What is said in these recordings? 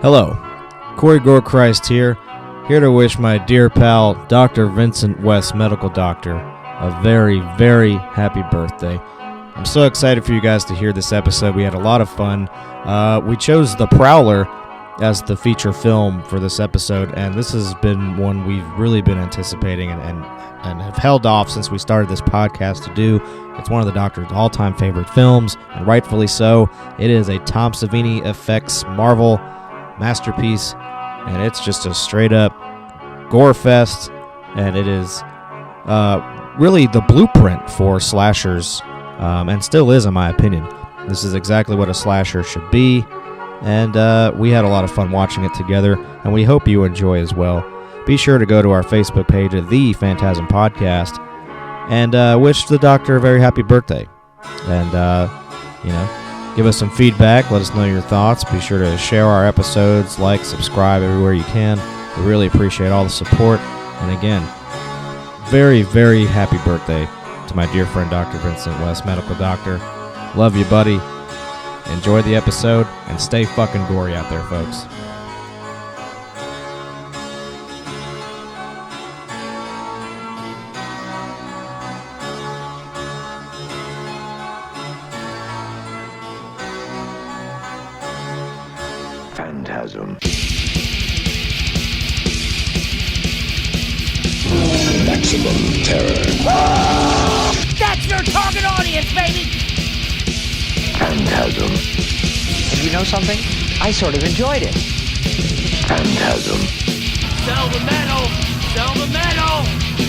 Hello, Corey Gore Christ here to wish my dear pal, Dr. Vincent West, medical doctor, a very, very happy birthday. I'm so excited for you guys to hear this episode. We had a lot of fun. We chose The Prowler as the feature film for this episode, and this has been one we've really been anticipating and have held off since we started this podcast to do. It's one of the doctor's all-time favorite films, and rightfully so. It is a Tom Savini effects Marvel masterpiece, and it's just a straight-up gore fest, and it is really the blueprint for slashers, and still is, in my opinion. This is exactly what a slasher should be, and we had a lot of fun watching it together, and we hope you enjoy as well. Be sure to go to our Facebook page at the FANTASM Podcast and wish the doctor a very happy birthday. And, give us some feedback. Let us know your thoughts. Be sure to share our episodes, like, subscribe everywhere you can. We really appreciate all the support. And again, very, very happy birthday to my dear friend Dr. Vincent West, medical doctor. Love you, buddy. Enjoy the episode, and stay fucking gory out there, folks. Phantasm. Maximum terror. That's your target audience, baby! Phantasm. And you know something? I sort of enjoyed it. Phantasm. Sell the metal! Sell the metal!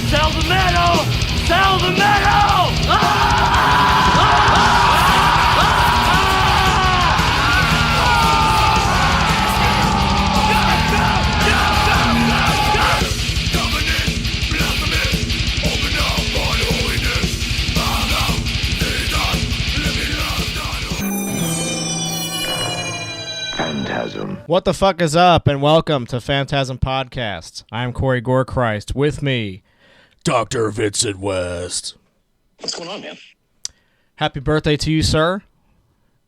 Sell the metal! Sell the metal! Phantasm. What the fuck is up, and welcome to Phantasm Podcast. I'm Corey Gore Christ. With me, Dr. Vincent West. What's going on, man? Happy birthday to you, sir.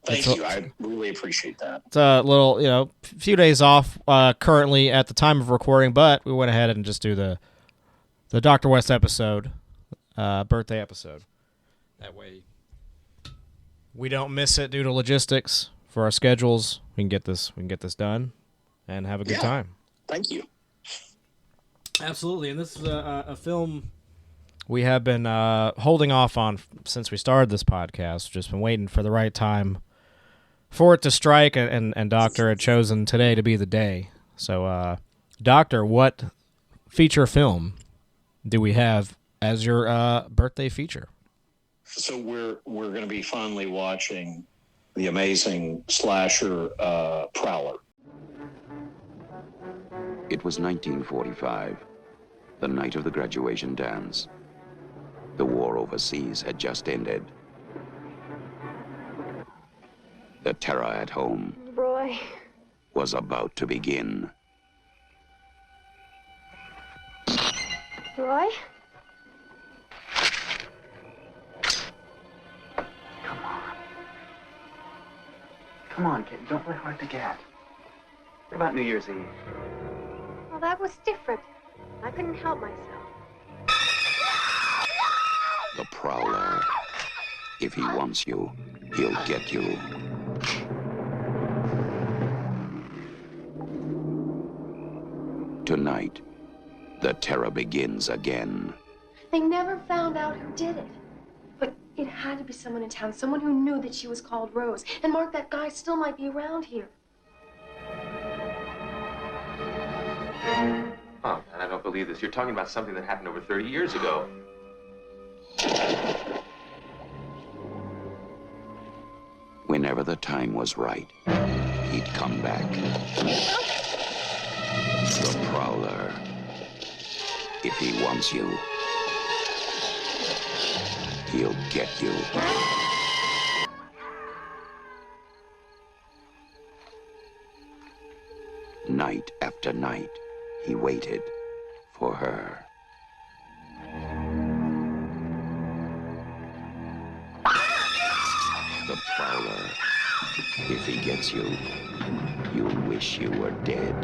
Thank you. I really appreciate that. It's a little, few days off currently at the time of recording, but we went ahead and just do the Dr. West episode, birthday episode. That way we don't miss it due to logistics for our schedules. We can get this done and have a good time. Thank you. Absolutely, and this is a film we have been holding off on since we started this podcast. We've just been waiting for the right time for it to strike, and Doctor had chosen today to be the day. So, Doctor, what feature film do we have as your birthday feature? So we're going to be finally watching the amazing slasher Prowler. It was 1945, the night of the graduation dance. The war overseas had just ended. The terror at home Roy. was about to begin. Roy? Come on, kid. Don't play hard to get. What about New Year's Eve? Well, that was different. I couldn't help myself. The Prowler. If he wants you, he'll get you. Tonight, the terror begins again. They never found out who did it. But it had to be someone in town, someone who knew that she was called Rose. And Mark, that guy still might be around here. Oh, and I don't believe this. You're talking about something that happened over 30 years ago. Whenever the time was right, he'd come back. The Prowler. If he wants you, he'll get you. Night after night, he waited for her. The Prowler. If he gets you, You wish you were dead.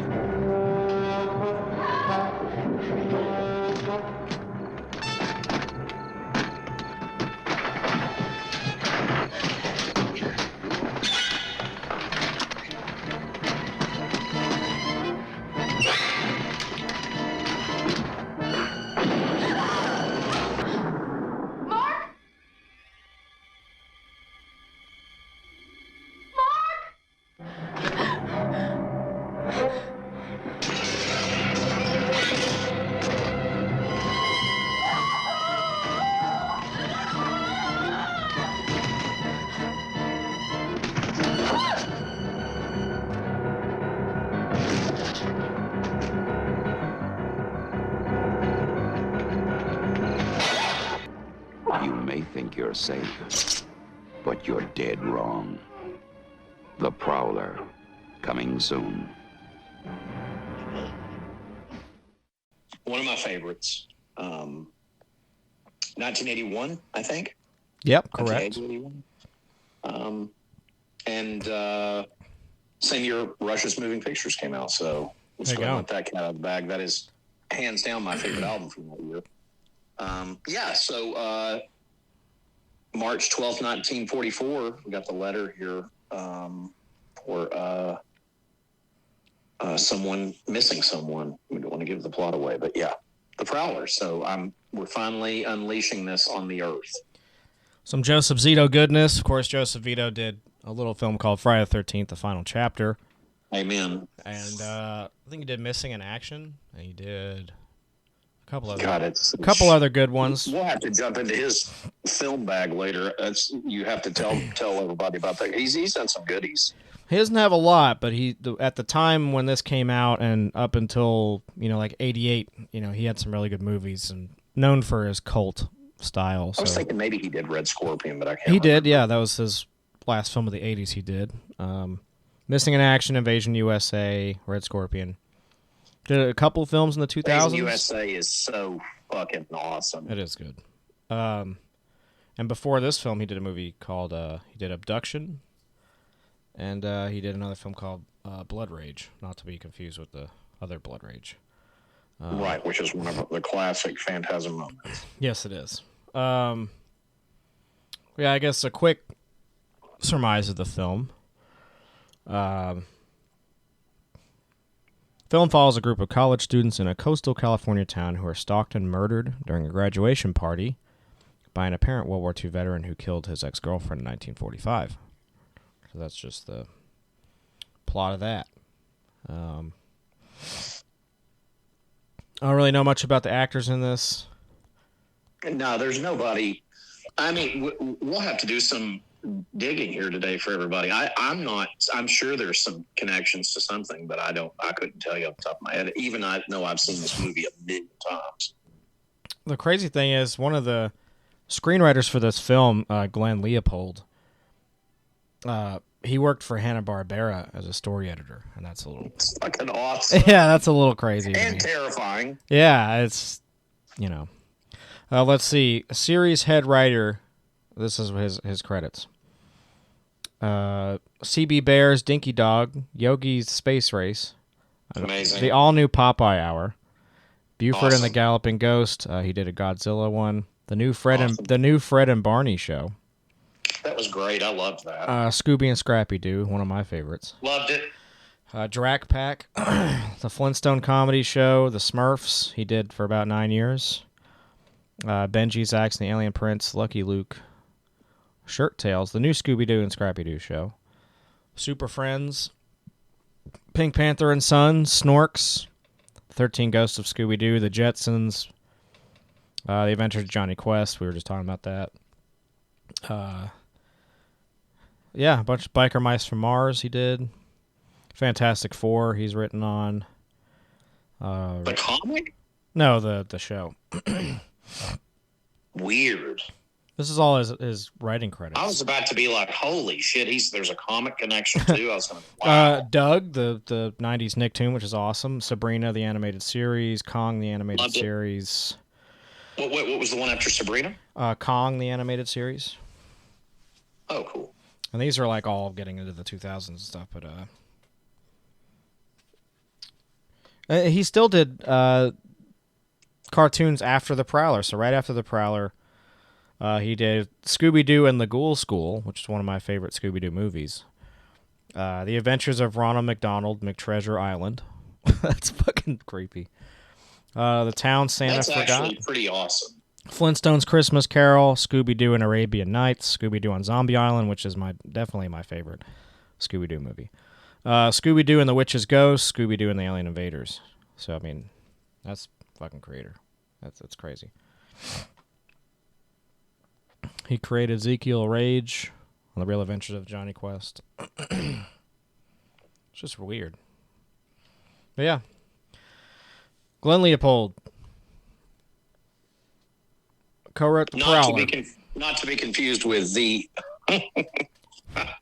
You may think you're safe, but you're dead wrong. The Prowler, coming soon. One of my favorites. 1981, I think. Yep, correct. 1981. Same year Rush's Moving Pictures came out, so let's go ahead and let that cat out of the bag. That is hands down my favorite album from that year. So March 12th, 1944, we got the letter here for someone missing someone. We don't want to give the plot away, but yeah, the Prowler. So we're finally unleashing this on the earth. Some Joseph Zito goodness. Of course, Joseph Zito did a little film called Friday the 13th, The Final Chapter. Amen. And I think he did Missing in Action, and he did a couple other, other good ones. We'll have to jump into his film bag later. You have to tell everybody about that. He's done some goodies. He doesn't have a lot, but at the time when this came out and up until, like 88, he had some really good movies and known for his cult style. I was thinking maybe he did Red Scorpion, but I can't remember. Did, yeah. That was his last film of the 80s he did. Missing in Action, Invasion USA, Red Scorpion. Did a couple films in the 2000s. Invasion USA is so fucking awesome. It is good. And before this film, he did a movie called, he did Abduction. And he did another film called Blood Rage, not to be confused with the other Blood Rage. Right, which is one of the classic Phantasm moments. Yes, it is. Yeah, I guess a quick surmise of the film. Film follows a group of college students in a coastal California town who are stalked and murdered during a graduation party by an apparent World War II veteran who killed his ex-girlfriend in 1945. So that's just the plot of that. I don't really know much about the actors in this. No, there's nobody. I mean, we'll have to do some digging here today for everybody. I'm sure there's some connections to something, but I couldn't tell you off the top of my head. Even I know I've seen this movie a million times. The crazy thing is, one of the screenwriters for this film, Glenn Leopold, he worked for Hanna-Barbera as a story editor, and that's a little... It's fucking awesome. Yeah, that's a little crazy. And terrifying. Yeah, it's, let's see. Series head writer, this is his credits. CB Bears, Dinky Dog, Yogi's Space Race. Amazing. The all-new Popeye Hour. Buford and the Galloping Ghost. He did a Godzilla one. The new Fred and Barney Show. That was great. I loved that. Scooby and Scrappy Doo, one of my favorites. Loved it. Drac Pack, the Flintstone Comedy Show, The Smurfs, he did for about 9 years. Benji's Axe and the Alien Prince, Lucky Luke, Shirt Tales, the new Scooby-Doo and Scrappy-Doo show. Super Friends, Pink Panther and Sons, Snorks, 13 Ghosts of Scooby-Doo, The Jetsons, The Adventures of Johnny Quest, we were just talking about that. A bunch of Biker Mice from Mars he did. Fantastic Four he's written on. The comic? No, the show. Weird. This is all his writing credits. I was about to be like, holy shit, there's a comic connection too. I was going to, wow. Doug, the 90s Nicktoon, which is awesome. Sabrina, the animated series. Kong, the animated series. What was the one after Sabrina? Kong, the animated series. Oh, cool. And these are like all getting into the 2000s and stuff, but He still did cartoons after the Prowler. So right after the Prowler, he did Scooby-Doo and the Ghoul School, which is one of my favorite Scooby-Doo movies. The Adventures of Ronald McDonald, McTreasure Island. That's fucking creepy. The Town Santa Forgot. That's actually pretty awesome. Flintstones Christmas Carol, Scooby-Doo and Arabian Nights, Scooby-Doo on Zombie Island, which is definitely my favorite Scooby-Doo movie. Scooby-Doo and the Witch's Ghost, Scooby-Doo and the Alien Invaders. So, I mean, that's fucking creator. That's crazy. He created Ezekiel Rage on The Real Adventures of Johnny Quest. It's just weird. But yeah. Glenn Leopold. Co-wrote The Prowler. Not to be confused with the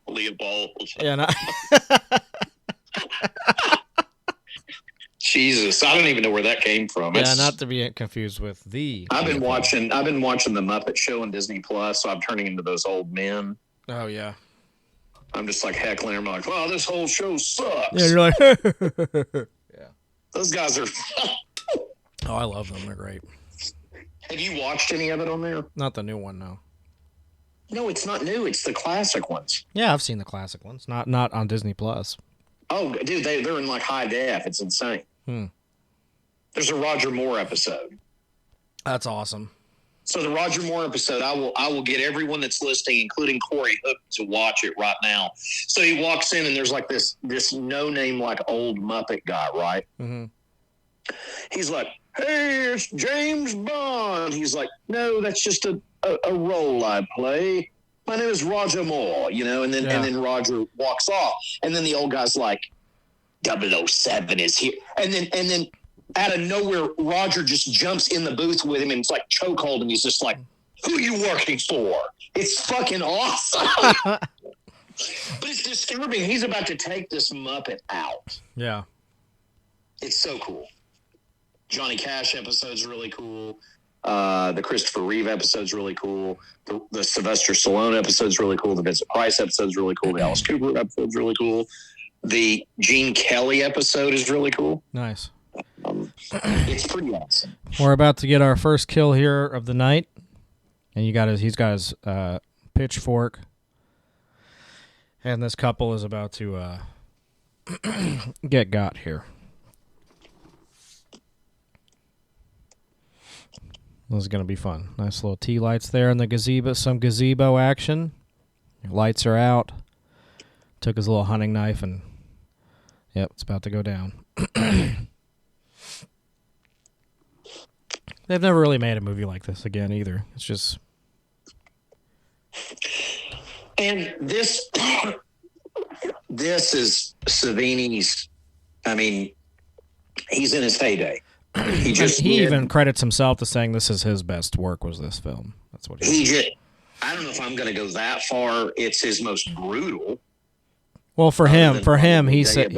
Leopold. Yeah, Jesus, I don't even know where that came from. Yeah, not to be confused with the. I've been watching the Muppet Show on Disney Plus, so I'm turning into those old men. Oh yeah. I'm just like heckling. I'm like, wow, this whole show sucks. Yeah, you're like, yeah. Those guys are. Oh, I love them. They're great. Have you watched any of it on there? Not the new one, no. No, it's not new. It's the classic ones. Yeah, I've seen the classic ones. Not on Disney Plus. Oh, dude, they're in like high def. It's insane. There's a Roger Moore episode. That's awesome. So the Roger Moore episode, I will get everyone that's listening, including Corey Hook, to watch it right now. So he walks in and there's like this no name like old Muppet guy, right? Mm-hmm. He's like, "Hey, it's James Bond." He's like, "No, that's just a role I play. My name is Roger Moore," and then Roger walks off, and then the old guy's like, "007 is here," and then out of nowhere, Roger just jumps in the booth with him and it's like chokehold, and he's just like, "Who are you working for?" It's fucking awesome. But it's disturbing. He's about to take this Muppet out. Yeah. It's so cool. Johnny Cash episode's really cool. The Christopher Reeve episode's really cool. The Sylvester Stallone episode's really cool. The Vincent Price episode's really cool. The Alice Cooper episode's really cool. The Gene Kelly episode is really cool. Nice. It's pretty awesome. We're about to get our first kill here of the night, and he's got his pitchfork, and this couple is about to get got here. This is going to be fun. Nice little tea lights there in the gazebo. Some gazebo action. Lights are out. Took his little hunting knife and, yep, it's about to go down. They've never really made a movie like this again either. It's just... And this is Savini's, I mean, he's in his heyday. He even credits himself to saying this is his best work, was this film. That's what he just, I don't know if I'm going to go that far. It's his most brutal. Well, for him, he said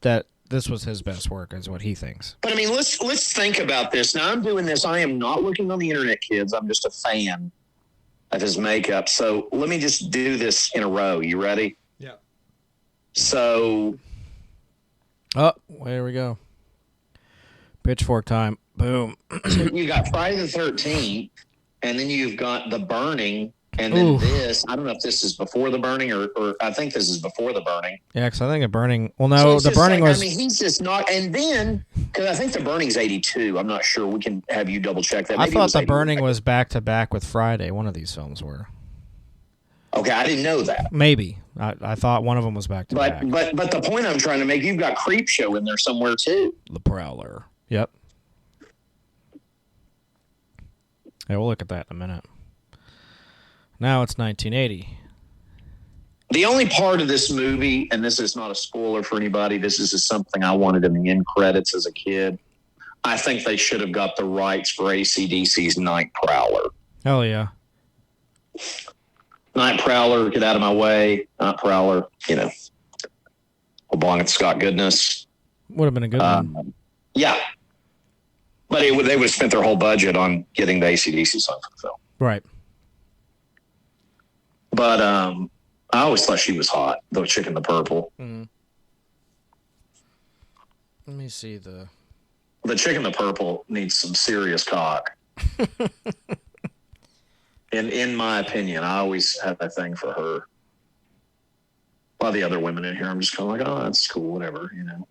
that this was his best work, is what he thinks. But I mean, let's think about this. Now I'm doing this. I am not looking on the internet, kids. I'm just a fan of his makeup. So let me just do this in a row. You ready? Yeah. So. Oh, there we go. Pitchfork time. Boom. So you got Friday the 13th, and then you've got The Burning, and then this. I don't know if this is before The Burning, or I think this is before The Burning. Yeah, because I think The Burning. Well, no, The Burning was. I mean, he's just not. And then, because I think The Burning's 82. I'm not sure. We can have you double check that. Maybe I thought The Burning was back to back with Friday. One of these films were. Okay, I didn't know that. Maybe I thought one of them was back to back. But the point I'm trying to make, you've got Creepshow in there somewhere too. The Prowler. Yep. Yeah, we'll look at that in a minute. Now it's 1980. The only part of this movie, and this is not a spoiler for anybody, this is just something I wanted in the end credits as a kid. I think they should have got the rights for AC/DC's Night Prowler. Hell yeah. Night Prowler, get out of my way. Night Prowler, will belong to Scott Goodness. Would have been a good one. Yeah. But they would have spent their whole budget on getting the AC/DC song for the film. Right. But I always thought she was hot, the chick in the purple. Mm-hmm. Let me see the chick in the purple needs some serious cock. In my opinion, I always have a thing for her. A lot of the other women in here, I'm just kind of like, oh, that's cool, whatever, you know.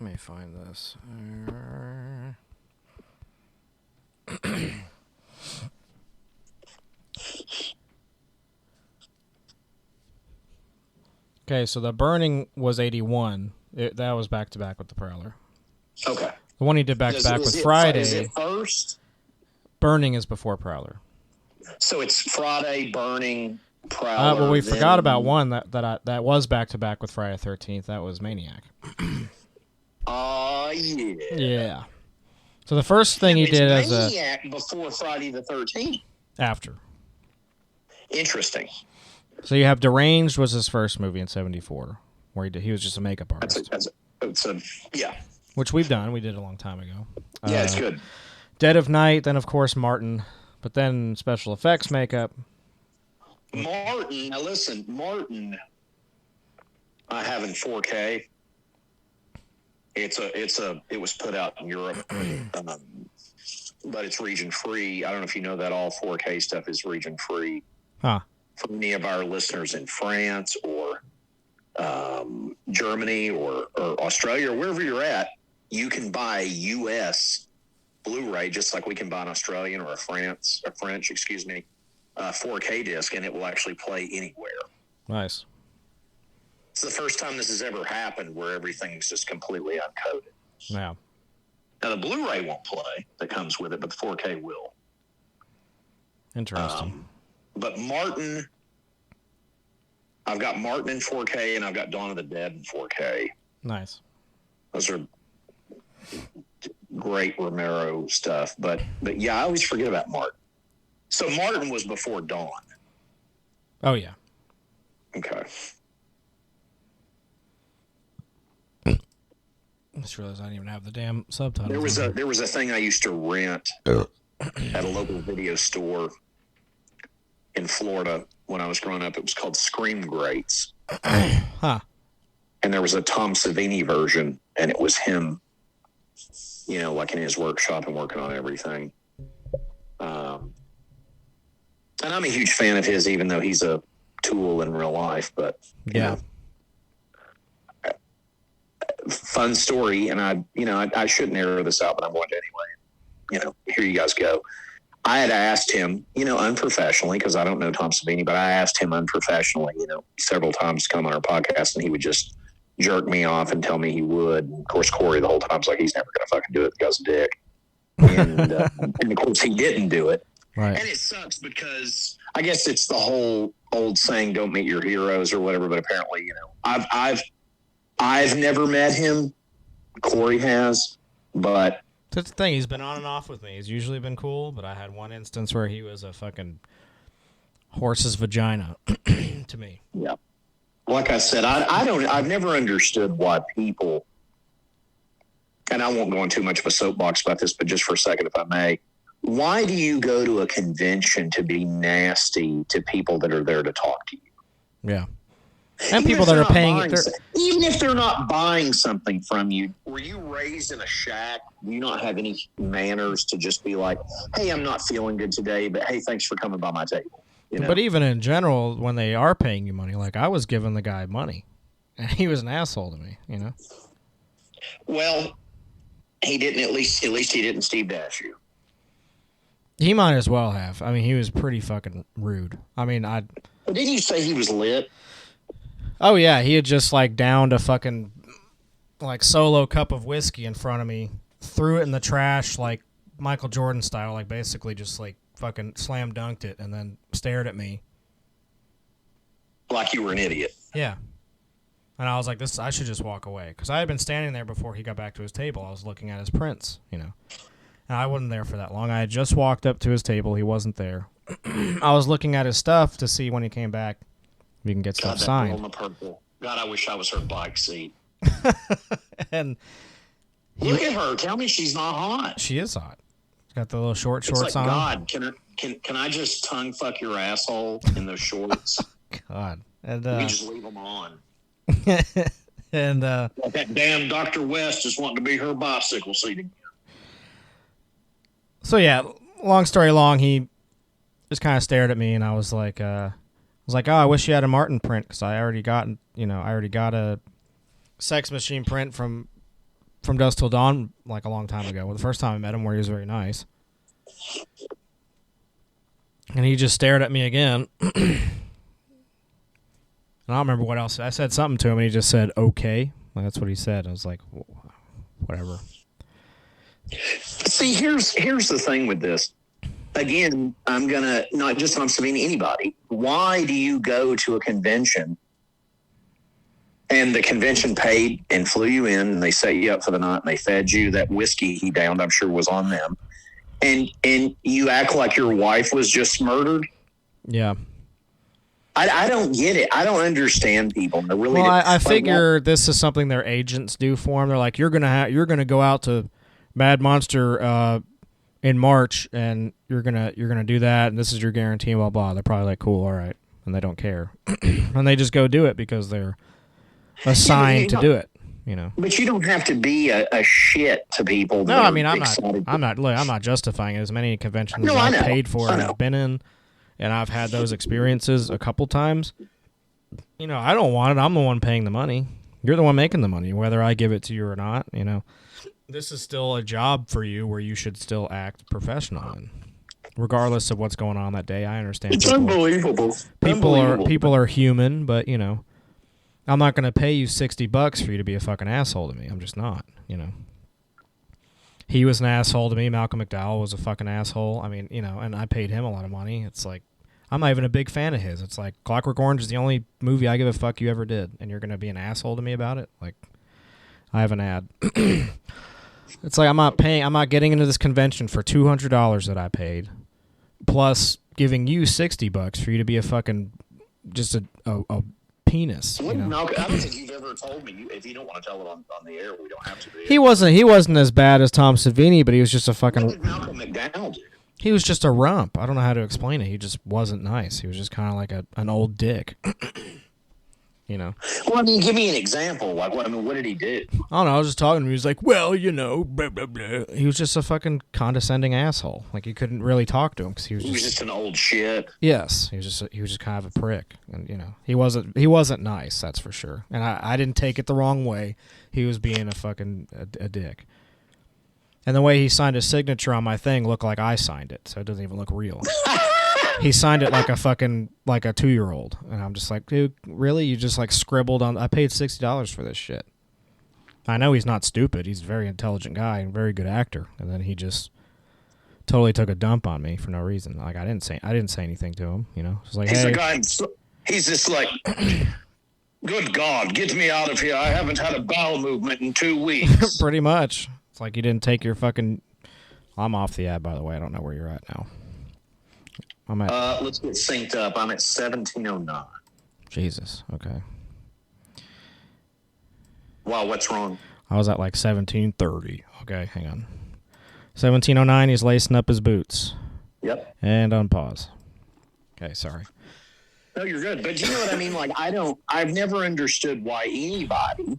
Let me find this. Okay, so the Burning was 81. That was back to back with the Prowler. Okay. The one he did back to back with Friday. Is it first? Burning is before Prowler. So it's Friday, Burning, Prowler. Well, we forgot about one that was back to back with Friday the 13th. That was Maniac. Oh, yeah. Yeah. So the first thing he did as a Maniac before Friday the 13th. after. Interesting. So you have Deranged was his first movie in '74, where he was just a makeup artist. Yeah. Which we've done. We did a long time ago. Yeah, it's good. Dead of Night, then of course Martin, but then special effects makeup. Martin, now listen, Martin, I have in 4K. It was put out in Europe, but it's region free. I don't know if you know that all 4K stuff is region free. Huh. For any of our listeners in France or Germany or Australia or wherever you're at, you can buy a U.S. Blu-ray just like we can buy an Australian or a French 4K disc, and it will actually play anywhere. Nice. It's the first time this has ever happened where everything's just completely uncoded. Yeah. Now, the Blu-ray won't play that comes with it, but the 4K will. Interesting. But Martin, I've got Martin in 4K, and I've got Dawn of the Dead in 4K. Nice. Those are great Romero stuff. But yeah, I always forget about Martin. So Martin was before Dawn. Oh, yeah. Okay. I just realized I didn't even have the damn subtitles. There was a thing I used to rent at a local video store in Florida when I was growing up. It was called Scream Greats. Huh. And there was a Tom Savini version, and it was him, like in his workshop and working on everything. And I'm a huge fan of his, even though he's a tool in real life. But yeah, fun story. And I shouldn't air this out, but I'm going to anyway. Here you guys go. I had asked him, unprofessionally, because I don't know Tom Savini, but I asked him unprofessionally, several times to come on our podcast, and he would just jerk me off and tell me he would. And of course, Corey the whole time's like, he's never going to fucking do it. The guy's a dick. And of course, he didn't do it. Right. And it sucks because I guess it's the whole old saying, "Don't meet your heroes" or whatever. But apparently, I've never met him. Corey has, but that's the thing. He's been on and off with me. He's usually been cool, but I had one instance where he was a fucking horse's vagina to me. Yeah. Like I said, I've never understood why people, and I won't go on too much of a soapbox about this, but just for a second, if I may, why do you go to a convention to be nasty to people that are there to talk to you? Yeah. And people that are paying... Even if they're not buying something from you, were you raised in a shack? Do you not have any manners to just be like, hey, I'm not feeling good today, but hey, thanks for coming by my table? But even in general, when they are paying you money, like I was giving the guy money, and he was an asshole to me, Well, he didn't. At least he didn't Steve Dash you. He might as well have. I mean, he was pretty fucking rude. I mean, But didn't you say he was lit? Oh, yeah. He had just, downed a fucking, solo cup of whiskey in front of me, threw it in the trash, Michael Jordan style, basically just, fucking slam dunked it, and then stared at me. Like you were an idiot. Yeah. And I was like, I should just walk away. Because I had been standing there before he got back to his table. I was looking at his prints, And I wasn't there for that long. I had just walked up to his table. He wasn't there. I was looking at his stuff to see when he came back we can get stuff signed. God, purple. God, I wish I was her bike seat. And look at her. Tell me she's not hot. She is hot. She's got the little shorts on. God, can I just tongue fuck your asshole in those shorts? God. And we just leave them on. And that damn Dr. West is wanting to be her bicycle seating. So yeah, long story long, he just kind of stared at me, and I was like, oh, I wish you had a Martin print, because I already got a Sex Machine print from Dusk Till Dawn like a long time ago. Well, the first time I met him, where he was very nice, and he just stared at me again. And I don't remember what else I said. Something to him, and he just said, "Okay." Like, that's what he said. I was like, whatever. See, here's the thing with this. Again, I'm gonna not just Tom Savini, anybody. Why do you go to a convention and the convention paid and flew you in, and they set you up for the night, and they fed you that whiskey he downed, I'm sure was on them, and you act like your wife was just murdered? Yeah. I don't get it. I don't understand people. I really. Well, I figure this is something their agents do for them. They're like, you're gonna go out to Mad Monster in March, and you're gonna do that, and this is your guarantee, blah blah. They're probably like, cool, all right, and they don't care, and they just go do it because they're assigned to do it, you know. But you don't have to be a shit to people. No, I mean, I'm not justifying it. As many conventions as I've paid for and I've been in, and I've had those experiences a couple times. You know, I don't want it. I'm the one paying the money. You're the one making the money, whether I give it to you or not. You know, this is still a job for you where you should still act professional in, regardless of what's going on that day. I understand. It's unbelievable. People are human, but you know, I'm not going to pay you $60 for you to be a fucking asshole to me. I'm just not. You know. He was an asshole to me. Malcolm McDowell was a fucking asshole. I mean, you know, and I paid him a lot of money. It's like, I'm not even a big fan of his. It's like, Clockwork Orange is the only movie I give a fuck you ever did, and you're going to be an asshole to me about it? Like, I have an ad. It's like, I'm not getting into this convention for $200 that I paid, plus giving you $60 for you to be a fucking, just a penis. You know? Malcolm, I don't think you've ever told me. If you don't want to tell it on the air, we don't have to. He wasn't as bad as Tom Savini, but he was just a fucking. What did Malcolm McDowell do? He was just a rump. I don't know how to explain it. He just wasn't nice. He was just kind of like an old dick. You know. Well, I mean, give me an example. Like, what did he do? I don't know. I was just talking to him. He was like, well, you know, blah, blah, blah. He was just a fucking condescending asshole. Like, you couldn't really talk to him because he was just an old shit. Yes, he was just kind of a prick, and you know, he wasn't nice. That's for sure. And I didn't take it the wrong way. He was being a fucking a dick. And the way he signed his signature on my thing looked like I signed it, so it doesn't even look real. He signed it like a 2-year-old, and I'm just like, dude, really? You just like scribbled on? I paid $60 for this shit. I know he's not stupid. He's a very intelligent guy and a very good actor, and then he just totally took a dump on me for no reason. Like, I didn't say anything to him, you know. Just like, he's hey. a guy. He's just like, good God, get me out of here! I haven't had a bowel movement in 2 weeks. Pretty much. It's like you didn't take your fucking. I'm off the ad, by the way. I don't know where you're at now. I'm at. Let's get synced up. I'm at 1709. Jesus. Okay. Wow, what's wrong? I was at like 1730. Okay, hang on. 1709. He's lacing up his boots. Yep. And on pause. Okay, sorry. No, you're good. But you know what I mean? Like, I've never understood why anybody.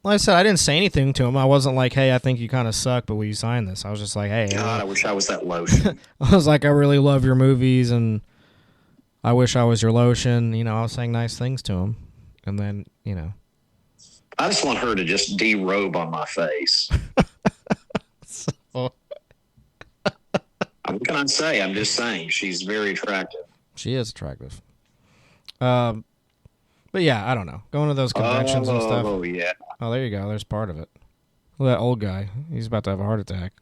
Like I said, I didn't say anything to him. I wasn't like, hey, I think you kind of suck, but will you sign this? I was just like, hey. God, I wish I was that lotion. I was like, I really love your movies, and I wish I was your lotion. You know, I was saying nice things to him. And then, you know. I just want her to just derobe on my face. What can I say? I'm just saying. She's very attractive. She is attractive. But yeah, I don't know. Going to those conventions and stuff. Oh, yeah. Oh, there you go. There's part of it. Look at that old guy. He's about to have a heart attack.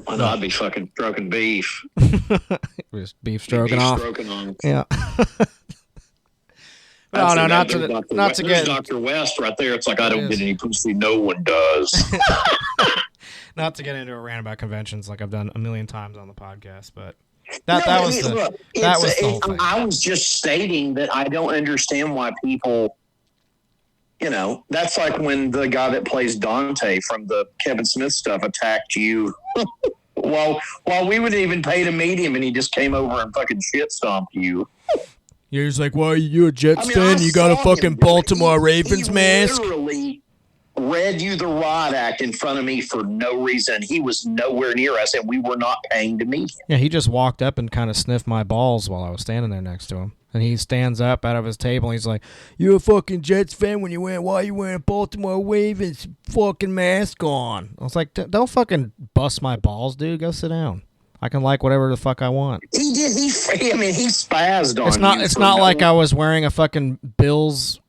I know, I'd be fucking stroking beef. Just beef stroking off. Yeah. No, not to get There's Dr. West right there. It's like, I don't get any pussy. No one does. Not to get into a rant about conventions like I've done a million times on the podcast, but that was the whole thing. I was just stating that I don't understand why people, you know, that's like when the guy that plays Dante from the Kevin Smith stuff attacked you while we wouldn't even pay to meet him, and he just came over and fucking shit stomped you. He's like, "Why are you a Jets I mean, fan? I You got a saw fucking him do it. Baltimore Ravens he mask." Literally read you the riot act in front of me for no reason. He was nowhere near us, and we were not paying to meet him. Yeah, he just walked up and kind of sniffed my balls while I was standing there next to him. And he stands up out of his table and he's like, "You a fucking Jets fan why are you wearing a Baltimore Ravens fucking mask on?" I was like, "Don't fucking bust my balls, dude. Go sit down. I can like whatever the fuck I want." He did. He spazzed on It's not like I was wearing a fucking Bills,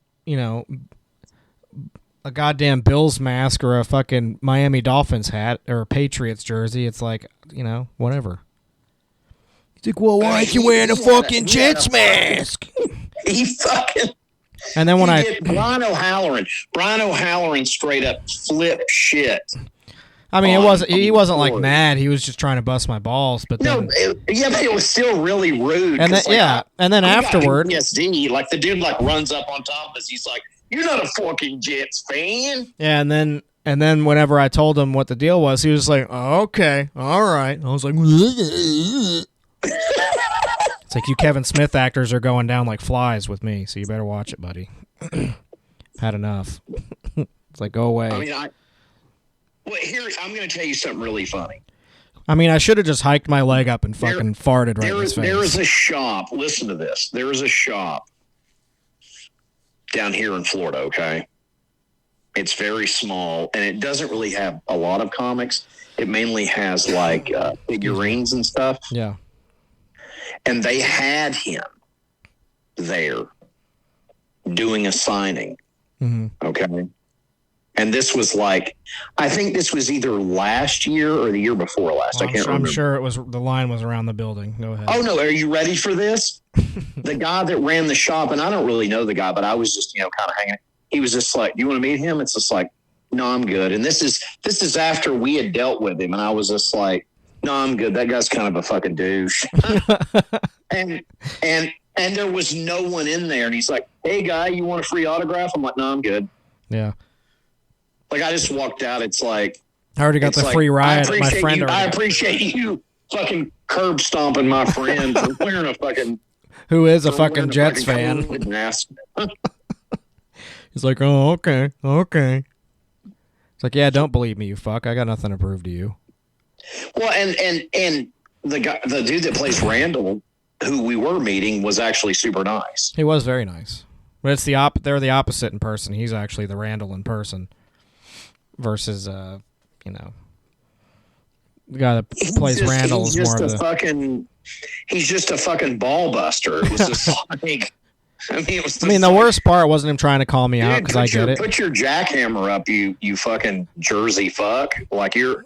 a goddamn Bills mask or a fucking Miami Dolphins hat or a Patriots jersey. It's like, whatever. He's like, "Well, why aren't you wearing a fucking Jets mask?" He fucking. And then when Brian O'Halloran straight up flipped shit. I mean, he wasn't like mad. He was just trying to bust my balls. But then, but it was still really rude. And then, and then afterward, PTSD, like the dude runs up on top of us. He's like, "You're not a fucking Jets fan." Yeah, and then whenever I told him what the deal was, he was like, "Oh, okay, all right." I was like, "It's like you Kevin Smith actors are going down like flies with me, so you better watch it, buddy." Had enough. It's like, go away. I mean, I'm going to tell you something really funny. I mean, I should have just hiked my leg up and fucking farted right in his face. There is a shop. Listen to this. There is a shop down here in Florida, okay? It's very small, and it doesn't really have a lot of comics. It mainly has, like, figurines and stuff. Yeah. And they had him there doing a signing, okay? And this was I think this was either last year or the year before last. I can't remember. I'm sure the line was around the building. Go ahead. Oh, no. Are you ready for this? The guy that ran the shop, and I don't really know the guy, but I was just, kind of hanging. He was just like, "Do you want to meet him?" It's just like, "No, I'm good." And this is after we had dealt with him, and I was just like, "No, I'm good. That guy's kind of a fucking douche." and there was no one in there, and he's like, "Hey, guy, you want a free autograph?" I'm like, "No, I'm good." Yeah. Like, I just walked out. It's like, I already got the free ride. My friend. I appreciate you fucking curb stomping my friend for wearing a fucking. Who is a fucking Jets fan? He's like, "Oh, okay. It's like, yeah, don't believe me, you fuck. I got nothing to prove to you. Well, and the dude that plays Randall, who we were meeting, was actually super nice. He was very nice, but it's they're the opposite in person. He's actually the Randall in person, versus the guy that plays Randall is more of the. He's just a fucking ball buster. It was just like. The worst part wasn't him trying to call me out because I get it. Put your jackhammer up, you fucking Jersey fuck. Like you're.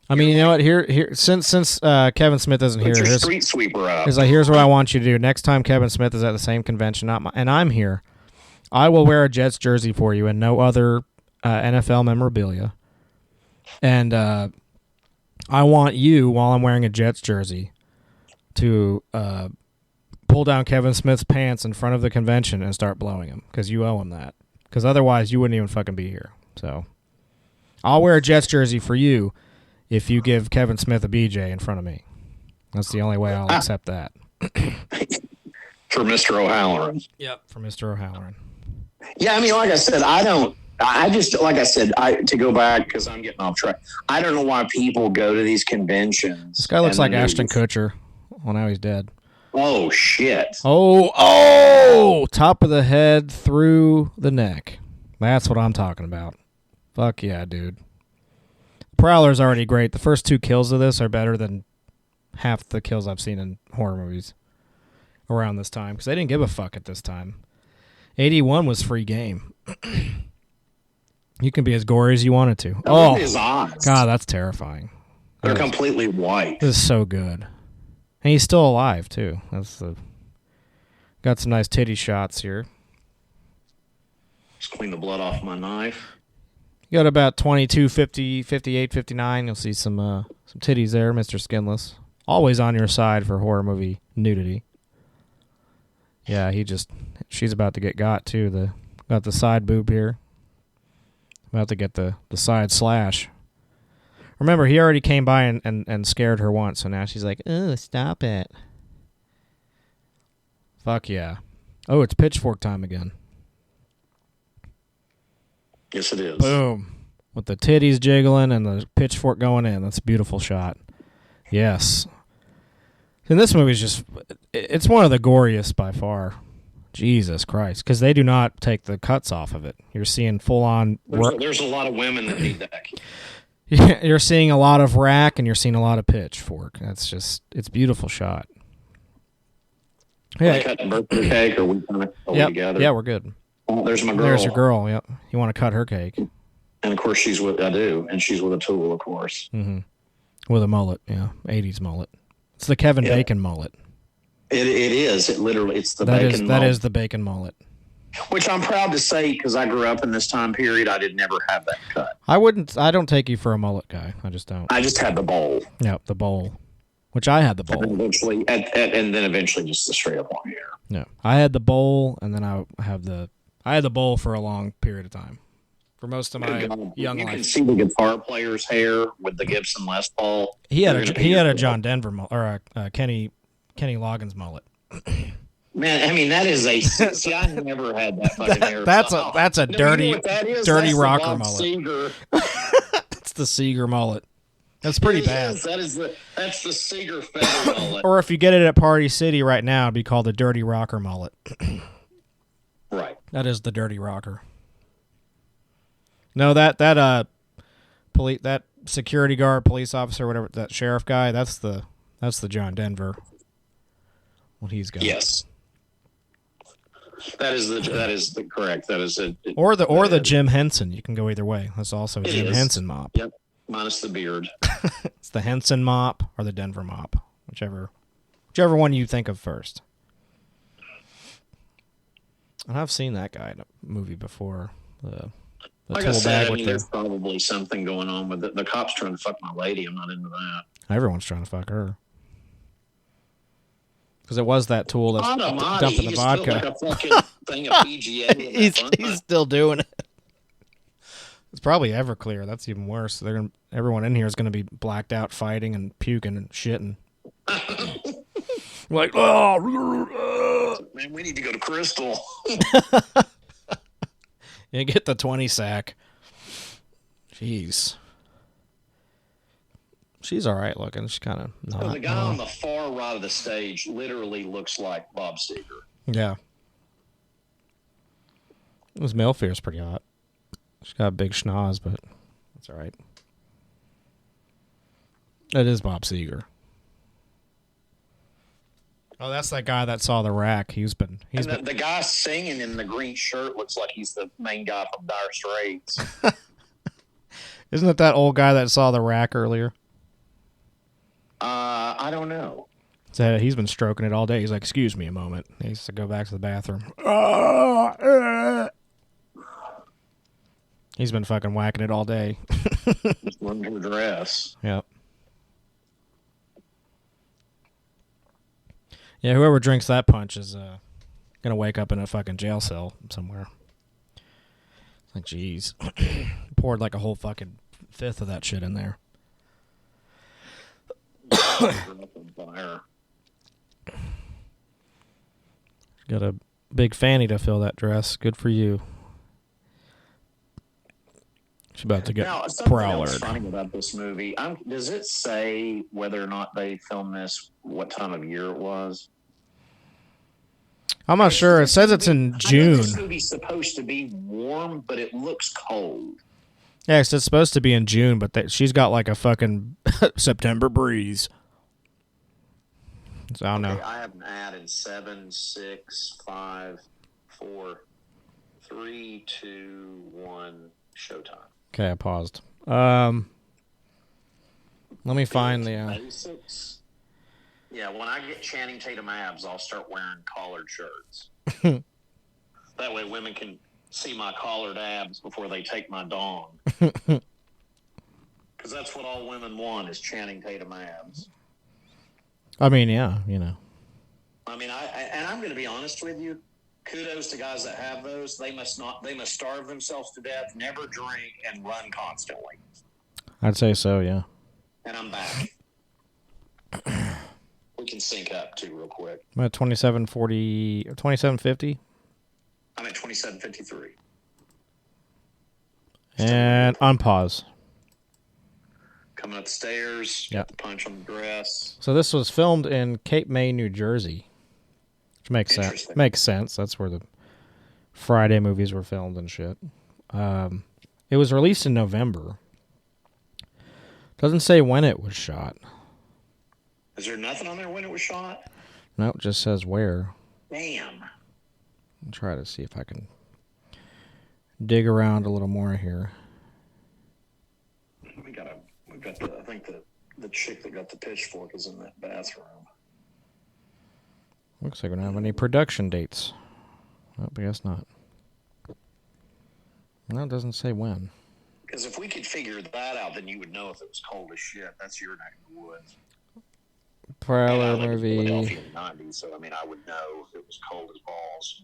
I mean, you know what? Here, since Kevin Smith isn't here, here's street sweeper up. Here's what I want you to do. Next time Kevin Smith is at the same convention, and I'm here, I will wear a Jets jersey for you and no other NFL memorabilia. And I want you, while I'm wearing a Jets jersey, to pull down Kevin Smith's pants in front of the convention and start blowing him, because you owe him that. Because otherwise, you wouldn't even fucking be here. So, I'll wear a Jets jersey for you if you give Kevin Smith a BJ in front of me. That's the only way I'll accept that. For Mr. O'Halloran. Yep, for Mr. O'Halloran. Yeah, I mean, like I said, to go back, because I'm getting off track, I don't know why people go to these conventions. This guy looks like Ashton Kutcher. Well, now he's dead. Oh, shit. Oh, top of the head through the neck. That's what I'm talking about. Fuck yeah, dude. Prowler's already great. The first two kills of this are better than half the kills I've seen in horror movies around this time, because they didn't give a fuck at this time. 81 was free game. You can be as gory as you wanted to. His eyes. God, that's terrifying. They're completely white. This is so good. And he's still alive, too. Got some nice titty shots here. Just clean the blood off my knife. You got about 22, 50, 58, 59. You'll see some titties there, Mr. Skinless. Always on your side for horror movie nudity. Yeah, she's about to get got, too. Got the side boob here. About to get the side slash. Remember, he already came by and scared her once, so now she's like, "Oh, stop it." Fuck yeah. Oh, it's pitchfork time again. Yes, it is. Boom. With the titties jiggling and the pitchfork going in. That's a beautiful shot. Yes. And this movie is just, it's one of the goriest by far. Jesus Christ. Because they do not take the cuts off of it. You're seeing full-on... There's a lot of women that need that. You're seeing a lot of rack and you're seeing a lot of pitchfork. That's just, it's a beautiful shot. Yeah. Cut birthday cake, or we together? Yeah, we're good. Oh, there's my girl. There's your girl, yep. You want to cut her cake. And, of course, she's with a tool, of course. Mm-hmm. With a mullet, yeah. 80s mullet. It's the Kevin Bacon mullet. It is. It's the bacon mullet. That is the bacon mullet. Which I'm proud to say, because I grew up in this time period, I did never have that cut. I don't take you for a mullet guy. I just don't. I just had the bowl. Yeah, the bowl. Which I had the bowl. And then eventually just the straight up long hair. Yeah. I had the bowl, and then I had the bowl for a long period of time. For most of my young life. You can see the guitar player's hair with the Gibson Les Paul. He had a John Denver mullet, or a Kenny Loggins mullet. Man, I mean, that is a... See, I never had that fucking hair. That's a dirty rocker Bob mullet. Seger. That's the Seger mullet. That's pretty bad. That's the Seger feather mullet. Or if you get it at Party City right now, it'd be called the dirty rocker mullet. Right. That is the dirty rocker. No, that security guard, police officer, whatever, that sheriff guy, that's the John Denver. What he's got. Yes. That is correct. That is it. Or the Jim Henson. You can go either way. That's also a Jim Henson mop. Yep. Minus the beard. It's the Henson mop or the Denver mop, whichever one you think of first. And I've seen that guy in a movie before. Like I said, there's probably something going on with it. The cop's trying to fuck my lady. I'm not into that. Everyone's trying to fuck her. Because it was that tool that's dumping the vodka. Like a fucking thing of PGA. he's still doing it. It's probably Everclear. That's even worse. Everyone in here is going to be blacked out, fighting and puking and shitting. Like, oh, man, we need to go to Crystal. You get the 20 sack. Jeez. She's all right looking. She's kind of not. So the guy on the far right of the stage literally looks like Bob Seger. Yeah. This Melfier's pretty hot. She's got a big schnoz, but that's all right. It is Bob Seger. Oh, that's that guy that saw the rack. The guy singing in the green shirt looks like he's the main guy from Dire Straits. Isn't it that old guy that saw the rack earlier? I don't know. So he's been stroking it all day. He's like, excuse me a moment. He needs to go back to the bathroom. He's been fucking whacking it all day. Just learned her dress. Yep. Yeah, whoever drinks that punch is gonna wake up in a fucking jail cell somewhere. It's like, jeez. Poured like a whole fucking fifth of that shit in there. Got a big fanny to fill that dress. Good for you. She's about to get Prowler. Something funny about this movie. Does it say whether or not they filmed this, what time of year it was? I'm not sure. It says it's in June. This movie's supposed to be warm, but it looks cold. Yeah, it's supposed to be in June, but she's got like a fucking September breeze. So I don't know. I have an ad in 7, 6, 5, 4, 3, 2, 1, showtime. Okay, I paused. Let me find the... Basics. Yeah, when I get Channing Tatum abs, I'll start wearing collared shirts. That way women can see my collared abs before they take my dong. Because that's what all women want is Channing Tatum abs. I mean, yeah, you know. I mean, and I'm going to be honest with you. Kudos to guys that have those. They must starve themselves to death, never drink, and run constantly. I'd say so, yeah. And I'm back. can sync up too real quick. I'm at 2740 or 2750. I'm at 27:53. And unpause. Coming up the stairs. Yep. Got the punch on the dress. So this was filmed in Cape May, New Jersey. Which makes sense. Interesting. Makes sense. That's where the Friday movies were filmed and shit. It was released in November. Doesn't say when it was shot. Is there nothing on there when it was shot? No, it just says where. Damn. I'll try to see if I can dig around a little more here. We got the, I think the chick that got the pitchfork is in that bathroom. Looks like we don't have any production dates. Nope, I guess not. No, it doesn't say when. Because if we could figure that out, then you would know if it was cold as shit. That's your neck of the woods. Prowler And I lived in movie. Philadelphia in the 90s, so I mean, I would know if it was cold as balls.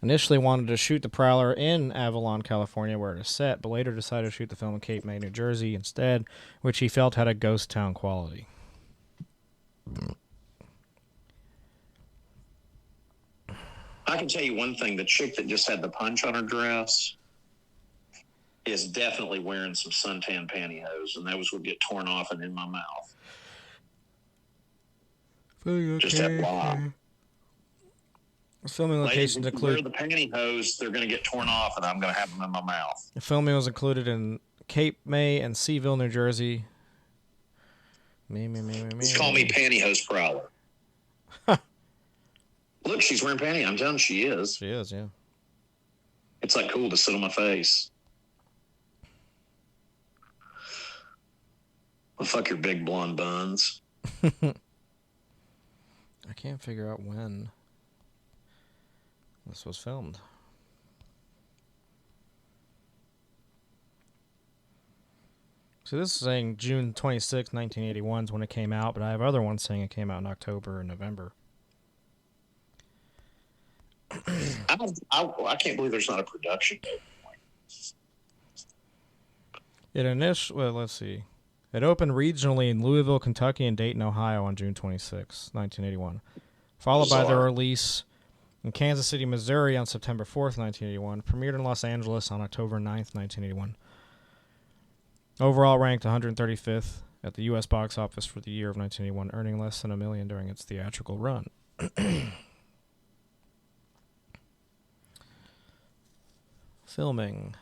Initially wanted to shoot the Prowler in Avalon, California, where it is set, but later decided to shoot the film in Cape May, New Jersey instead, which he felt had a ghost town quality. I can tell you one thing. The chick that just had the punch on her dress is definitely wearing some suntan pantyhose, and those would get torn off and in my mouth. Just FYI. Filming Ladies, locations if you wear include... the pantyhose, they're going to get torn off, and I'm going to have them in my mouth. The filming was included in Cape May and Seaville, New Jersey. Just call me Pantyhose Prowler. Look, she's wearing panty. I'm telling you, she is. She is, yeah. It's like cool to sit on my face. Well, fuck your big blonde buns. I can't figure out when this was filmed. So this is saying June 26, 1981 is when it came out, but I have other ones saying it came out in October and November. I can't believe there's not a production date. Well, let's see. It opened regionally in Louisville, Kentucky, and Dayton, Ohio on June 26, 1981. Followed by the release in Kansas City, Missouri on September 4th, 1981. Premiered in Los Angeles on October 9th, 1981. Overall ranked 135th at the U.S. box office for the year of 1981, earning less than $1 million during its theatrical run. Filming.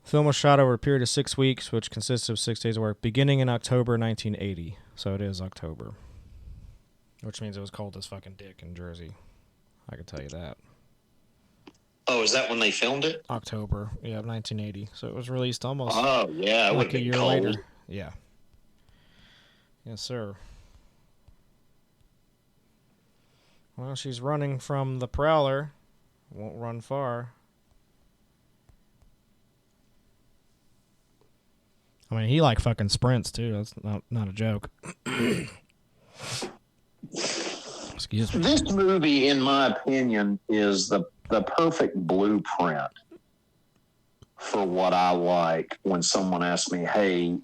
Film was shot over a period of 6 weeks, which consists of 6 days of work, beginning in October 1980. So it is October. Which means it was cold as fucking dick in Jersey. I can tell you that. Oh, is that when they filmed it? October, yeah, 1980. So it was released almost Oh, yeah, it would like be a year cold. later. Yeah. Yes, sir. Well, she's running from the Prowler. Won't run far. I mean, he like fucking sprints too. That's not a joke. Excuse me. This movie, in my opinion, is the perfect blueprint for what I like when someone asks me, hey,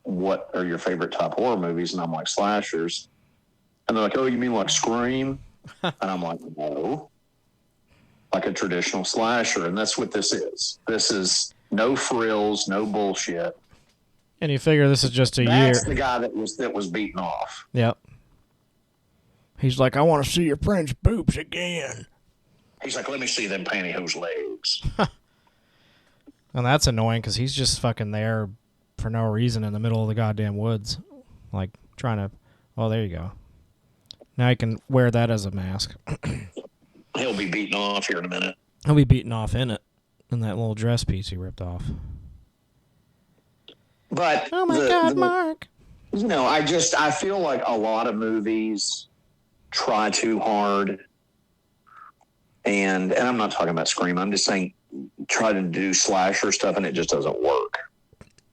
what are your favorite top horror movies? And I'm like, slashers. And they're like, oh, you mean like Scream? And I'm like, no. Like a traditional slasher. And that's what this is. This is no frills, no bullshit. And you figure this is just a year. That's the guy that was beaten off. Yep. He's like, I want to see your French boobs again. He's like, let me see them pantyhose legs. And that's annoying because he's just fucking there for no reason in the middle of the goddamn woods. Like, trying to... Oh, there you go. Now you can wear that as a mask. He'll be beaten off here in a minute. He'll be beaten off in it. In that little dress piece he ripped off. But Oh, my God, Mark. You know, I feel like a lot of movies try too hard. And I'm not talking about Scream. I'm just saying try to do slasher stuff and it just doesn't work.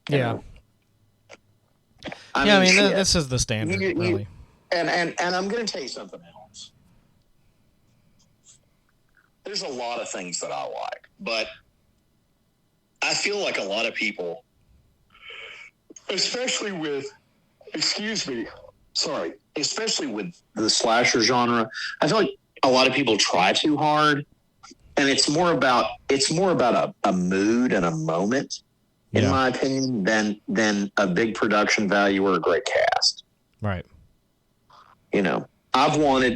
Yeah. I mean, this is the standard, really. And I'm going to tell you something else. There's a lot of things that I like, but I feel like a lot of people especially with the slasher genre. I feel like a lot of people try too hard, and it's more about a mood and a moment, in my opinion, than a big production value or a great cast. Right. You know,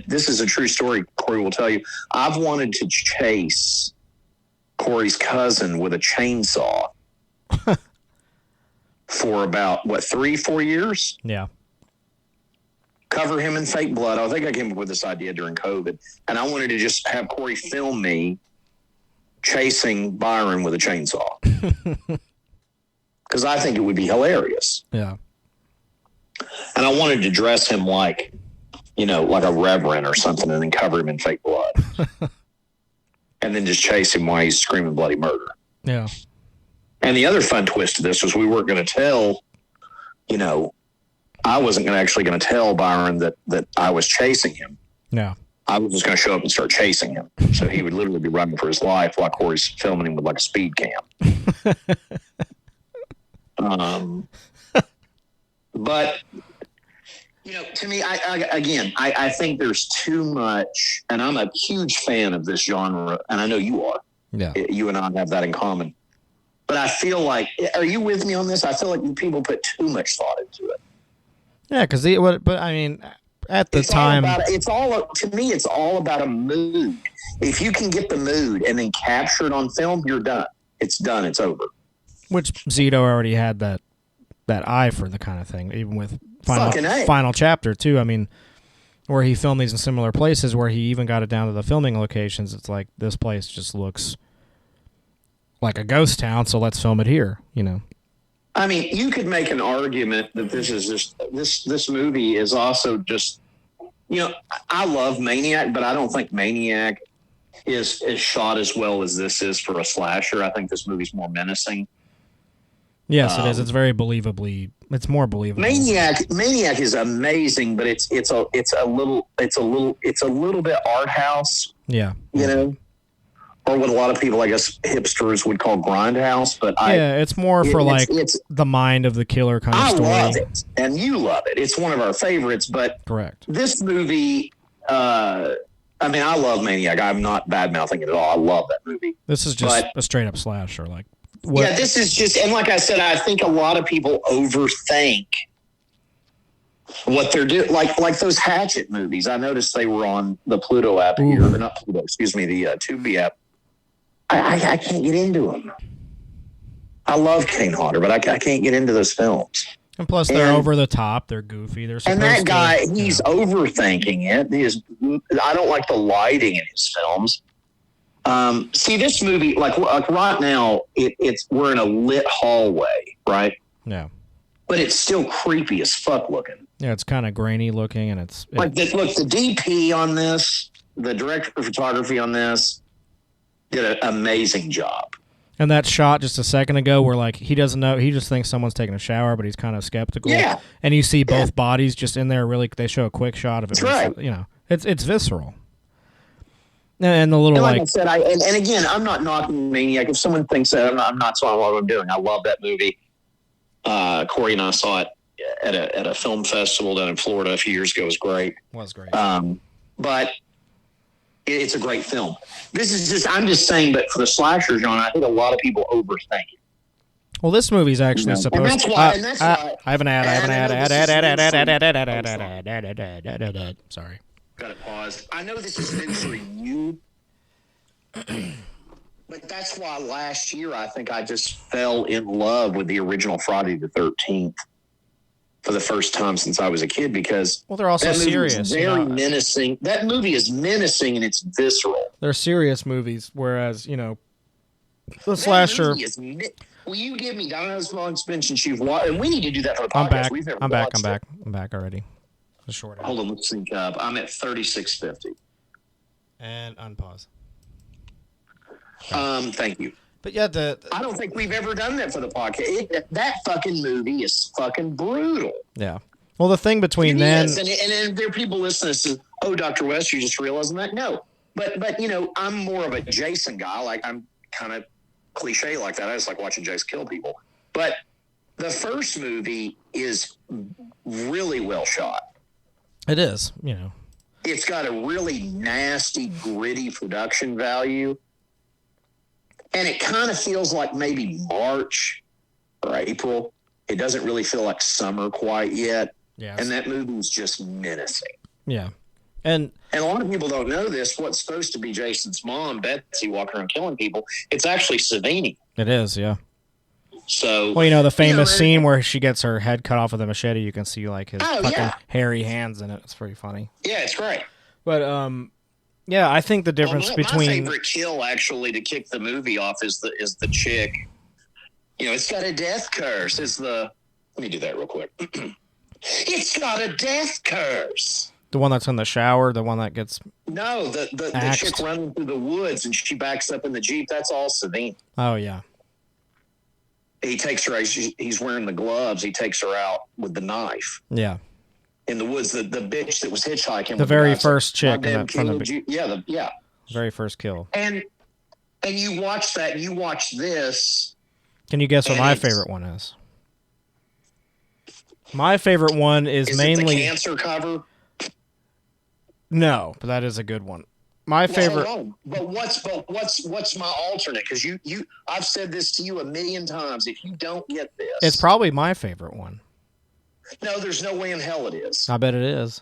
this is a true story, Corey will tell you, I've wanted to chase Corey's cousin with a chainsaw for about, 3-4 years? Yeah. Cover him in fake blood. I think I came up with this idea during COVID, and I wanted to just have Corey film me chasing Byron with a chainsaw. Because I think it would be hilarious. Yeah. And I wanted to dress him like a reverend or something, and then cover him in fake blood. And then just chase him while he's screaming bloody murder. Yeah. And the other fun twist to this was we weren't going to tell, I wasn't actually going to tell Byron that I was chasing him. Yeah. I was just going to show up and start chasing him. So he would literally be running for his life while Corey's filming him with like a speed cam. But, to me, I think there's too much, and I'm a huge fan of this genre, and I know you are. Yeah. You and I have that in common. But I feel like, are you with me on this? I feel like people put too much thought into it. Yeah, because at the time, to me, it's all about a mood. If you can get the mood and then capture it on film, you're done. It's done. It's over. Which Zito already had that eye for the kind of thing, even with Final Chapter too. I mean, where he filmed these in similar places, where he even got it down to the filming locations. It's like, this place just looks like a ghost town, so let's film it here. I mean, you could make an argument that this is just this movie is also just, I love Maniac, but I don't think Maniac is shot as well as this is for a slasher. I think this movie's more menacing. Yes, it is. It's very it's more believable. Maniac is amazing, but it's a little bit art house. Yeah. Or what a lot of people, I guess, hipsters would call grindhouse. But it's more for it's the mind of the killer kind of story. I love it, and you love it. It's one of our favorites. But correct. This movie, I love Maniac. I'm not bad mouthing it at all. I love that movie. This is just a straight up slasher, like. Yeah, this is just, and like I said, I think a lot of people overthink what they're doing. Like those Hatchet movies. I noticed they were on the Pluto app here, or not Pluto, excuse me, the Tubi app. I can't get into them. I love Kane Hodder, but I can't get into those films. And plus, they're over the top. They're goofy. They're supposed and that guy, he's overthinking it. I don't like the lighting in his films. See, this movie, like right now, we're in a lit hallway, right? Yeah. But it's still creepy as fuck looking. Yeah, it's kind of grainy looking, and it's the DP on this, the director of photography on this, did an amazing job. And that shot just a second ago, where he doesn't know, he just thinks someone's taking a shower, but he's kind of skeptical. Yeah. And you see both bodies just in there. Really, they show a quick shot of it. That's right. It's visceral. And the little like I said, and again, I'm not knocking Maniac. If someone thinks that I'm not saying what I'm doing, I love that movie. Corey and I saw it at a film festival down in Florida a few years ago. It was great. But it's a great film. This is just, I'm just saying, but for the slasher genre, I think a lot of people overthink it. Well, this movie's actually supposed to. I have an ad. Sorry. Got it paused. I know this is censoring you, but that's why last year I think I just fell in love with the original Friday the 13th for the first time since I was a kid, because they're also serious. Very menacing. That movie is menacing and it's visceral. They're serious movies, whereas the slasher. Will you give me Donna's long suspension? And we need to do that for the podcast. I'm back already. Short. Hold on, let's sync up. I'm at 36:50. And unpause. Thank you. But yeah, I don't think we've ever done that for the podcast. That fucking movie is fucking brutal. Yeah. Well, the thing between then and there are people listening to, oh, Dr. West, you just realizing that? No, but I'm more of a Jason guy. Like, I'm kind of cliche like that. I just like watching Jason kill people. But The first movie is really well shot. It is, you know. It's got a really nasty, gritty production value. And it kind of feels like maybe March or April. It doesn't really feel like summer quite yet. Yeah. And that movie is just menacing. Yeah. And a lot of people don't know this. What's supposed to be Jason's mom, Betsy, walking around killing people, it's actually Savini. it is, yeah. So, Well, you know, the famous scene where she gets her head cut off with a machete, you can see, like, his fucking yeah. hairy hands in it. It's pretty funny. Yeah, it's great. But, yeah, I think the difference between... My favorite kill, actually, to kick the movie off is the chick. You know, it's got a death curse. Let me do that real quick. It's got a death curse. The one that's in the shower, the one that gets... No, the chick running through the woods and she backs up in the Jeep, that's all Savini. Oh, yeah. He takes her, he's wearing the gloves, he takes her out with the knife. Yeah. In the woods, the bitch that was hitchhiking. The very first chick. Yeah. Very first kill. And you watch that, you watch this. Can you guess what my favorite one is? My favorite one is mainly... It the cancer cover? No, but that is a good one. My favorite... But what's my alternate? Because I've said this to you a million times. If you don't get this... It's probably my favorite one. No, there's no way in hell it is. I bet it is.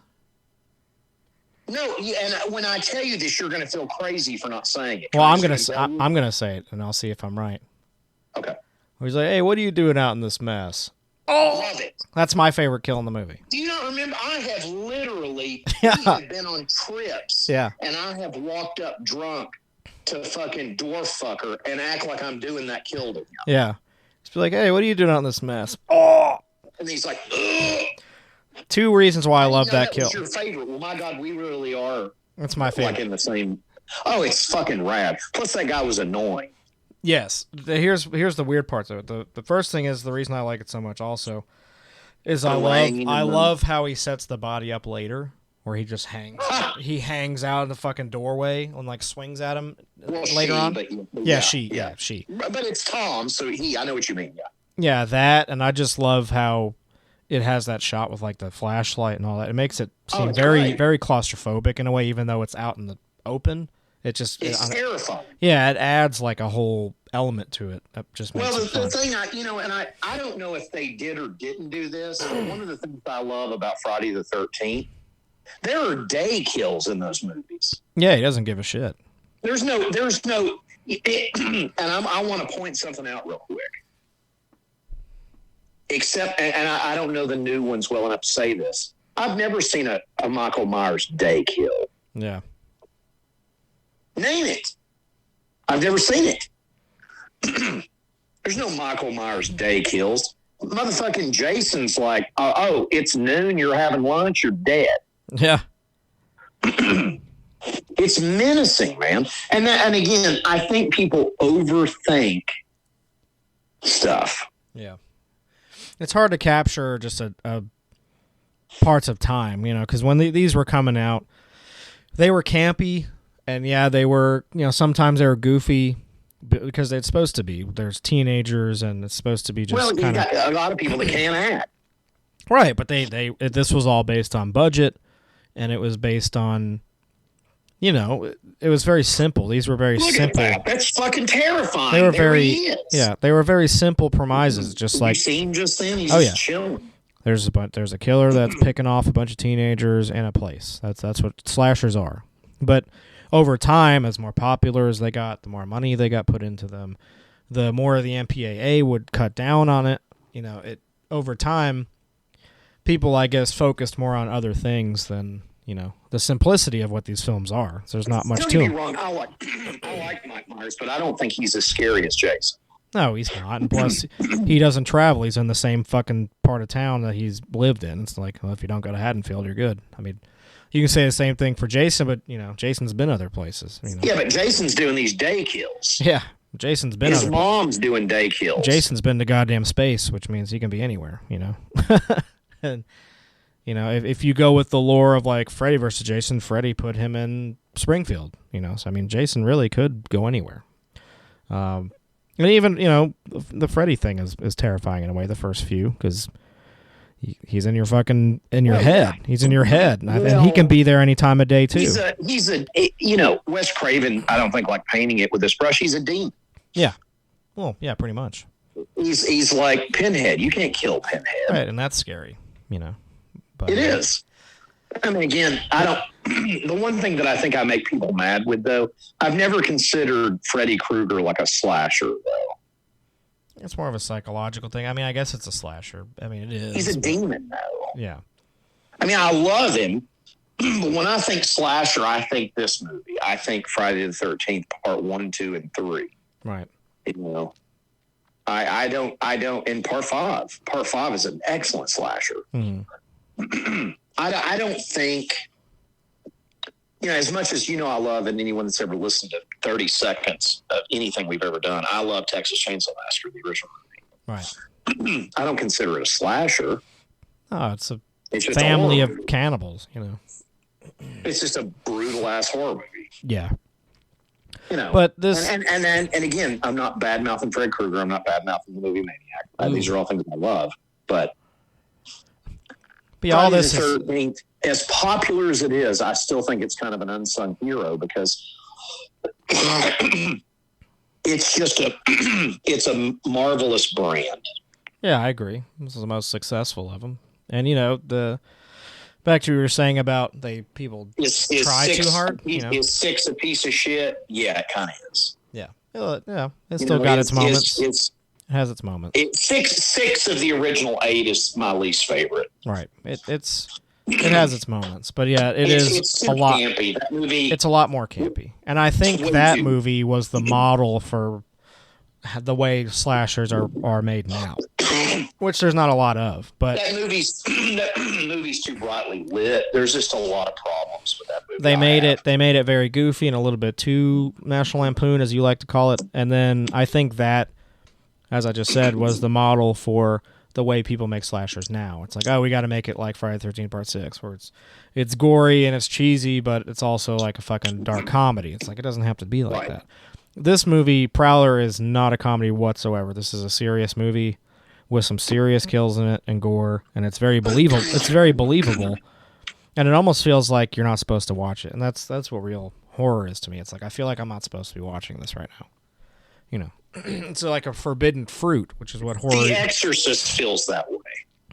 No, and when I tell you this, you're going to feel crazy for not saying it. Well, I'm gonna say it, and I'll see if I'm right. Okay. He's like, "Hey, what are you doing out in this mess?" Oh, love it. That's my favorite kill in the movie. Do you not remember? I have literally been on trips, yeah, and I have walked up drunk to fucking dwarf fucker and act like I'm doing that kill to him. Yeah, just be like, "Hey, what are you doing out in this mess?" Oh, and he's like, ugh. 2 reasons why I love that kill. Was your favorite? Well, my God, we really are. That's my favorite. Like in the same. Oh, it's fucking rad. Plus, that guy was annoying. Yes. Here's the weird part of it. The first thing is the reason I like it so much. Also, is I love how he sets the body up later, where he just hangs. He hangs out in the fucking doorway and like swings at him later on. She. But it's Tom, so I know what you mean. Yeah. Yeah, that, and I just love how it has that shot with like the flashlight and all that. It makes it seem very, very claustrophobic in a way, even though it's out in the open. It's terrifying. Yeah, it adds like a whole element to it. That just makes it fun. The thing I don't know if they did or didn't do this, but one of the things I love about Friday the 13th, there are day kills in those movies. Yeah, he doesn't give a shit. There's no, and I want to point something out real quick. Except, and I don't know the new ones well enough to say this. I've never seen a Michael Myers day kill. Yeah. Name it. I've never seen it. There's no Michael Myers day kills. Motherfucking Jason's like, oh, it's noon, you're having lunch, you're dead. Yeah. It's menacing, man. And again, I think people overthink stuff. Yeah. It's hard to capture just a parts of time, because when these were coming out, they were campy, and yeah, they were, sometimes they were goofy because it's supposed to be. There's teenagers, and it's supposed to be just you got a lot of people that can't act. Right, but this was all based on budget, and it was based on, it was very simple. These were very simple. At that. That's fucking terrifying. They were they were very simple premises. Just like you seen just then, he's just chilling. There's a killer that's picking off a bunch of teenagers in a place. That's what slashers are. But over time, as more popular as they got, the more money they got put into them, the more the MPAA would cut down on it. Over time, people, I guess, focused more on other things than the simplicity of what these films are. So there's not much to them. Don't get me wrong, I like Mike Myers, but I don't think he's as scary as Jason. No, he's not. And plus, he doesn't travel. He's in the same fucking part of town that he's lived in. It's like, well, if you don't go to Haddonfield, you're good. I mean, you can say the same thing for Jason, but, Jason's been other places. Yeah, but Jason's doing these day kills. Yeah, Jason's been His mom's doing day kills. Jason's been to goddamn space, which means he can be anywhere, And... if you go with the lore of like Freddy versus Jason, Freddy put him in Springfield, so I mean, Jason really could go anywhere. And even, the Freddy thing is terrifying in a way, the first few, because he's in your head. He's in your head. And he can be there any time of day, too. He's a Wes Craven, I don't think like painting it with this brush. He's a demon. Yeah. Well, yeah, pretty much. He's like Pinhead. You can't kill Pinhead. Right, and that's scary, But, it is. I mean, again, the one thing that I think I make people mad with, though, I've never considered Freddy Krueger like a slasher, though. It's more of a psychological thing. I mean, I guess it's a slasher. I mean, it is. He's a demon, though. Yeah. I mean, I love him, but when I think slasher, I think this movie. I think Friday the 13th, part 1, 2, and 3. Right. I don't, and part 5. Part 5 is an excellent slasher. Mm-hmm. I don't think, as much as I love, and anyone that's ever listened to 30 seconds of anything we've ever done, I love Texas Chainsaw Massacre, the original movie. Right. I don't consider it a slasher. Oh, it's a just family a of cannibals, It's just a brutal ass horror movie. Yeah. But this, and again, I'm not bad mouthing Fred Krueger. I'm not bad mouthing the movie Maniac. These are all things I love, but all this is, as popular as it is, I still think it's kind of an unsung hero because it's just it's a marvelous brand. Yeah, I agree. This is the most successful of them, and back to what you were saying about people try too hard. Is 6 a piece of shit? Yeah, it kind of is. Yeah, it's still got its moments. It has its moments. 6 of the original 8 is my least favorite. Right. It has its moments, but yeah, it's a lot. Campy. That movie, it's a lot more campy, and I think that movie was the model for the way slashers are made now, which there's not a lot of. But that movie's too brightly lit. There's just a lot of problems with that movie. They made it very goofy and a little bit too National Lampoon, as you like to call it, and then I think that, as I just said, was the model for the way people make slashers now. It's like, we got to make it like Friday the 13th Part 6, where it's gory and it's cheesy, but it's also like a fucking dark comedy. It's like, it doesn't have to be like that. This movie, Prowler, is not a comedy whatsoever. This is a serious movie with some serious kills in it and gore, and it's very believable. It's very believable, and it almost feels like you're not supposed to watch it, and that's what real horror is to me. It's like, I feel like I'm not supposed to be watching this right now. It's like a forbidden fruit, which is what horror. The Exorcist feels that way.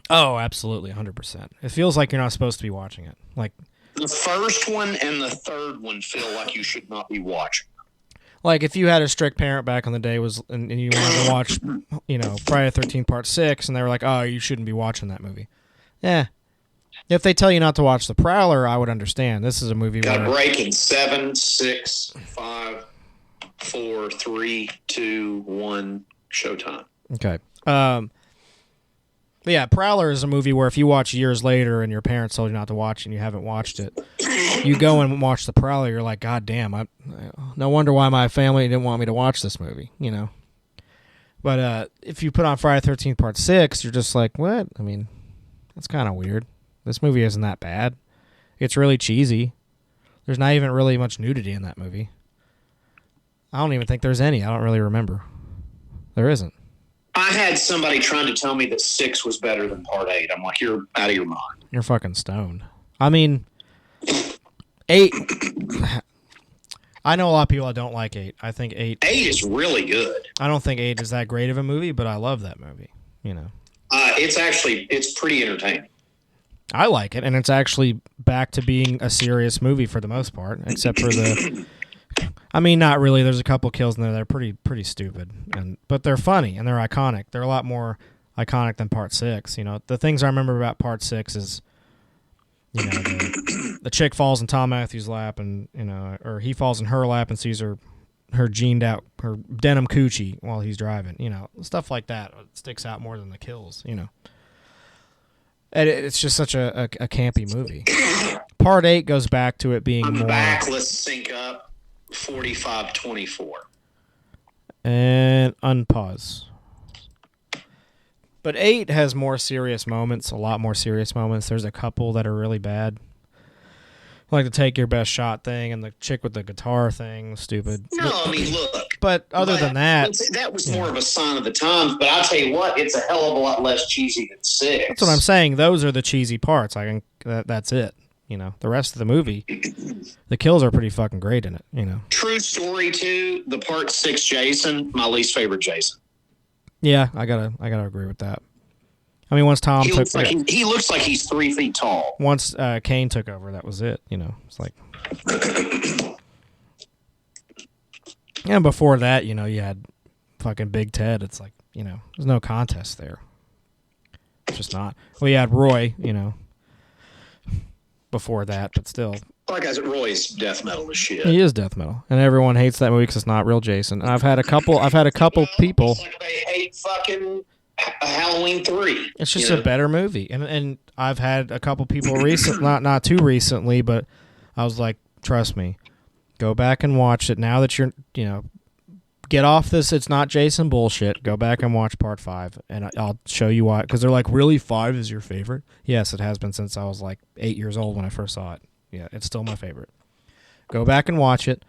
Oh, absolutely, 100%. It feels like you're not supposed to be watching it. Like the first one and the third one feel like you should not be watching. Like if you had a strict parent back in the day and you wanted to watch, Friday the 13th Part 6, and they were like, "Oh, you shouldn't be watching that movie." Yeah. If they tell you not to watch The Prowler, I would understand. This is a movie Got a break in 7, 6, 5. 4, 3, 2, 1, showtime. Okay. But yeah, Prowler is a movie where if you watch years later and your parents told you not to watch and you haven't watched it, you go and watch The Prowler, you're like, God damn, no wonder why my family didn't want me to watch this movie, But if you put on Friday the 13th Part 6, you're just like, what? I mean, that's kind of weird. This movie isn't that bad. It's really cheesy. There's not even really much nudity in that movie. I don't even think there's any. I don't really remember. There isn't. I had somebody trying to tell me that 6 was better than Part 8. I'm like, you're out of your mind. You're fucking stoned. I mean, 8. I know a lot of people that don't like 8. I think 8. 8 is really good. I don't think 8 is that great of a movie, but I love that movie. It's pretty entertaining. I like it, and it's actually back to being a serious movie for the most part, except for the. I mean, not really. There's a couple kills in there that are pretty stupid, but they're funny and they're iconic. They're a lot more iconic than Part 6. The things I remember about Part 6 is, the chick falls in Tom Matthews' lap, and or he falls in her lap and sees her jeaned out, her denim coochie while he's driving. Stuff like that sticks out more than the kills. And it's just such a campy movie. Part 8 goes back to it being more. Back. Let's sync up. 45-24. And unpause. But 8 has more serious moments, a lot more serious moments. There's a couple that are really bad. Like the take your best shot thing and the chick with the guitar thing, stupid. No, I mean, look. But other than that, that was more of a sign of the times. But I'll tell you what, it's a hell of a lot less cheesy than 6. that's what I'm saying. Those are the cheesy parts. That's it. You know, the rest of the movie, the kills are pretty fucking great in it. You know. True story too. The part 6 Jason, my least favorite Jason. Yeah, I gotta agree with that. I mean, once Tom He took, looks like he's 3 feet tall. once Kane took over, that was it. You know, it's like, and before that, you know, you had fucking Big Ted. It's like, you know, there's no contest there. It's just not. Well, you had Roy, you know, before that, but still. Like I said, Roy's death metal as shit. He is death metal, and everyone hates that movie because it's not real Jason. And I've had a couple people. It's like they hate fucking Halloween 3. It's just a better movie, and I've had a couple people not too recently, but I was like, trust me, go back and watch it now that you're, you know, get off this. It's not Jason bullshit. Go back and watch part 5, and I'll show you why. Because they're like, really, 5 is your favorite? Yes, it has been since I was like 8 years old when I first saw it. Yeah, it's still my favorite. Go back and watch it,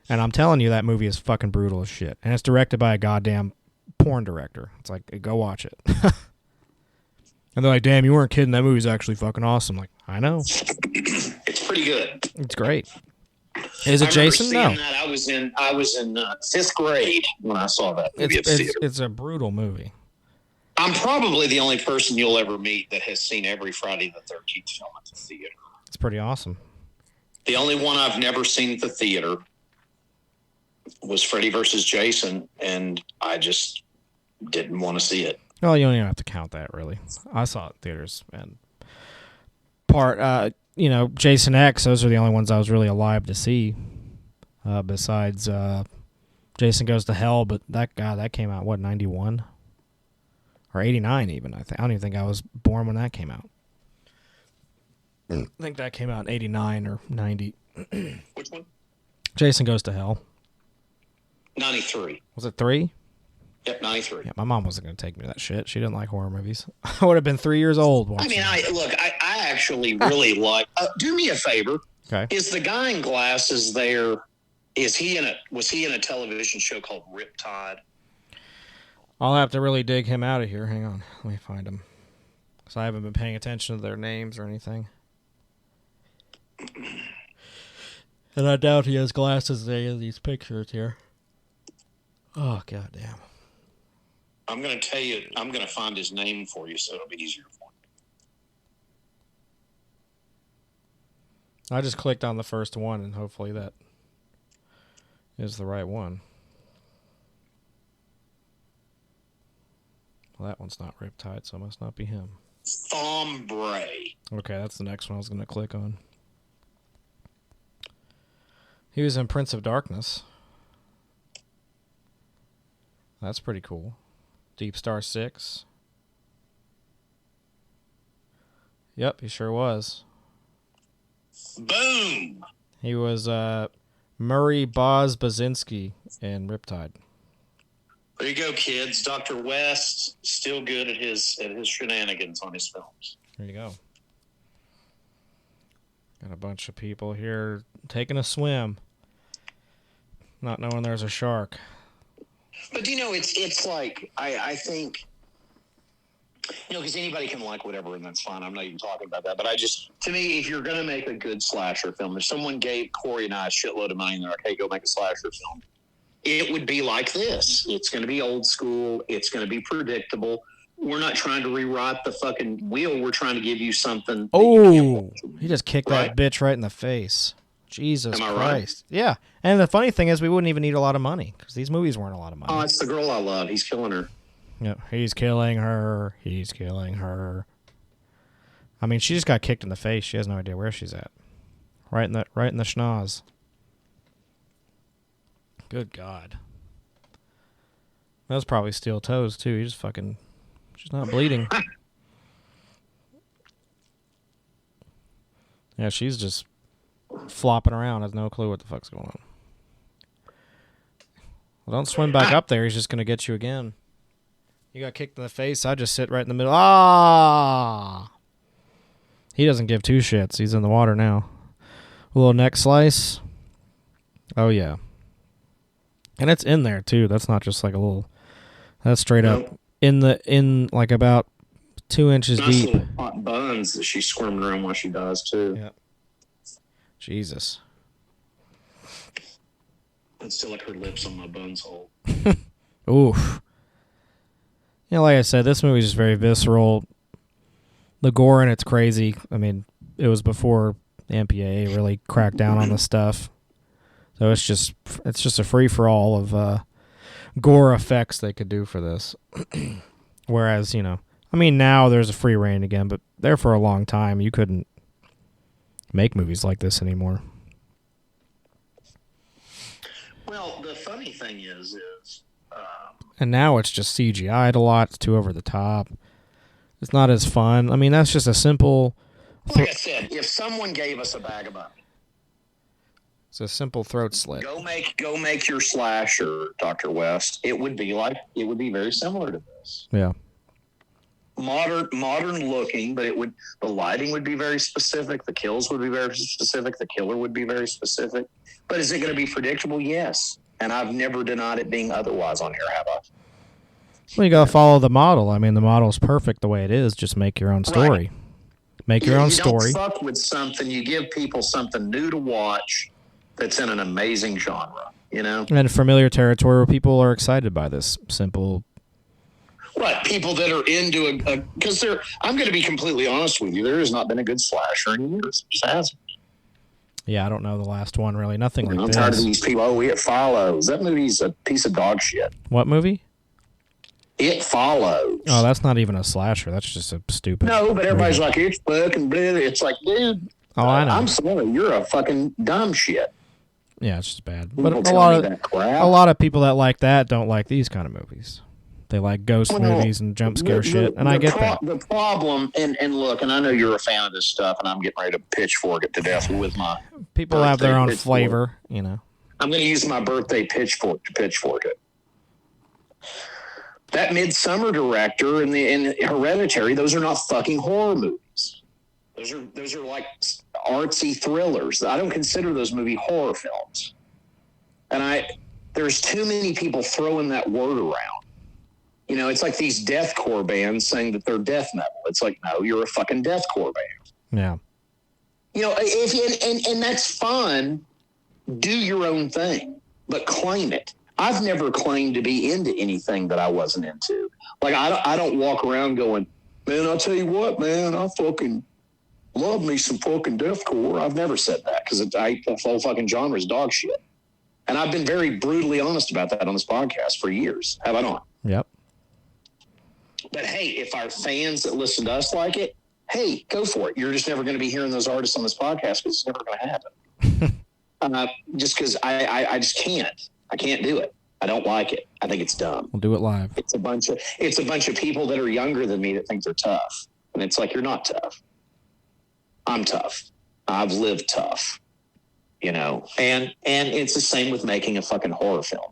and I'm telling you, that movie is fucking brutal as shit, and it's directed by a goddamn porn director. It's like, go watch it. And they're like, damn, you weren't kidding. That movie's actually fucking awesome. Like, I know. It's pretty good. It's great. Is it Jason? No. That. I was in 5th grade when I saw that movie at the theater. It's a brutal movie. I'm probably the only person you'll ever meet that has seen every Friday the 13th film at the theater. It's pretty awesome. The only one I've never seen at the theater was Freddy vs. Jason, and I just didn't want to see it. Well, you don't even have to count that, really. I saw it in theaters, and you know, Jason X, those are the only ones I was really alive to see, besides Jason Goes to Hell, but that came out, what, 91? Or 89 even, I don't even think I was born when that came out. I think that came out in 89 or 90. Which one? Jason Goes to Hell. 93. Was it 3? Yep, 93. Yeah, my mom wasn't going to take me to that shit. She didn't like horror movies. I would have been 3 years old watching I actually really like... do me a favor. Okay. Is the guy in glasses there... Was he in a television show called Riptide? I'll have to really dig him out of here. Hang on. Let me find him. Because I haven't been paying attention to their names or anything. And I doubt he has glasses in any of these pictures here. Oh, goddamn. I'm going to tell you, I'm going to find his name for you so it'll be easier for you. I just clicked on the first one, and hopefully that is the right one. Well, that one's not Riptide, so it must not be him. Thom Bray. Okay, that's the next one I was going to click on. He was in Prince of Darkness. That's pretty cool. Deep Star 6. Yep, he sure was. Boom! He was Murray Boz Basinski in Riptide. There you go, kids. Dr. West, still good at his shenanigans on his films. There you go. Got a bunch of people here taking a swim, not knowing there's a shark. But, you know, it's like, I think, you know, because anybody can like whatever, and that's fine. I'm not even talking about that. But to me, if you're going to make a good slasher film, if someone gave Corey and I a shitload of money and they're like, hey, go make a slasher film, it would be like this. It's going to be old school. It's going to be predictable. We're not trying to rewrite the fucking wheel. We're trying to give you something. Oh, he just kicked that bitch right in the face. Jesus Am I Christ. right? Yeah. And the funny thing is we wouldn't even need a lot of money because these movies weren't a lot of money. Oh, it's the girl I love. He's killing her. Yeah, he's killing her. He's killing her. I mean, she just got kicked in the face. She has no idea where she's at. Right in the schnoz. Good God. That was probably steel toes, too. He just fucking... She's not bleeding. Yeah, she's just flopping around. Has no clue what the fuck's going on. Well, don't swim back up there. He's just going to get you again. You got kicked in the face. I just sit right in the middle. Ah! He doesn't give two shits. He's in the water now. A little neck slice. Oh, yeah. And it's in there, too. That's not just like a little... That's straight up in like about 2 inches nice deep. Little hot buns that she's squirming around while she does, too. Yeah. Jesus. It's still like her lips on my buns hole. Oof. You know, like I said, this movie's just very visceral. The gore in it's crazy. I mean, it was before the MPAA really cracked down on this stuff. So it's just a free-for-all of gore effects they could do for this. Whereas, you know, I mean, now there's a free reign again, but there for a long time, you couldn't make movies like this anymore. Well, the funny thing is and now it's just CGI'd a lot. It's too over the top. It's not as fun. I mean, that's just a simple... like I said, if someone gave us a bag of money, it's a simple throat slit. go make your slasher, Dr. West. It would be very similar to this. Yeah. Modern looking, but the lighting would be very specific. The kills would be very specific. The killer would be very specific. But is it going to be predictable? Yes. And I've never denied it being otherwise on here, have I? Well, you got to follow the model. I mean, the model's perfect the way it is. Just make your own story. Right. Make your own story. You don't fuck with something. You give people something new to watch that's in an amazing genre, you know? And familiar territory where people are excited by this simple... Right, people that are into because I'm going to be completely honest with you, there has not been a good slasher in years. It just hasn't. Yeah, I don't know the last one, really. Nothing like this. I'm tired of these people. Oh, It Follows. That movie's a piece of dog shit. What movie? It Follows. Oh, that's not even a slasher. That's just a stupid... No, but everybody's like, it's fucking bleh. It's like, dude. Oh, I know. I'm sorry. You're a fucking dumb shit. Yeah, it's just bad. People But a tell lot of people that like that don't like these kind of movies. They like ghost movies and jump scare shit, and I get that. The problem, and look, and I know you're a fan of this stuff, and I'm getting ready to pitchfork it to death with my... People have their own flavor, you know. I'm going to use my birthday pitchfork to pitchfork it. That Midsommar director and Hereditary, those are not fucking horror movies. Those are like artsy thrillers. I don't consider those movie horror films. And there's too many people throwing that word around. You know, it's like these deathcore bands saying that they're death metal. It's like, no, you're a fucking deathcore band. Yeah. You know, and that's fun. Do your own thing, but claim it. I've never claimed to be into anything that I wasn't into. Like, I don't walk around going, man, I'll tell you what, man, I fucking love me some fucking deathcore. I've never said that because the whole fucking genre is dog shit. And I've been very brutally honest about that on this podcast for years. Have I not? Yep. But hey, if our fans that listen to us like it, hey, go for it. You're just never going to be hearing those artists on this podcast because it's never going to happen. Just because I just can't. I can't do it. I don't like it. I think it's dumb. We'll do it live. It's a bunch of people that are younger than me that think they're tough. And it's like, you're not tough. I'm tough. I've lived tough. You know? And it's the same with making a fucking horror film.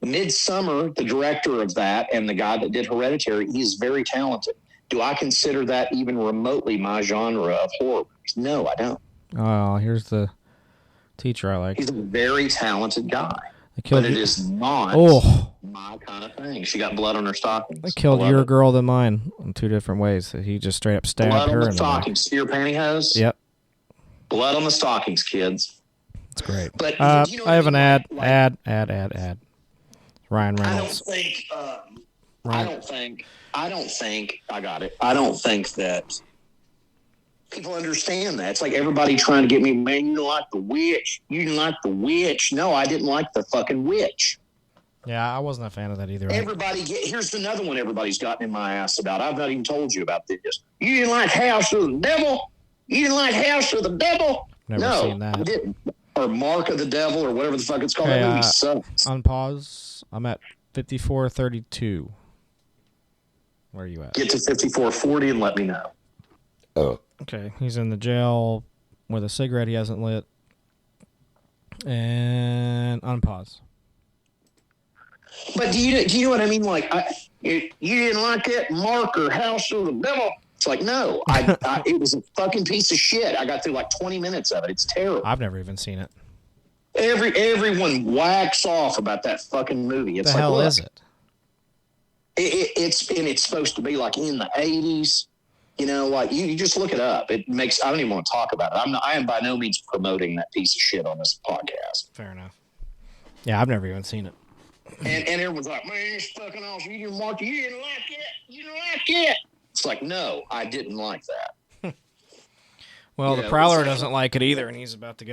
Midsommar, the director of that and the guy that did Hereditary, he's very talented. Do I consider that even remotely my genre of horror movies? No, I don't. Oh, here's the teacher I like. He's a very talented guy. But it is not my kind of thing. She got blood on her stockings. I killed your girl than mine in two different ways. He just straight up stabbed blood her. Blood on the stockings. See your pantyhose? Yep. Blood on the stockings, kids. It's great. But you know I have an ad. Like, Ad. Ryan Reynolds. I got it. I don't think that people understand that. It's like everybody trying to get me, man, you didn't like the witch. You didn't like the witch. No, I didn't like the fucking witch. Yeah, I wasn't a fan of that either. Here's another one everybody's gotten in my ass about. I've not even told you about this. You didn't like House of the Devil? You didn't like House of the Devil? Never seen that. I didn't. Or Mark of the Devil, or whatever the fuck it's called. That movie sucks. On pause, I'm at 54:32. Where are you at? Get to 54:40 and let me know. Oh. Okay, he's in the jail with a cigarette he hasn't lit. And unpause. But do you know what I mean? Like, you didn't like that Mark or House of the Devil? It's like, no, it was a fucking piece of shit. I got through like 20 minutes of it. It's terrible. I've never even seen it. Everyone whacks off about that fucking movie. It's the hell look, is it? It's supposed to be like in the 80s. You know, like you just look it up. I don't even want to talk about it. I am by no means promoting that piece of shit on this podcast. Fair enough. Yeah, I've never even seen it. And everyone's like, man, it's fucking awesome. You didn't like it. You didn't like it. You didn't like it. It's like, no, I didn't like that. Well, the Prowler doesn't like it either, and there's about to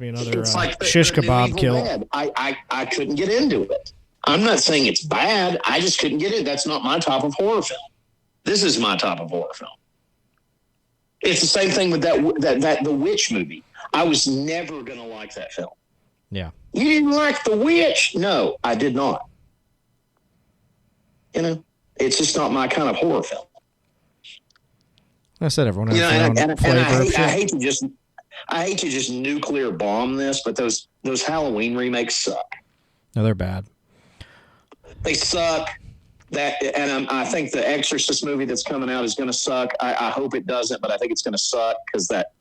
be another shish kebab kill. I couldn't get into it. I'm not saying it's bad. I just couldn't get it. That's not my type of horror film. This is my type of horror film. It's the same thing with that The Witch movie. I was never going to like that film. Yeah. You didn't like The Witch? No, I did not. You know, it's just not my kind of horror film. I said everyone has their own flavor. I hate to just nuclear bomb this, but those Halloween remakes suck. No, they're bad. They suck. I think the Exorcist movie that's coming out is going to suck. I hope it doesn't, but I think it's going to suck because that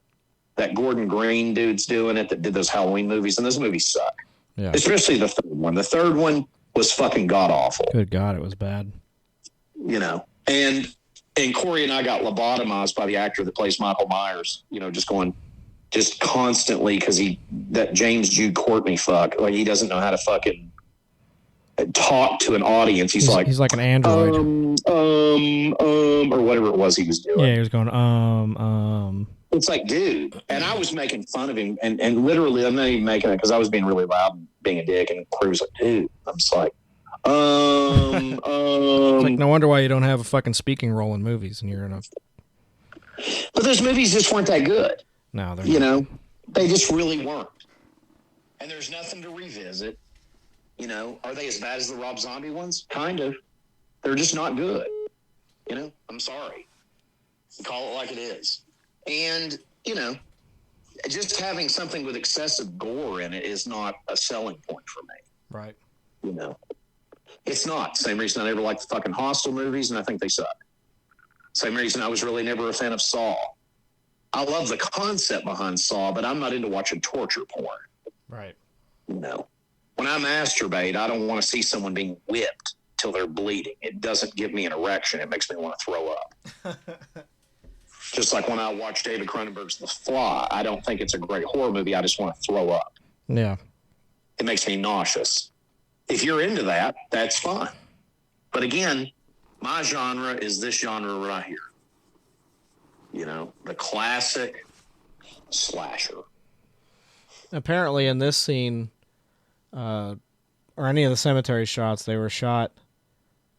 Gordon Green dude's doing it that did those Halloween movies, and those movies suck. Yeah. Especially the third one. The third one was fucking god-awful. Good God, it was bad. You know, and Corey and I got lobotomized by the actor that plays Michael Myers, you know, just constantly because that James Jude Courtney fuck, like he doesn't know how to fucking talk to an audience. He's like an android. Or whatever it was he was doing. Yeah, he was going, It's like, dude, and I was making fun of him, and literally, I'm not even making it because I was being really loud and being a dick, and Corey was like, dude, I'm just like, It's like, no wonder why you don't have a fucking speaking role in movies, and you're in a... But those movies just weren't that good. No, they're not. Know, they just really weren't. And there's nothing to revisit. You know, are they as bad as the Rob Zombie ones? Kind of. They're just not good. You know, I'm sorry. Call it like it is. And, you know, just having something with excessive gore in it is not a selling point for me. Right. You know, it's not. Same reason I never liked the fucking Hostel movies, and I think they suck. Same reason I was really never a fan of Saw. I love the concept behind Saw, but I'm not into watching torture porn. Right. You know, when I masturbate, I don't want to see someone being whipped till they're bleeding. It doesn't give me an erection. It makes me want to throw up. Just like when I watch David Cronenberg's The Fly, I don't think it's a great horror movie. I just want to throw up. Yeah. It makes me nauseous. If you're into that, that's fine. But again, my genre is this genre right here. You know, the classic slasher. Apparently in this scene, or any of the cemetery shots, they were shot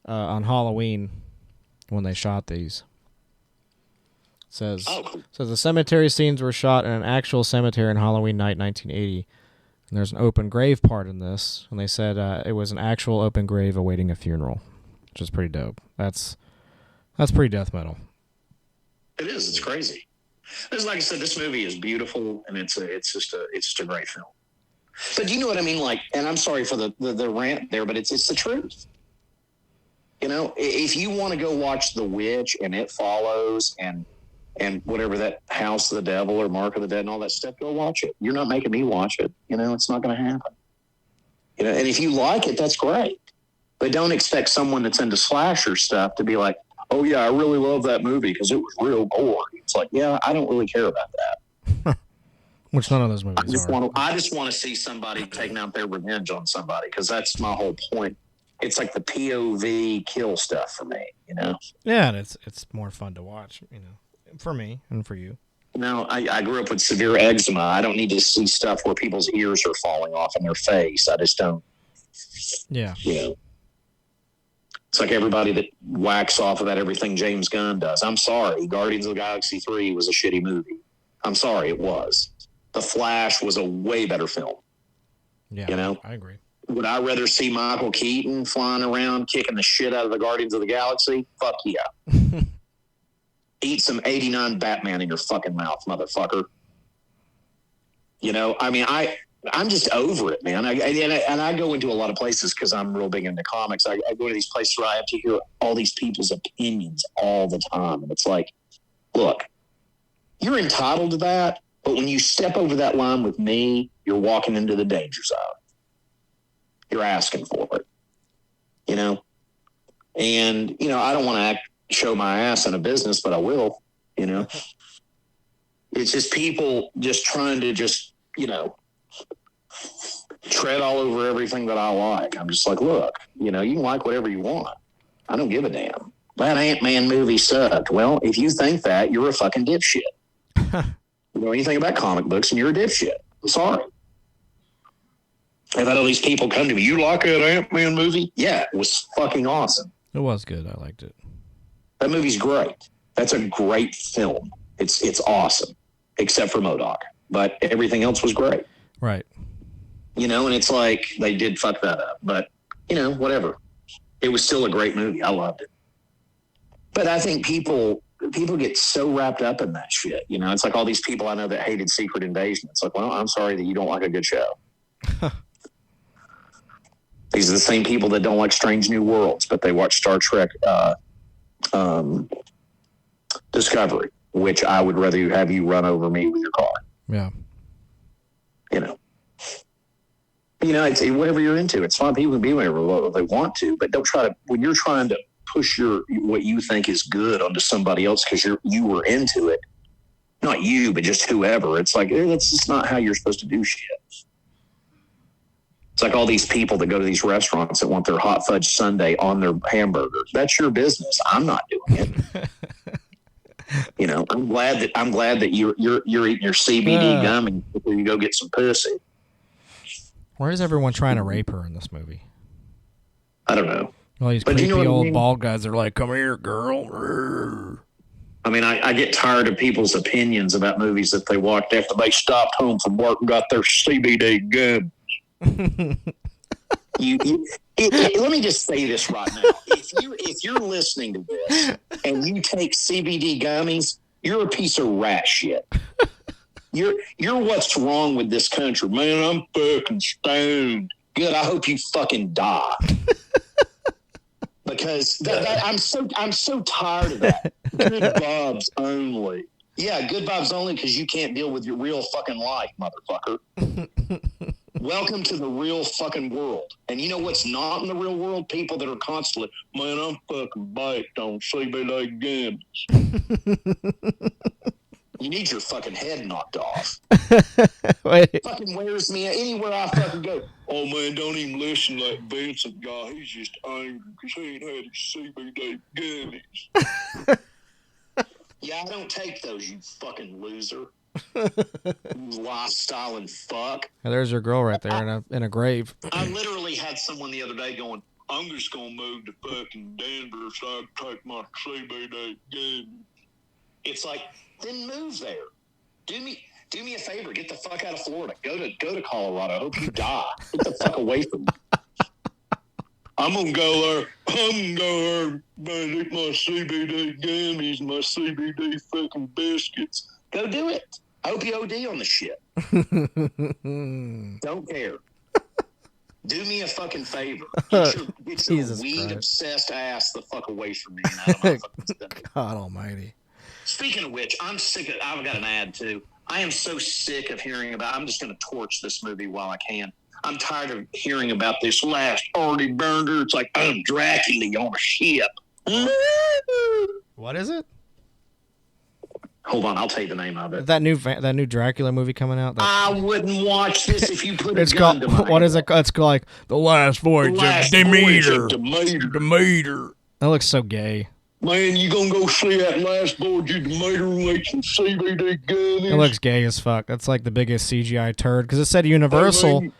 on Halloween when they shot these. It says, so the cemetery scenes were shot in an actual cemetery on Halloween night 1980. And there's an open grave part in this, and they said it was an actual open grave awaiting a funeral, which is pretty dope. That's pretty death metal. It is. It's crazy. It's like I said, this movie is beautiful, and it's just a great film. But do you know what I mean? Like, and I'm sorry for the rant there, but it's the truth. You know, if you want to go watch The Witch and It Follows and whatever that House of the Devil or Mark of the Dead and all that stuff, go watch it. You're not making me watch it. You know, it's not going to happen. You know, and if you like it, that's great. But don't expect someone that's into slasher stuff to be like, oh, yeah, I really love that movie because it was real gory. It's like, yeah, I don't really care about that. Which none of those movies are. I just want to see somebody taking out their revenge on somebody because that's my whole point. It's like the POV kill stuff for me, you know? Yeah, and it's more fun to watch, you know, for me and for you. No, I grew up with severe eczema. I don't need to see stuff where people's ears are falling off in their face. I just don't. Yeah. You know? It's like everybody that whacks off about everything James Gunn does. I'm sorry. Guardians of the Galaxy 3 was a shitty movie. I'm sorry, it was. The Flash was a way better film. Yeah, you know? I agree. Would I rather see Michael Keaton flying around kicking the shit out of the Guardians of the Galaxy? Fuck yeah. Eat some 89 Batman in your fucking mouth, motherfucker. You know, I mean, I'm just over it, man. I go into a lot of places because I'm real big into comics. I go to these places where I have to hear all these people's opinions all the time. And it's like, look, you're entitled to that, but when you step over that line with me, you're walking into the danger zone. You're asking for it, you know? And, you know, I don't want to show my ass in a business, but I will, you know? It's just people just trying to just, you know, tread all over everything that I like. I'm just like, look, you know, you can like whatever you want. I don't give a damn. That Ant-Man movie sucked. Well, if you think that, you're a fucking dipshit. You know anything about comic books and you're a dipshit. I'm sorry. I've had all these people come to me. You like that Ant-Man movie? Yeah, it was fucking awesome. It was good. I liked it. That movie's great. That's a great film. It's awesome, except for MODOK. But everything else was great. Right. You know, and it's like they did fuck that up. But, you know, whatever. It was still a great movie. I loved it. But I think people get so wrapped up in that shit. You know, it's like all these people I know that hated Secret Invasion. It's like, well, I'm sorry that you don't like a good show. These are the same people that don't like Strange New Worlds, but they watch Star Trek Discovery, which I would rather have you run over me with your car. Yeah. You know, it's whatever you're into. It's fine. People can be whatever they want to, but don't try to, when you're trying to push what you think is good onto somebody else because you were into it, not you, but just whoever. It's like, that's just not how you're supposed to do shit. It's like all these people that go to these restaurants that want their hot fudge sundae on their hamburger. That's your business. I'm not doing it. You know, I'm glad that you're eating your CBD gummy before you go get some pussy. Where is everyone trying to rape her in this movie? I don't know. All these creepy old bald guys are like, come here, girl. I mean, I get tired of people's opinions about movies that they watched after they stopped home from work and got their CBD gum. Let me just say this right now. If you're listening to this and you take CBD gummies, you're a piece of rat shit. You're what's wrong with this country. Man, I'm fucking stoned. Good, I hope you fucking die. Because I'm so tired of that. Good vibes only. Yeah, good vibes only because you can't deal with your real fucking life, motherfucker. Welcome to the real fucking world. And you know what's not in the real world? People that are constantly, man, I'm fucking baked on CBD gummies. You need your fucking head knocked off. Wait. Fucking wears me anywhere I fucking go. Oh man, don't even listen to that Vincent guy. He's just angry because he ain't had his CBD gummies. Yeah, I don't take those, you fucking loser. Lifestyle and fuck. Yeah, there's your girl right there in a grave. I literally had someone the other day going, I'm just gonna move to fucking Denver so I can take my CBD gummies. It's like, then move there. Do me a favor. Get the fuck out of Florida. Go to Colorado. I hope you die. Get the fuck away from me. I'm gonna go there. Man, eat my CBD gummies, my CBD fucking biscuits. Go do it. I hope you OD on the shit. Don't care. Do me a fucking favor. Get your weed-obsessed ass the fuck away from me. And out of my fucking stomach. God almighty. Speaking of which, I'm sick of, I've got an ad too. I am so sick of hearing about, I'm just going to torch this movie while I can. I'm tired of hearing about this last Artie burger. It's like, I'm Dracula on a ship. What is it? Hold on, I'll tell you the name of it. That new Dracula movie coming out? I wouldn't watch this if you put a gun to my What is it called? It's called like The Last Voyage of Demeter. Demeter. That looks so gay. Man, you gonna go see that Last Voyage of Demeter and make some CBD gummies? It looks gay as fuck. That's like the biggest CGI turd. Because it said Universal,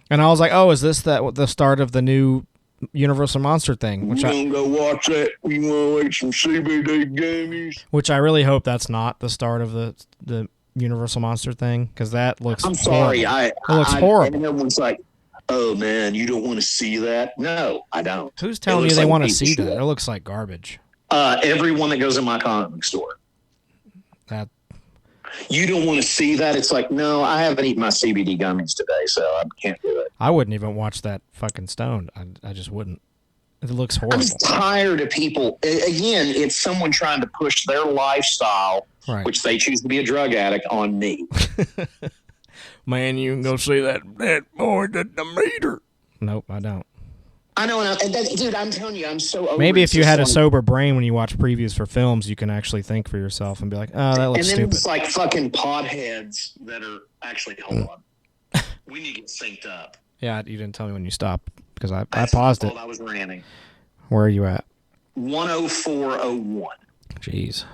and I was like, oh, is this the start of the new Universal Monster thing? Which gonna go watch that? You wanna make some CBD gummies? Which I really hope that's not the start of the Universal Monster thing, because that looks. I'm sorry, it looks horrible. And everyone's like, "Oh man, you don't want to see that?" No, I don't. Who's telling you they want to see that? It looks like garbage. Everyone that goes in my comic store. You don't want to see that. It's like, no, I haven't eaten my CBD gummies today, so I can't do it. I wouldn't even watch that fucking stoned. I just wouldn't. It looks horrible. I'm just tired of people. Again, it's someone trying to push their lifestyle, right, which they choose to be a drug addict, on me. Man, you can go see that boy, the meter. Nope, I don't. I know, dude, I'm telling you, I'm so over Maybe it. if you had a sober brain when you watch previews for films, you can actually think for yourself and be like, oh, that looks stupid. And then it's like fucking potheads that are actually, hold on. We need to get synced up. Yeah, you didn't tell me when you stopped because I paused it. I was ranting. Where are you at? 104.01. Jeez.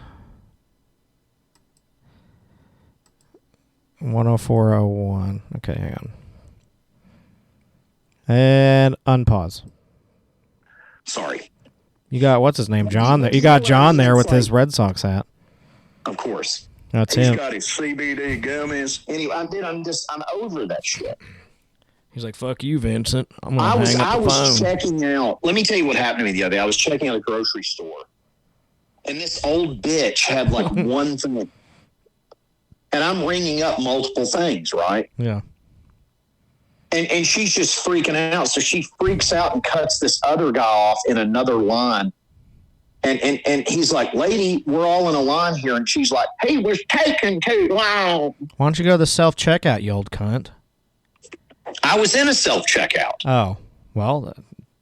104.01. Okay, hang on. And unpause. Sorry. You got, what's his name, John? There. You got John there with his Red Sox hat. Of course. That's He's him. got his CBD gummies. Anyway, I'm over that shit. He's like, fuck you, Vincent. I'm going to hang up the phone. I was checking out. Let me tell you what happened to me the other day. I was checking out a grocery store, and this old bitch had like one thing. And I'm ringing up multiple things, right? Yeah. And she's just freaking out. So she freaks out and cuts this other guy off in another line. And he's like, lady, we're all in a line here. And she's like, he was taking too long. Why don't you go to the self-checkout, you old cunt? I was in a self-checkout. Oh, well,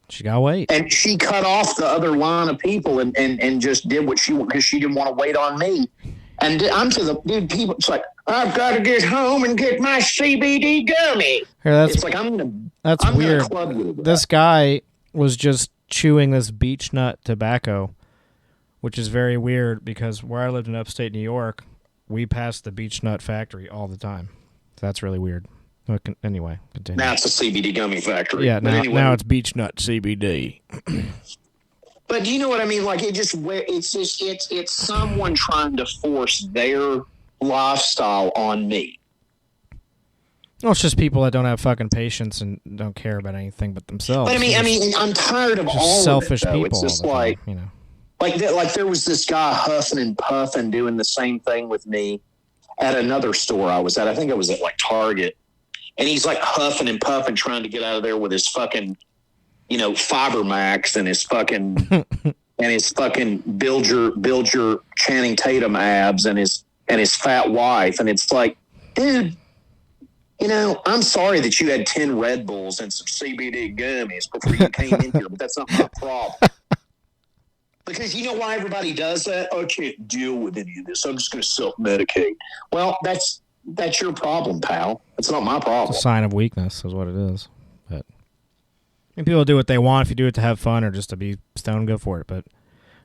she got to wait. And she cut off the other line of people and just did what she wanted because she didn't want to wait on me. And I'm to the dude. People, it's like I've got to get home and get my CBD gummy. Here, it's like I'm weird. Club with this guy was just chewing this beech nut tobacco, which is very weird because where I lived in upstate New York, we passed the beech nut factory all the time. So that's really weird. Anyway, continue. Now it's a CBD gummy factory. Yeah, now it's beech nut CBD. But do you know what I mean? Like it's someone trying to force their lifestyle on me. Well, it's just people that don't have fucking patience and don't care about anything but themselves. But I mean, I'm tired of all selfish of it, people. It's just all the like, time, you know, like there was this guy huffing and puffing doing the same thing with me at another store I was at. I think I was at like Target, and he's like huffing and puffing, trying to get out of there with his fucking, Fiber Max and his fucking build your Channing Tatum abs and his fat wife. And it's like, dude, I'm sorry that you had 10 Red Bulls and some CBD gummies before you came in here, but that's not my problem. Because you know why everybody does that? I can't deal with any of this. I'm just going to self-medicate. Well, that's your problem, pal. It's not my problem. It's a sign of weakness is what it is. But people do what they want. If you do it to have fun or just to be stoned, go for it. But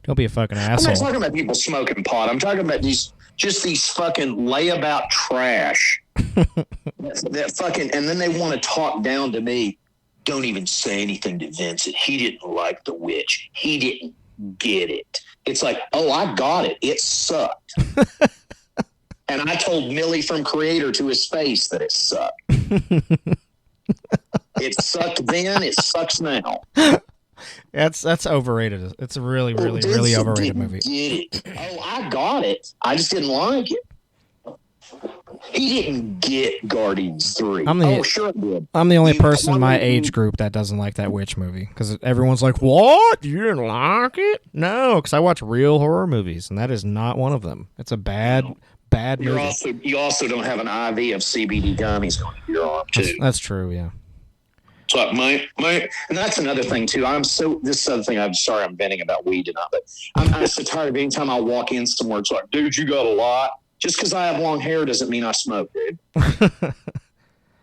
don't be a fucking asshole. I'm not talking about people smoking pot. I'm talking about these fucking layabout trash. that fucking, and then they want to talk down to me. Don't even say anything to Vincent. He didn't like The Witch. He didn't get it. It's like, oh, I got it. It sucked. And I told Millie from Creator to his face that it sucked. It sucked then. It sucks now. That's overrated. It's a really, really, really overrated movie. Get it. Oh, I got it. I just didn't like it. He didn't get Guardians 3. Sure it did. I'm the only person in my age group that doesn't like that witch movie because everyone's like, "What? You didn't like it?" No, because I watch real horror movies, and that is not one of them. It's a bad movie. You also don't have an IV of CBD gummies going to your arm too. That's true. Yeah. So and that's another thing too. This is other thing. I'm sorry, I'm venting about weed tonight, but I'm so tired of anytime I walk in somewhere, it's like, dude, you got a lot. Just because I have long hair doesn't mean I smoke, dude.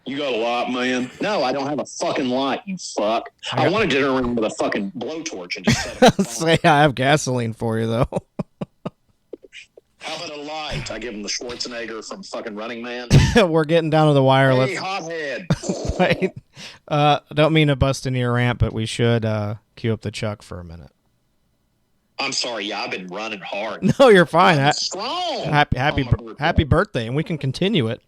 You got a lot, man. No, I don't have a fucking lot, you fuck. I wanted to turn around with a fucking blowtorch and just set it. Say I have gasoline for you though. How about a light? I give him the Schwarzenegger from fucking Running Man. We're getting down to the wire. Hey, hothead. Wait. Don't mean to bust into your rant, but we should cue up the Chuck for a minute. I'm sorry. Yeah, I've been running hard. No, you're fine. Strong. Happy birthday, and we can continue it.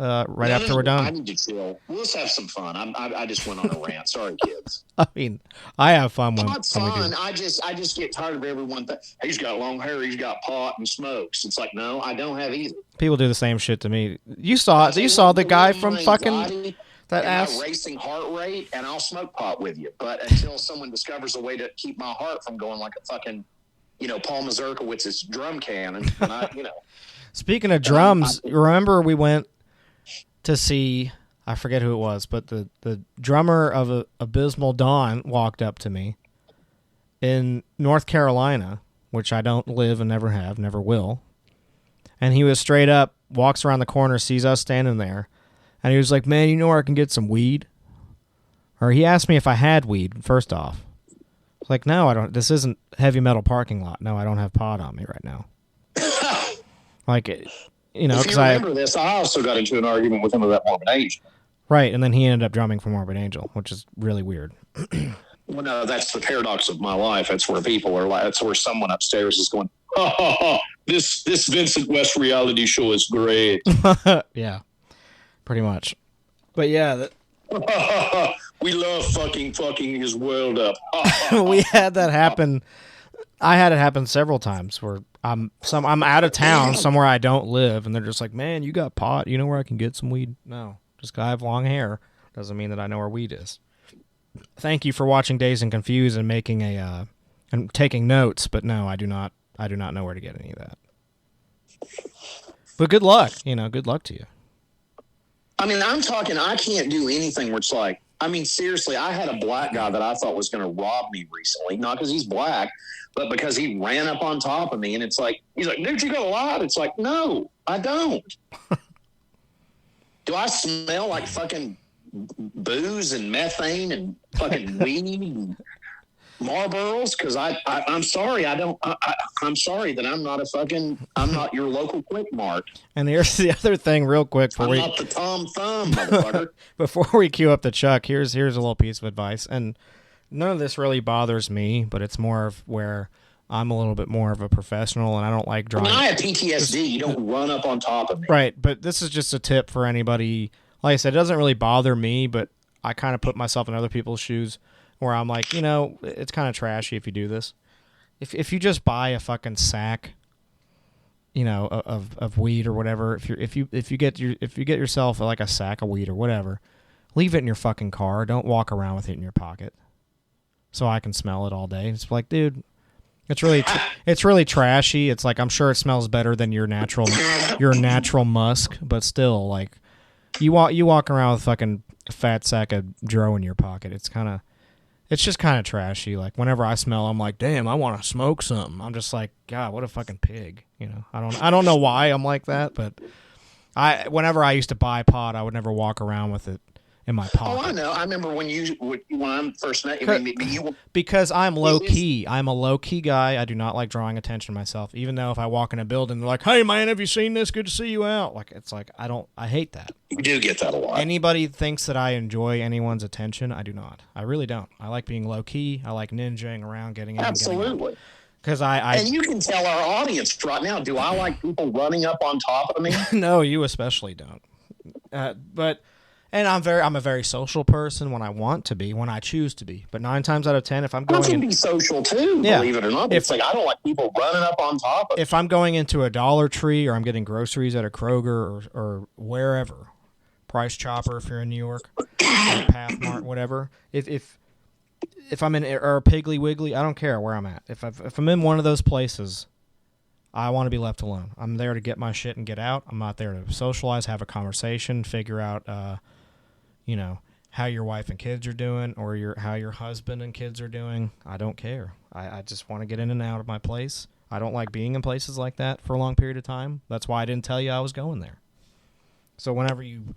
right after we're I done. need to chill. Let's have some fun. I just went on a rant. Sorry, kids. I mean, I have fun when It's when we fun. do. I just get tired of everyone. He's got long hair. He's got pot and smokes. It's like, no, I don't have either. People do the same shit to me. You saw the guy from fucking that ass. My racing heart rate, and I'll smoke pot with you. But until someone discovers a way to keep my heart from going like a fucking, Paul Mazurkowicz's drum cannon, and Speaking of drums, remember we went to see, I forget who it was, but the drummer of Abysmal Dawn walked up to me in North Carolina, which I don't live and never have, never will. And he was straight up, walks around the corner, sees us standing there, and he was like, man, you know where I can get some weed? Or he asked me if I had weed, first off. I was like, no, I don't. This isn't heavy metal parking lot. No, I don't have pot on me right now. Like, if because you remember this, I also got into an argument with him about Morbid Angel. Right, and then he ended up drumming for Morbid Angel, which is really weird. Well, no, that's the paradox of my life. That's where people are like, that's where someone upstairs is going, ha, ha, ha, this Vincent West reality show is great. Yeah, pretty much. But yeah, we love fucking his world up. we had that happen. I had it happen several times where I'm out of town somewhere I don't live, and they're just like, man, you got pot? You know where I can get some weed? No, just 'cause I have long hair doesn't mean that I know where weed is. Thank you for watching Dazed and Confused and making and taking notes, but no, I do not know where to get any of that. But good luck, good luck to you. I mean, I'm talking, I can't do anything where it's like, I mean, seriously, I had a black guy that I thought was going to rob me recently, not because he's black, but because he ran up on top of me, and it's like, he's like, dude, you got a lot? It's like, no, I don't. Do I smell like fucking booze and methane and fucking weed and Marlboros? Because I'm sorry, I'm sorry that I'm not your local Quick Mart. And here's the other thing, real quick. I'm not the Tom Thumb, motherfucker. Before we cue up the Chuck, here's a little piece of advice, and none of this really bothers me, but it's more of where I'm a little bit more of a professional, and I don't like drawing. I have PTSD. You don't run up on top of me. Right, but this is just a tip for anybody. Like I said, it doesn't really bother me, but I kind of put myself in other people's shoes where I'm like, it's kind of trashy if you do this. If you just buy a fucking sack, of weed or whatever, if you get yourself like a sack of weed or whatever, leave it in your fucking car. Don't walk around with it in your pocket, so I can smell it all day. It's like, dude, it's really trashy. It's like, I'm sure it smells better than your natural musk, but still, like, you walk around with fucking a fat sack of dro in your pocket. It's just kind of trashy. Like, whenever I smell, I'm like, damn, I want to smoke something. I'm just like, God, what a fucking pig. I don't know why I'm like that, but whenever I used to buy pot, I would never walk around with it in my pocket. Oh, I know. I remember when I first met you. Because I'm low key. I'm a low key guy. I do not like drawing attention to myself. Even though if I walk in a building, they're like, "Hey man, have you seen this? Good to see you out." Like, it's like, I hate that. You do get that a lot. Anybody thinks that I enjoy anyone's attention? I do not. I really don't. I like being low key. I like ninjaing around, getting in. Absolutely. Because and you can tell our audience right now. Do I like people running up on top of me? No, you especially don't. And I'm a very social person when I want to be, when I choose to be. But 9 times out of 10, if I'm going, I can be social too. Yeah. Believe it or not, it's like I don't like people running up on top of me. If I'm going into a Dollar Tree or I'm getting groceries at a Kroger or wherever, Price Chopper if you're in New York, or Pathmart, whatever. If I'm in or Piggly Wiggly, I don't care where I'm at. If I'm in one of those places, I want to be left alone. I'm there to get my shit and get out. I'm not there to socialize, have a conversation, figure out, how your wife and kids are doing or how your husband and kids are doing. I don't care. I just want to get in and out of my place. I don't like being in places like that for a long period of time. That's why I didn't tell you I was going there. So whenever you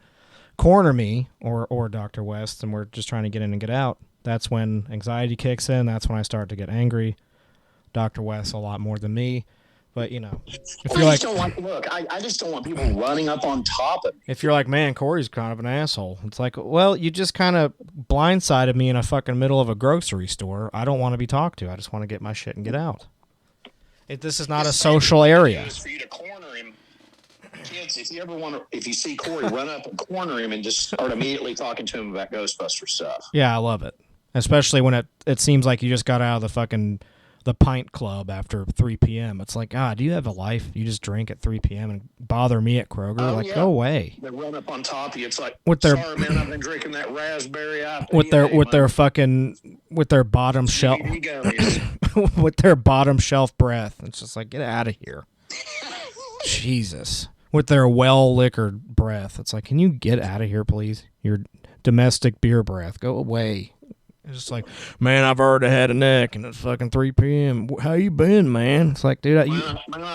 corner me or Dr. West and we're just trying to get in and get out, that's when anxiety kicks in. That's when I start to get angry. Dr. West a lot more than me. But, if you're like, I just don't want people running up on top of me. If you're like, man, Corey's kind of an asshole. It's like, well, you just kind of blindsided me in a fucking middle of a grocery store. I don't want to be talked to. I just want to get my shit and get out. This is not a social area. For you to corner him, audience, if you ever want to, if you see Corey, run up and corner him and just start immediately talking to him about Ghostbuster stuff. Yeah, I love it. Especially when it seems like you just got out of the pint club after 3 p.m. It's like, do you have a life? You just drink at 3 p.m. and bother me at Kroger? Go away. They run up on top of you. It's like, sorry, man, I've been drinking that raspberry IPA. With their bottom shelf with their bottom shelf breath. It's just like, get out of here. Jesus. With their well-liquored breath. It's like, can you get out of here, please? Your domestic beer breath. Go away. It's just like, man, I've already had a neck, and it's fucking 3 p.m. How you been, man? It's like, dude, I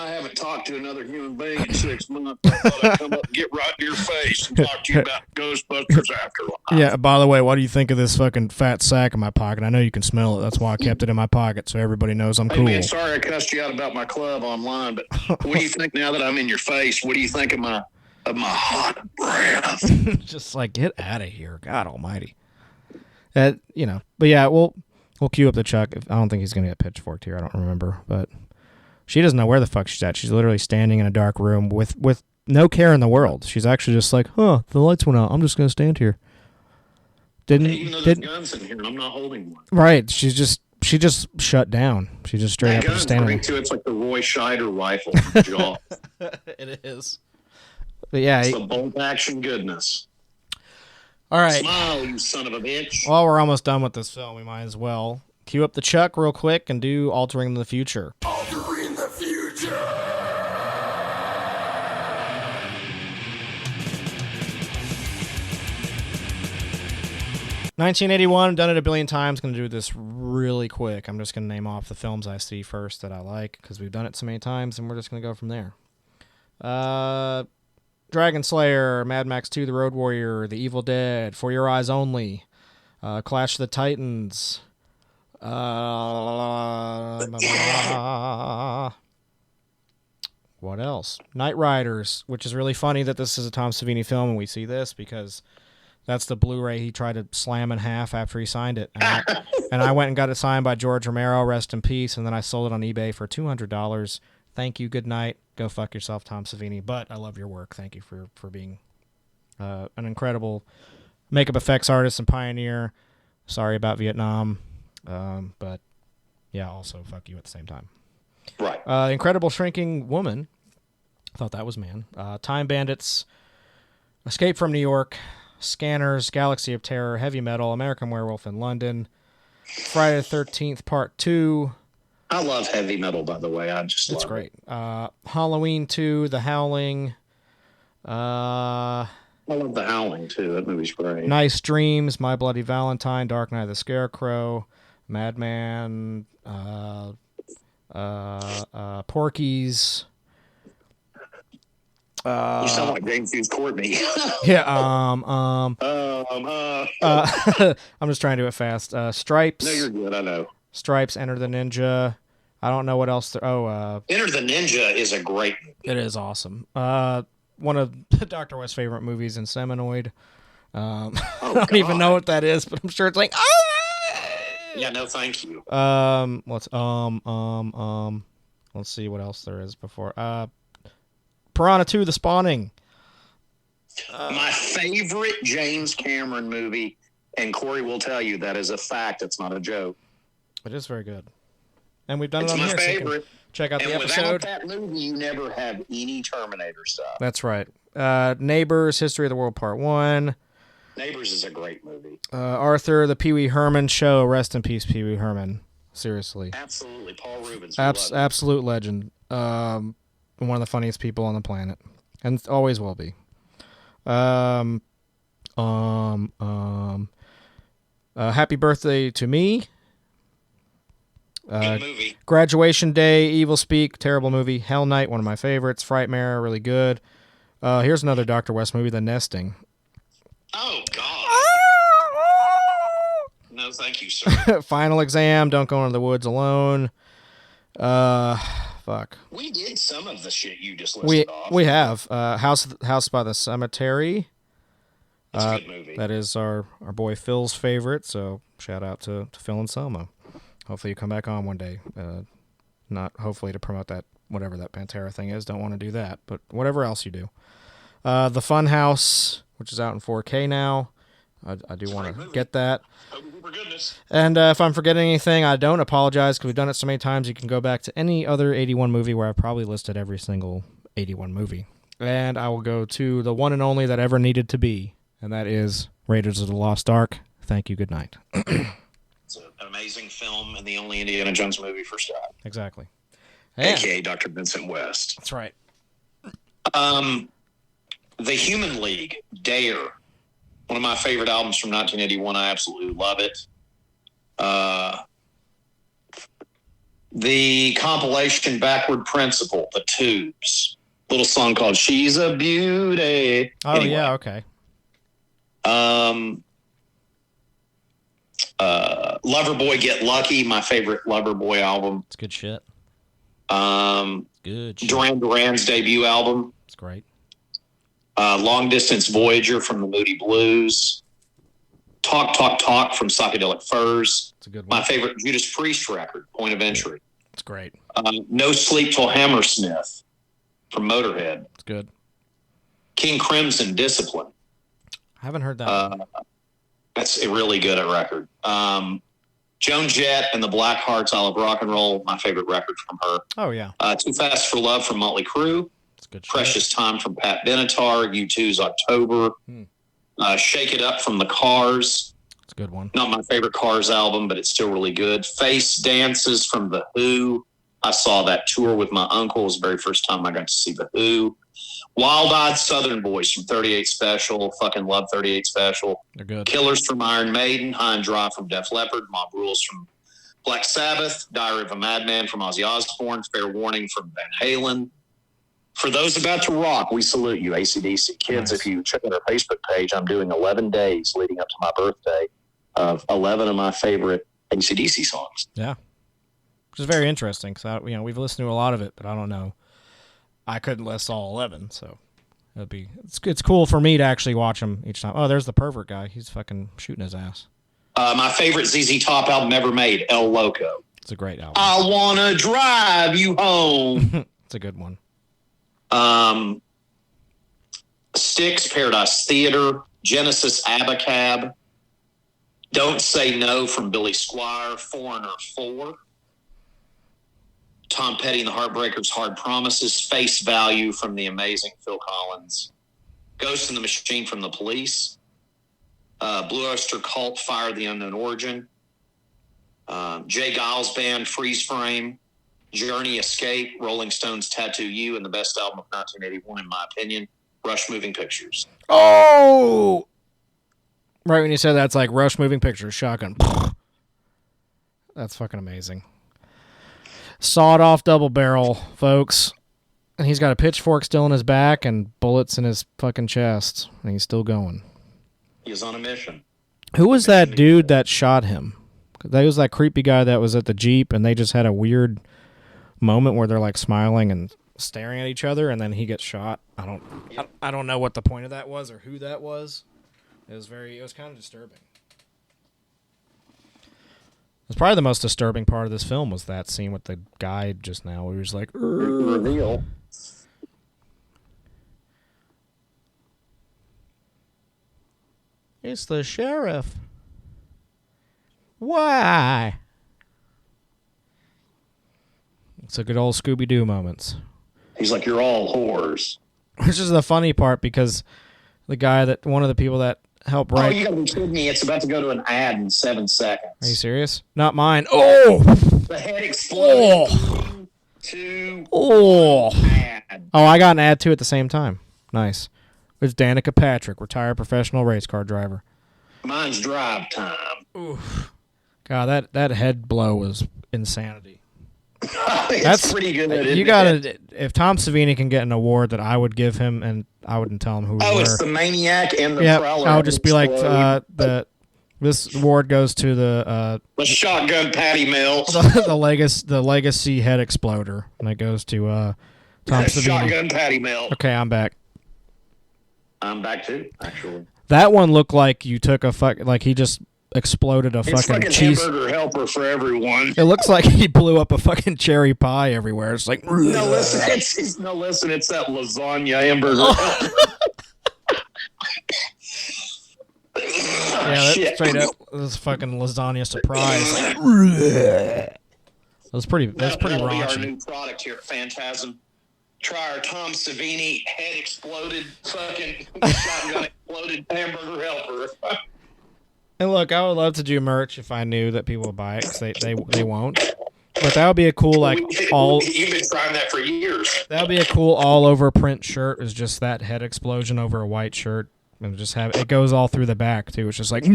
haven't talked to another human being in 6 months. I thought I'd come up and get right to your face and talk to you about Ghostbusters Afterlife. Yeah, by the way, what do you think of this fucking fat sack in my pocket? I know you can smell it. That's why I kept it in my pocket, so everybody knows I'm cool. Man, sorry I cussed you out about my club online, but what do you think now that I'm in your face? What do you think of my hot breath? Just like, get out of here. God almighty. But yeah, we'll queue up the Chuck. I don't think he's going to get pitchforked here. I don't remember. But she doesn't know where the fuck she's at. She's literally standing in a dark room with no care in the world. She's actually just like, the lights went out. I'm just going to stand here. Even though there's guns in here, I'm not holding one. Right. She just shut down. She just straight up just standing there. Too. It's like the Roy Scheider rifle from Jaws. It is. But yeah. It's the bolt action goodness. All right. Smile, you son of a bitch. Well, we're almost done with this film. We might as well cue up the Chuck real quick and do Altering the Future. Altering the future. 1981, done it a billion times. Going to do this really quick. I'm just going to name off the films I see first that I like because we've done it so many times, and we're just going to go from there. Dragon Slayer, Mad Max 2, The Road Warrior, The Evil Dead, For Your Eyes Only, Clash of the Titans, what else? Knight Riders, which is really funny that this is a Tom Savini film and we see this because that's the Blu-ray he tried to slam in half after he signed it. And I went and got it signed by George Romero, rest in peace, and then I sold it on eBay for $200. Thank you, good night. Go fuck yourself, Tom Savini. But I love your work. Thank you for being an incredible makeup effects artist and pioneer. Sorry about Vietnam. But yeah, also fuck you at the same time. Right. Incredible Shrinking Woman. I thought that was man. Time Bandits. Escape from New York. Scanners. Galaxy of Terror. Heavy Metal. American Werewolf in London. Friday the 13th Part 2. I love heavy metal, by the way. It's great. Halloween 2, The Howling. I love The Howling, too. That movie's great. Nice Dreams, My Bloody Valentine, Dark Knight of the Scarecrow, Madman, Porky's. You sound like James Hughes Courtney. Yeah. I'm just trying to do it fast. Stripes. No, you're good. I know. Stripes, Enter the Ninja. I don't know what else. Enter the Ninja is a great movie. It is awesome. One of Dr. West's favorite movies in Seminoid. I don't even know what that is, but I'm sure it's like, Yeah, no, thank you. Let's see what else there is before. Piranha 2, The Spawning. My favorite James Cameron movie, and Corey will tell you that is a fact. It's not a joke. It is very good. And we've done It's it on my here. favorite. So check out the episode. Without that movie, you never have any Terminator stuff. That's right. Neighbors, History of the World Part 1. Neighbors is a great movie. Arthur, The Pee Wee Herman Show. Rest in peace, Pee Wee Herman. Seriously. Absolutely. Paul Rubens. Absolute legend. One of the funniest people on the planet. And always will be. Happy Birthday to Me. Movie. Graduation Day, Evil Speak, terrible movie. Hell Night, one of my favorites. Frightmare, really good. Here's another Dr. West movie, The Nesting. Oh, God. No, thank you, sir. Final Exam, Don't Go into the Woods Alone. Fuck. We did some of the shit you just listed off. We have. House by the Cemetery. That's a good movie. That is our boy Phil's favorite, so shout out to Phil and Selma. Hopefully you come back on one day. Not hopefully to promote that, whatever that Pantera thing is. Don't want to do that, but whatever else you do. The Funhouse, which is out in 4K now. I do want to get that. For goodness. And if I'm forgetting anything, I don't apologize because we've done it so many times. You can go back to any other 81 movie where I've probably listed every single 81 movie. And I will go to the one and only that ever needed to be, and that is Raiders of the Lost Ark. Thank you. Good night. It's an amazing film and the only Indiana Jones movie for Scott. Exactly. A.K.A. Dr. Vincent West. That's right. The Human League, Dare. One of my favorite albums from 1981. I absolutely love it. The compilation Backward Principle, The Tubes. Little song called She's a Beauty. Oh, anyway. Yeah, okay. Loverboy Get Lucky, my favorite Loverboy album. It's good shit. Good shit. Duran Duran's debut album. It's great. Long Distance Voyager from the Moody Blues. Talk, Talk, Talk from Psychedelic Furs. It's a good one. My favorite Judas Priest record, Point of Entry. It's great. No Sleep Till Hammersmith from Motorhead. It's good. King Crimson, Discipline. I haven't heard that one. That's a really good record. Joan Jett and the Blackhearts, I Love Rock and Roll, my favorite record from her. Oh, yeah. Too Fast for Love from Motley Crue. It's good shit. Precious Time from Pat Benatar. U2's October. Shake It Up from The Cars. It's a good one. Not my favorite Cars album, but it's still really good. Face Dances from The Who. I saw that tour with my uncle. It was the very first time I got to see The Who. Wild Eyed Southern Boys from 38 Special. Fucking love 38 Special. They're good. Killers from Iron Maiden. High and Dry from Def Leppard. Mob Rules from Black Sabbath. Diary of a Madman from Ozzy Osbourne. Fair Warning from Van Halen. For those about to rock, we salute you, AC/DC. Kids, Nice. If you check out our Facebook page, I'm doing 11 days leading up to my birthday of 11 of my favorite AC/DC songs. Yeah. Which is very interesting because we've listened to a lot of it, but I don't know. I couldn't list all 11, so it's cool for me to actually watch them each time. Oh, there's the pervert guy. He's fucking shooting his ass. My favorite ZZ Top album ever made, El Loco. It's a great album. I wanna drive you home. It's a good one. Styx, Paradise Theater, Genesis, Abacab, Don't Say No from Billy Squier, Foreigner 4, Tom Petty and the Heartbreakers, Hard Promises, Face Value from the amazing Phil Collins, Ghost in the Machine from the Police, Blue Oyster Cult, Fire the Unknown Origin, Jay Giles Band, Freeze Frame, Journey, Escape, Rolling Stones, Tattoo You, and the best album of 1981, in my opinion, Rush Moving Pictures. Oh! Right when you said that, it's like Rush Moving Pictures, shotgun. That's fucking amazing. Sawed-off double barrel, folks. And he's got a pitchfork still in his back and bullets in his fucking chest. And he's still going. He's on a mission. Who was that dude that shot him? That was that creepy guy that was at the Jeep, and they just had a weird moment where they're like smiling and staring at each other, and then he gets shot. I don't know what the point of that was or who that was. It was kind of disturbing. It's probably the most disturbing part of this film was that scene with the guy just now where he was like, reveal. It's the sheriff. Why? It's a good old Scooby-Doo moments. He's like, you're all whores. Which is the funny part because one of the people that helped write... Oh, you gotta be kidding me. It's about to go to an ad in 7 seconds. Are you serious? Not mine. Oh! The head exploded. Oh! 3, 2, Oh! ad. Oh, I got an ad too at the same time. Nice. It's Danica Patrick, retired professional race car driver. Mine's Drive Time. Oof. God, that head blow was insanity. That's pretty good. You gotta. If Tom Savini can get an award that I would give him, and I wouldn't tell him who. It's the Maniac and the Prowler. I would just be like, this award goes to the Shotgun Patty Mills, the legacy head exploder, and it goes to Tom Savini. Shotgun Patty Mills. Okay, I'm back. I'm back too, actually. That one looked like you took he just exploded a it's fucking cheese hamburger helper for everyone. It looks like he blew up a fucking cherry pie everywhere. It's like it's that lasagna hamburger. that's shit. straight up. This fucking lasagna surprise. That's pretty That'll be our raunchy. new product here at Phantasm. Try our Tom Savini head exploded fucking shotgun exploded hamburger helper. And look, I would love to do merch if I knew that people would buy it, because they won't. But that would be a cool, like, all... You've been trying that for years. That would be a cool all-over print shirt. Is just that head explosion over a white shirt. And just have... It goes all through the back, too. It's just like...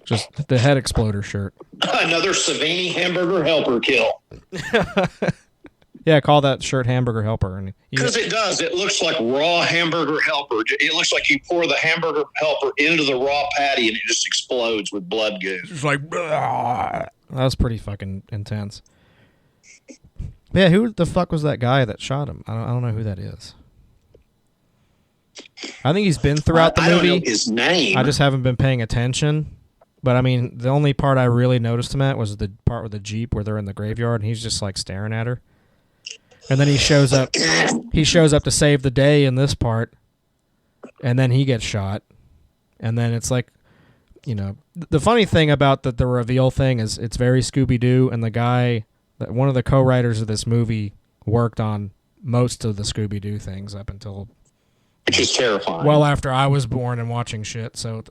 Just the head exploder shirt. Another Savini hamburger helper kill. Yeah, call that shirt Hamburger Helper. Because it does. It looks like raw hamburger helper. It looks like you pour the hamburger helper into the raw patty and it just explodes with blood goo. It's like... That was pretty fucking intense. Yeah, who the fuck was that guy that shot him? I don't know who that is. I think he's been throughout the movie. I don't know his name. I just haven't been paying attention. But, I mean, the only part I really noticed him at was the part with the Jeep where they're in the graveyard, and he's just, like, staring at her. And then he shows up. He shows up to save the day in this part, and then he gets shot. And then it's like, you know, the funny thing about the reveal thing is it's very Scooby-Doo, and the guy, one of the co-writers of this movie, worked on most of the Scooby-Doo things up until... Which is terrifying. Well, after I was born and watching shit, so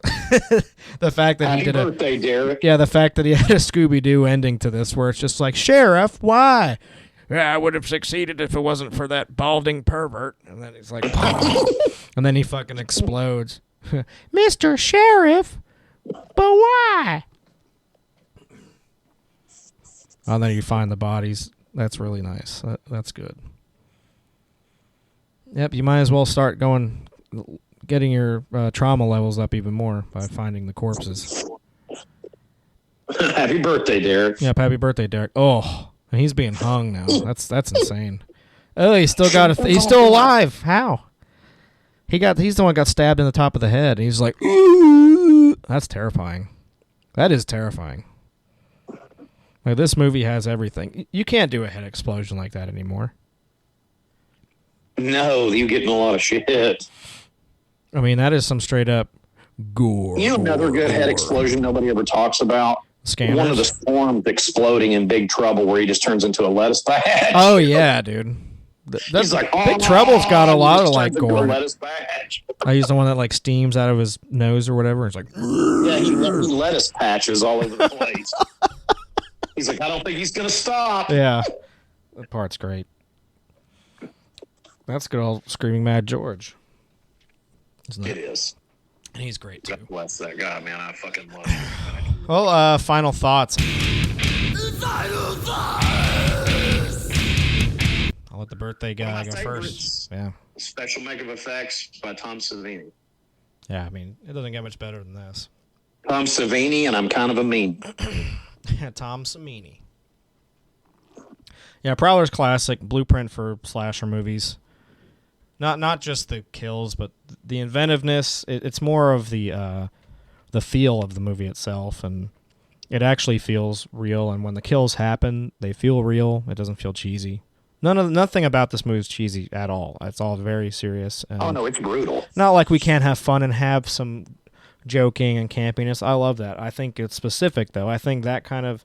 the fact that Happy he did birthday, Derek. Yeah, the fact that he had a Scooby-Doo ending to this where it's just like, Sheriff, why? Yeah, I would have succeeded if it wasn't for that balding pervert. And then he's like, and then he fucking explodes. Mr. Sheriff, but why? And then you find the bodies. That's really nice. That's good. Yep, you might as well start getting your trauma levels up even more by finding the corpses. Happy birthday, Derek. Yep, happy birthday, Derek. Oh, and he's being hung now. That's insane. Oh, he's still he's still alive. How? He's the one that got stabbed in the top of the head. And he's like, ooh. That's terrifying. That is terrifying. Like, this movie has everything. You can't do a head explosion like that anymore. No, you getting a lot of shit. I mean, that is some straight up gore. You know another good head explosion nobody ever talks about? Scanners? One of the storms exploding in Big Trouble where he just turns into a lettuce patch. Oh, yeah, dude. He's like, Big Trouble's got a lot of, like, gore. gore. Lettuce patch. He's the one that, like, steams out of his nose or whatever. It's like... Yeah, he lettuce patches all over the place. He's like, I don't think he's going to stop. Yeah. That part's great. That's good old Screaming Mad George. It is. And he's great, too. God bless that guy, man. I fucking love him. Well, final thoughts. I'll let the birthday guy go first. Yeah. Special Makeup Effects by Tom Savini. Yeah, I mean, it doesn't get much better than this. Tom Savini, and I'm kind of a mean. Tom Savini. Yeah, Prowler's classic, blueprint for slasher movies. Not just the kills, but the inventiveness. It's more of the feel of the movie itself, and it actually feels real. And when the kills happen, they feel real. It doesn't feel cheesy. Nothing about this movie is cheesy at all. It's all very serious. And oh no, it's brutal. Not like we can't have fun and have some joking and campiness. I love that. I think it's specific, though. I think that kind of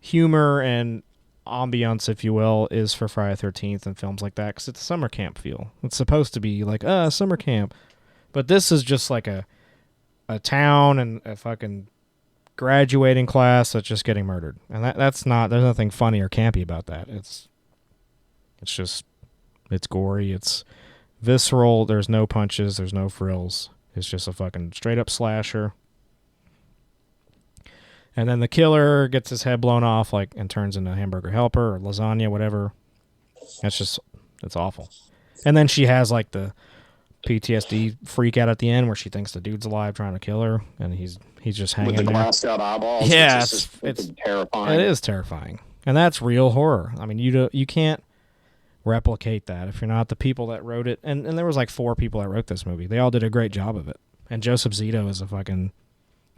humor and ambiance, if you will, is for Friday the 13th and films like that, because it's a summer camp feel. It's supposed to be like, summer camp. But this is just like a town and a fucking graduating class that's just getting murdered. And that's not, there's nothing funny or campy about that. It's gory, it's visceral, there's no punches, there's no frills. It's just a fucking straight up slasher. And then the killer gets his head blown off, and turns into a hamburger helper or lasagna, whatever. It's awful. And then she has the PTSD freak out at the end where she thinks the dude's alive trying to kill her, and he's just hanging with the there. glassed out eyeballs. Yeah, it's terrifying. It is terrifying, and that's real horror. I mean, you can't replicate that if you're not the people that wrote it. And there was 4 people that wrote this movie. They all did a great job of it. And Joseph Zito is a fucking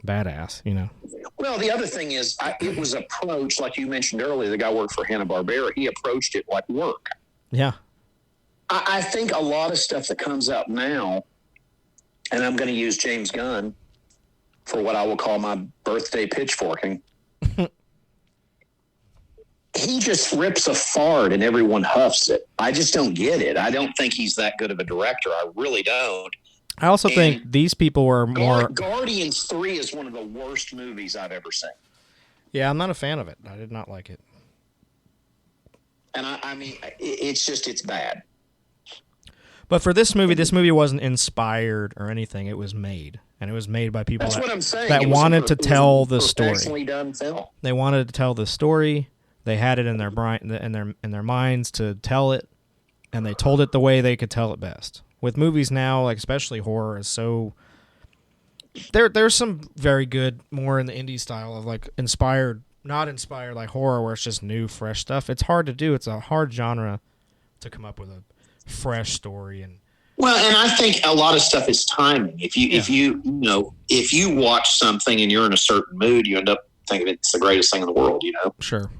badass, you know. Well, the other thing is, it was approached, like you mentioned earlier, the guy worked for Hanna-Barbera. He approached it like work. Yeah. I think a lot of stuff that comes out now, and I'm going to use James Gunn for what I will call my birthday pitchforking. He just rips a fart and everyone huffs it. I just don't get it. I don't think he's that good of a director. I really don't. I also think these people were more... Guardians 3 is one of the worst movies I've ever seen. Yeah, I'm not a fan of it. I did not like it. And I mean, it's bad. But for this movie wasn't inspired or anything. It was made. And it was made by people that wanted to tell the story. Professionally done film. They wanted to tell the story. They had it in their minds to tell it, and they told it the way they could tell it best. With movies now, like especially horror, is so there's some very good, more in the indie style of like not inspired like horror, where it's just new, fresh stuff. It's hard to do. It's a hard genre to come up with a fresh story and. Well, and I think a lot of stuff is timing. If you watch something and you're in a certain mood, you end up thinking it's the greatest thing in the world. Sure.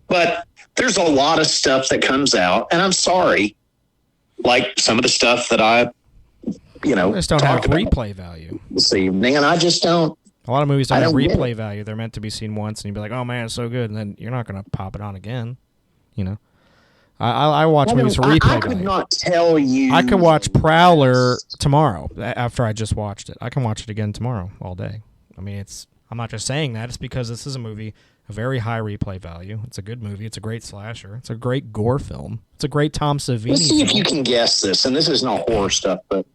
But there's a lot of stuff that comes out, and I'm sorry, like some of the stuff that I, just don't have replay value this evening, and I just don't. A lot of movies don't have replay value. They're meant to be seen once, and you'd be like, "Oh man, it's so good," and then you're not going to pop it on again. I watch movies for replay value. I could not tell you. I could watch Prowler tomorrow after I just watched it. I can watch it again tomorrow all day. I mean, I'm not just saying that. It's because this is a movie. A very high replay value. It's a good movie. It's a great slasher. It's a great gore film. It's a great Tom Savini Let's see film. if you can guess this, and this is not horror stuff, but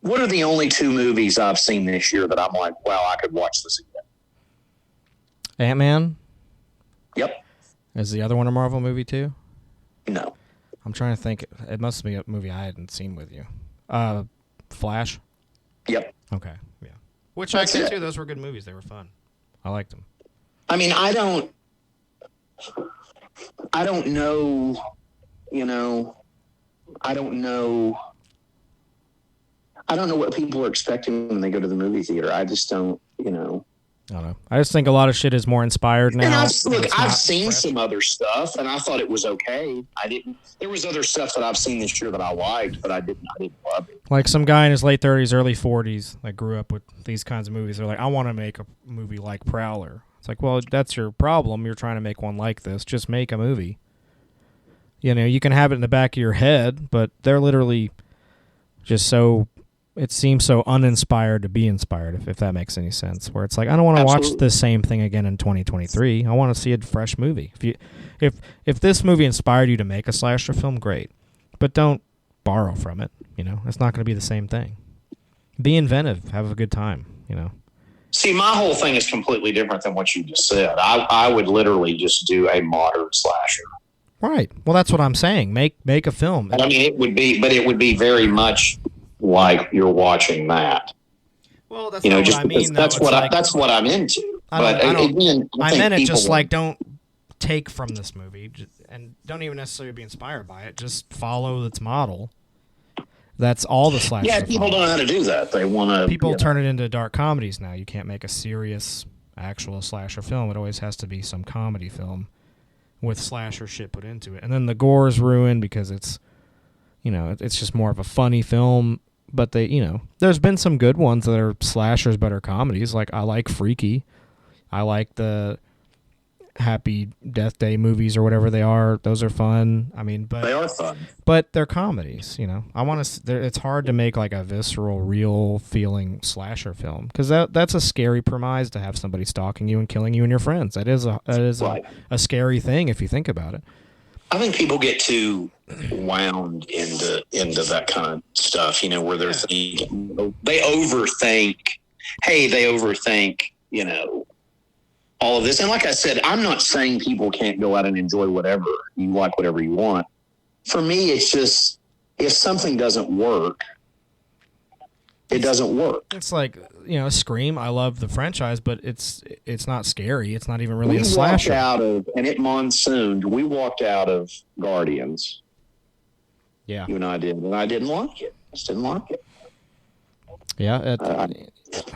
what are the only 2 movies I've seen this year that I'm like, wow, I could watch this again? Ant-Man? Yep. Is the other one a Marvel movie too? No. I'm trying to think. It must be a movie I hadn't seen with you. Flash? Yep. Okay, yeah. Which I can too. Those were good movies. They were fun. I liked them. I mean, I don't know, I don't know what people are expecting when they go to the movie theater. I just don't, I don't know. I just think a lot of shit is more inspired now. And I've seen some other stuff, and I thought it was okay. There was other stuff that I've seen this year that I liked, but I didn't love it. Like some guy in his late 30s, early 40s, that grew up with these kinds of movies. They're like, I want to make a movie like Prowler. It's like, well, that's your problem. You're trying to make one like this. Just make a movie. You can have it in the back of your head, but they're literally just so... It seems so uninspired to be inspired, if that makes any sense. Where it's like, I don't want to watch the same thing again in 2023. I want to see a fresh movie. If this movie inspired you to make a slasher film, great. But don't borrow from it. It's not going to be the same thing. Be inventive. Have a good time, See, my whole thing is completely different than what you just said. I would literally just do a modern slasher. Right. Well, that's what I'm saying. Make a film. I mean, it would be very much like you're watching that. Well, that's not what I mean. That's what I'm into. I meant it just like don't take from this movie and don't even necessarily be inspired by it. Just follow its model. That's all the slasher. Yeah, people don't know how to do that. They want to. People turn it into dark comedies now. You can't make a serious, actual slasher film. It always has to be some comedy film with slasher shit put into it. And then the gore is ruined because it's just more of a funny film. But there's been some good ones that are slashers but are comedies. Like, I like Freaky. I like the Happy Death Day movies or whatever they are. Those are fun. I mean, but they are fun. But they're comedies. I want to. It's hard to make like a visceral, real feeling slasher film because that's a scary premise to have somebody stalking you and killing you and your friends. That is right. a scary thing if you think about it. I think people get too wound into that kind of stuff. Where they're thinking, they overthink. Hey, they overthink. All of this. And like I said, I'm not saying people can't go out and enjoy whatever. You like whatever you want. For me, it's just, if something doesn't work, it doesn't work. It's like, Scream. I love the franchise, but it's not scary. It's not even really a slasher. And it monsooned. We walked out of Guardians. Yeah. You and I did. And I didn't like it. I just didn't like it. Yeah.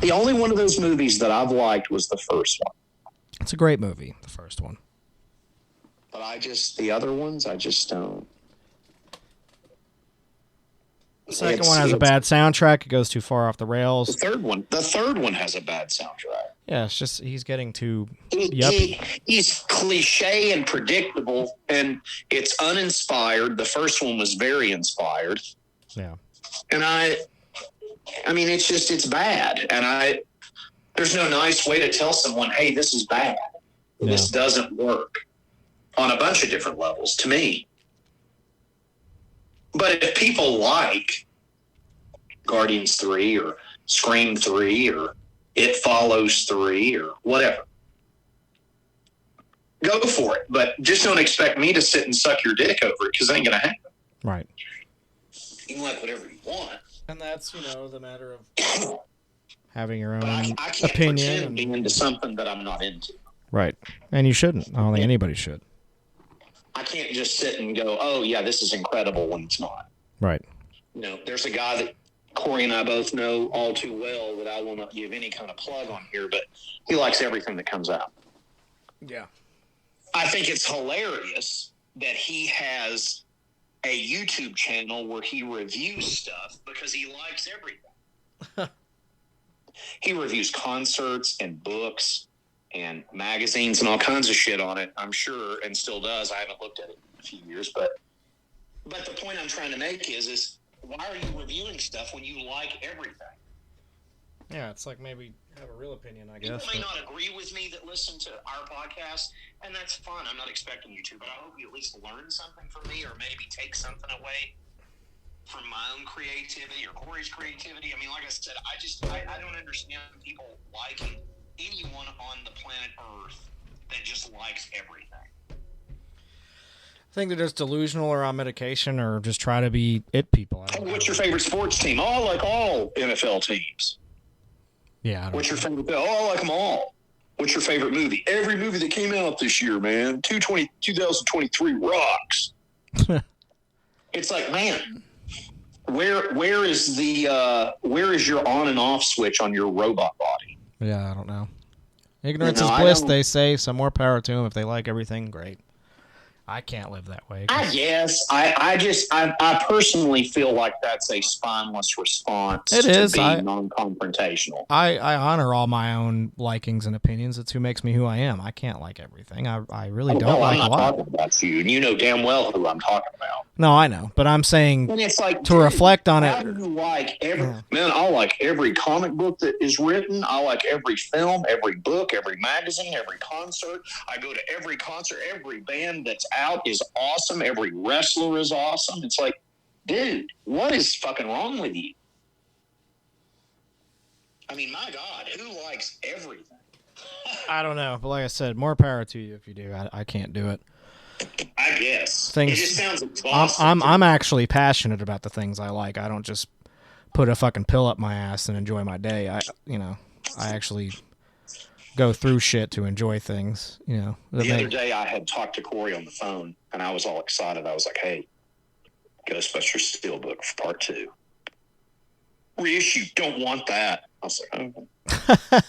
The only one of those movies that I've liked was the first one. It's a great movie, the first one. But the other ones, I just don't. Second one has a bad soundtrack. It goes too far off the rails. The third one has a bad soundtrack. Yeah, it's just he's getting too yuppie. He's cliche and predictable, and it's uninspired. The first one was very inspired. Yeah. And I mean, it's bad. And there's no nice way to tell someone, hey, this is bad. Yeah. This doesn't work on a bunch of different levels to me. But if people like Guardians 3 or Scream 3 or It Follows 3 or whatever, go for it. But just don't expect me to sit and suck your dick over it, because it ain't going to happen. Right. You can like whatever you want. And that's, the matter of having your own I can't opinion. Pretend being into something that I'm not into. Right. And you shouldn't. I don't think anybody should. I can't just sit and go, oh, yeah, this is incredible when it's not. Right. There's a guy that Corey and I both know all too well that I will not give any kind of plug on here, but he likes everything that comes out. Yeah. I think it's hilarious that he has a YouTube channel where he reviews stuff because he likes everything. He reviews concerts and books and magazines and all kinds of shit on it, I'm sure, and still does. I haven't looked at it in a few years, but the point I'm trying to make is why are you reviewing stuff when you like everything? Yeah, it's like maybe have a real opinion, I guess. People may not agree with me that listen to our podcast, and that's fine. I'm not expecting you to, but I hope you at least learn something from me or maybe take something away from my own creativity or Corey's creativity. I mean, like I said, I don't understand people liking anyone on the planet Earth that just likes everything. I think they're just delusional or on medication or just try to be it people. What's your favorite sports team? Oh, I like all NFL teams. Yeah. What's your favorite? Oh, I like them all. What's your favorite movie? Every movie that came out this year, man. 2023 rocks. It's like, man, where is your on and off switch on your robot body? Yeah, I don't know. Ignorance is bliss, they say. So more power to them. If they like everything, great. I can't live that way. I guess. I personally feel like that's a spineless response to being non-confrontational. I honor all my own likings and opinions. It's who makes me who I am. I can't like everything. I really don't like a lot. I'm not talking about you, and you know damn well who I'm talking about. No, I know, but I'm saying and it's like, to reflect on how it. Do you like man, I like every comic book that is written. I like every film, every book, every magazine, every concert. I go to every concert. Every band that's out is awesome. Every wrestler is awesome. It's like, dude, what is fucking wrong with you? I mean, my God, who likes everything? I don't know, but like I said, more power to you if you do. I can't do it. I guess. It just sounds exhausting. I'm actually passionate about the things I like. I don't just put a fucking pill up my ass and enjoy my day. I actually go through shit to enjoy things, The other day I had talked to Corey on the phone, and I was all excited. I was like, hey, Ghostbusters Steelbook for part 2. Reissue, don't want that. I was like, oh.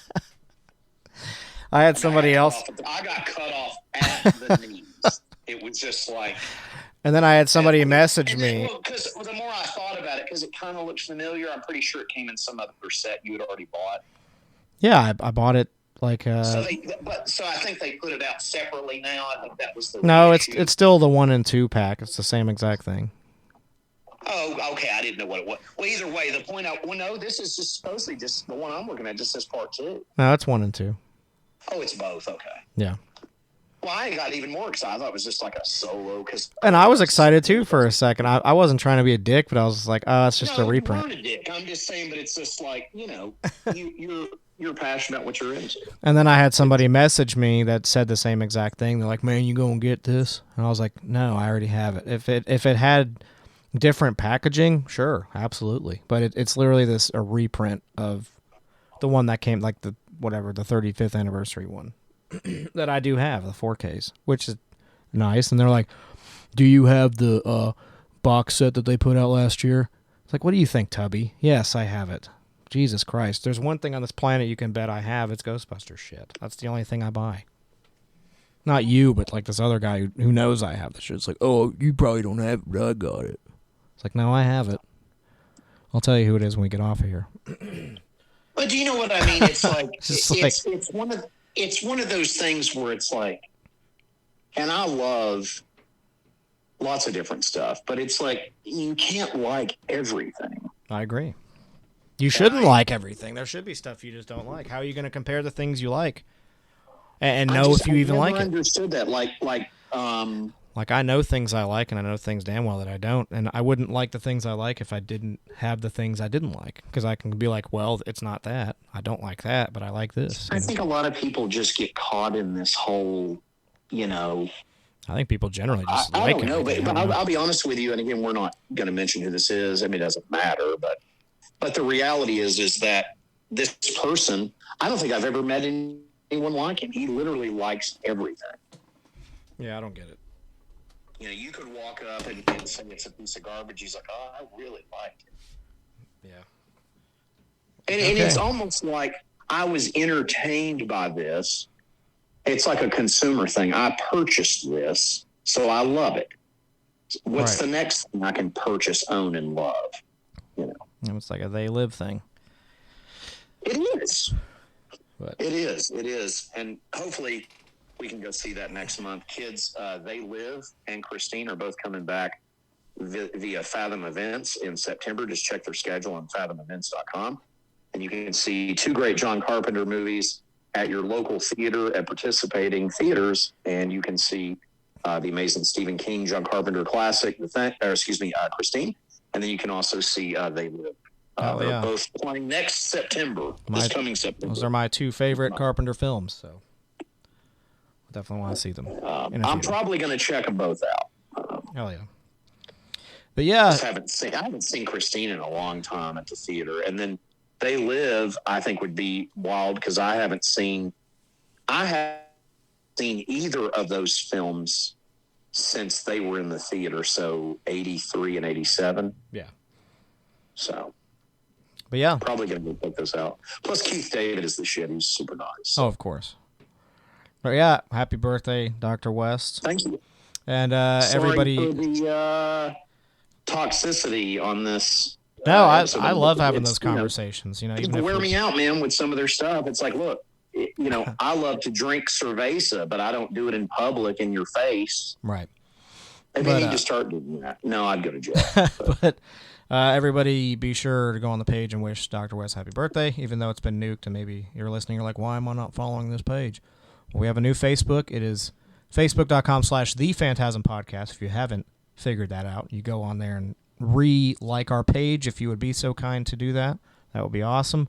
I had somebody else. I got cut off at the knees. It was just like... And then I had somebody message me. Because the more I thought about it, because it kind of looked familiar, I'm pretty sure it came in some other set you had already bought. Yeah, I bought it. So I think they put it out separately now. I think that was the No, it's still the 1 and 2 pack. It's the same exact thing. Oh, okay. I didn't know what it was. Well, either way, the point this is just supposedly just the one I'm looking at. Just says part 2. No, it's 1 and 2. Oh, it's both. Okay. Yeah. Well, I got even more excited. I thought it was just like a solo. And I was excited too for a second. I wasn't trying to be a dick, but I was like, oh, it's just a reprint. I'm not a dick. I'm just saying, but it's just like, you're passionate about what you're into. And then I had somebody message me that said the same exact thing. They're like, man, you gonna get this? And I was like, no, I already have it. If it had different packaging, sure, absolutely. But it's literally a reprint of the one that came, like the 35th anniversary one that I do have, the 4Ks, which is nice. And they're like, do you have the box set that they put out last year? It's like, what do you think, Tubby? Yes, I have it. Jesus Christ. There's one thing on this planet you can bet I have. It's Ghostbusters shit. That's the only thing I buy. Not you, but like this other guy who knows I have the shit. It's like, oh, you probably don't have it, but I got it. It's like, no, I have it. I'll tell you who it is when we get off of here. But do you know what I mean? It's like It's it's one of those things where it's like, and I love lots of different stuff, but it's like you can't like everything. I agree. You shouldn't like everything. There should be stuff you just don't like. How are you going to compare the things you like and know if you even like it? I understood that. Like I know things I like, and I know things damn well that I don't, and I wouldn't like the things I like if I didn't have the things I didn't like, because I can be like, well, it's not that. I don't like that, but I like this. I think a lot of people just get caught in this whole, I think people generally just I like don't know, everything. but I'll be honest with you, and again, we're not going to mention who this is. I mean, it doesn't matter, but the reality is that this person, I don't think I've ever met anyone like him. He literally likes everything. Yeah, I don't get it. You could walk up and say it's a piece of garbage. He's like, oh, I really liked it. Yeah. And it's almost like I was entertained by this. It's like a consumer thing. I purchased this, so I love it. What's the next thing I can purchase, own, and love? It's like a they live thing. It is. But. It is. And hopefully we can go see that next month. Kids, They Live and Christine are both coming back via Fathom Events in September. Just check their schedule on fathomevents.com. And you can see 2 great John Carpenter movies at your local theater at participating theaters. And you can see the amazing Stephen King, John Carpenter classic, Christine. And then you can also see They Live. They're both playing next September, this coming September. Those are my 2 favorite Carpenter films, so I definitely want to see them. I'm probably going to check them both out. Hell yeah. But yeah. I haven't seen Christine in a long time at the theater. And then They Live, I think, would be wild because I haven't seen either of those films since they were in the theater, so 83 and 87. Yeah. So. But yeah. Probably going to check this out. Plus, Keith David is the shit. He's super nice. So. Oh, of course. But yeah, happy birthday, Dr. West. Thank you. And Sorry everybody. for the toxicity on this. No, I love having those conversations. People wear me out, man, with some of their stuff. It's like, look, I love to drink cerveza, but I don't do it in public in your face. Right. Maybe I need to start doing that. No, I'd go to jail. But everybody be sure to go on the page and wish Dr. West happy birthday, even though it's been nuked, and maybe you're listening, you're like, why am I not following this page? Well, we have a new Facebook. It is facebook.com/The FANTASM Podcast. If you haven't figured that out, you go on there and like our page if you would be so kind to do that. That would be awesome.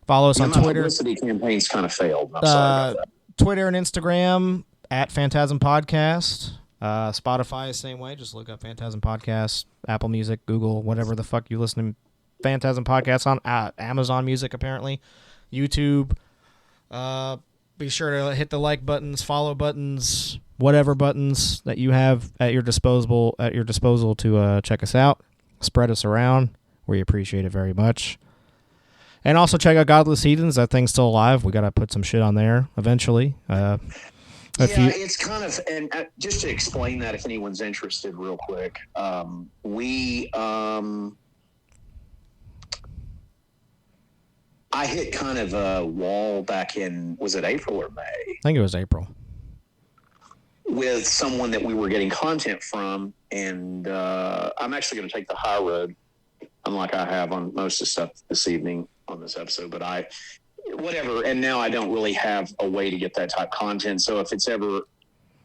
Follow us on Twitter. My publicity campaign's kind of failed. I'm sorry about that. Twitter and Instagram @FANTASM Podcast. Spotify is the same way. Just look up Phantasm Podcast, Apple Music, Google, whatever the fuck you listen to Phantasm Podcast on. Amazon Music, apparently. YouTube. Be sure to hit the like buttons, follow buttons, whatever buttons that you have at your disposal to check us out. Spread us around. We appreciate it very much. And also check out Godless Heathens. That thing's still alive. We got to put some shit on there eventually. It's kind of, and just to explain that if anyone's interested real quick, I hit kind of a wall back in, was it April or May? I think it was April. With someone that we were getting content from, and I'm actually going to take the high road, unlike I have on most of the stuff this evening on this episode, but whatever, and now I don't really have a way to get that type of content, so if it's ever,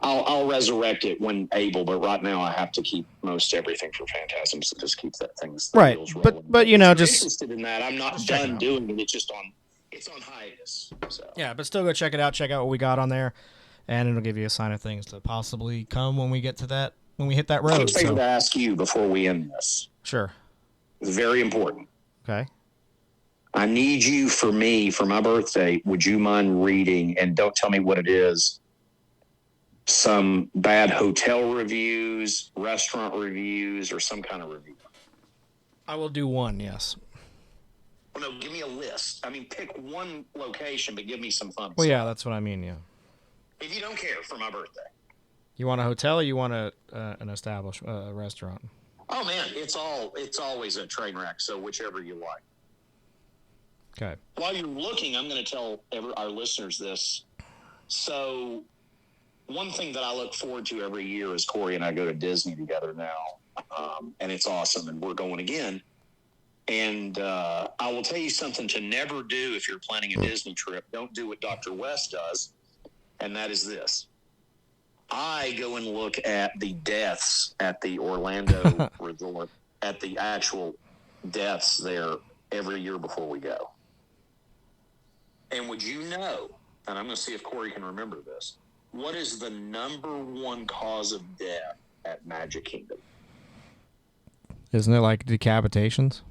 I'll resurrect it when able, but right now I have to keep most everything for Phantasm, so just keep that things right. But you know, if you're just interested in that. I'm not done doing it. It's on hiatus. So. Yeah, but still go check it out. Check out what we got on there, and it'll give you a sign of things to possibly come when we get to that, when we hit that road. I have a favor to ask you before we end this. Sure. It's very important. Okay. I need you for my birthday. Would you mind reading, and don't tell me what it is, some bad hotel reviews, restaurant reviews, or some kind of review? I will do one, yes. Well, no, give me a list. I mean, pick one location, but give me some thumbs. Well, yeah, that's what I mean, yeah. If you don't care, for my birthday. You want a hotel or you want an established restaurant? Oh man, it's always a train wreck. So whichever you like. Okay. While you're looking, I'm going to tell our listeners this. So one thing that I look forward to every year is Corey and I go to Disney together now. And it's awesome. And we're going again. And I will tell you something to never do if you're planning a Disney trip. Don't do what Dr. West does. And that is this. I go and look at the deaths at the Orlando resort, at the actual deaths there every year before we go. And would you know, and I'm going to see if Corey can remember this, what is the number one cause of death at Magic Kingdom? Isn't it like decapitations?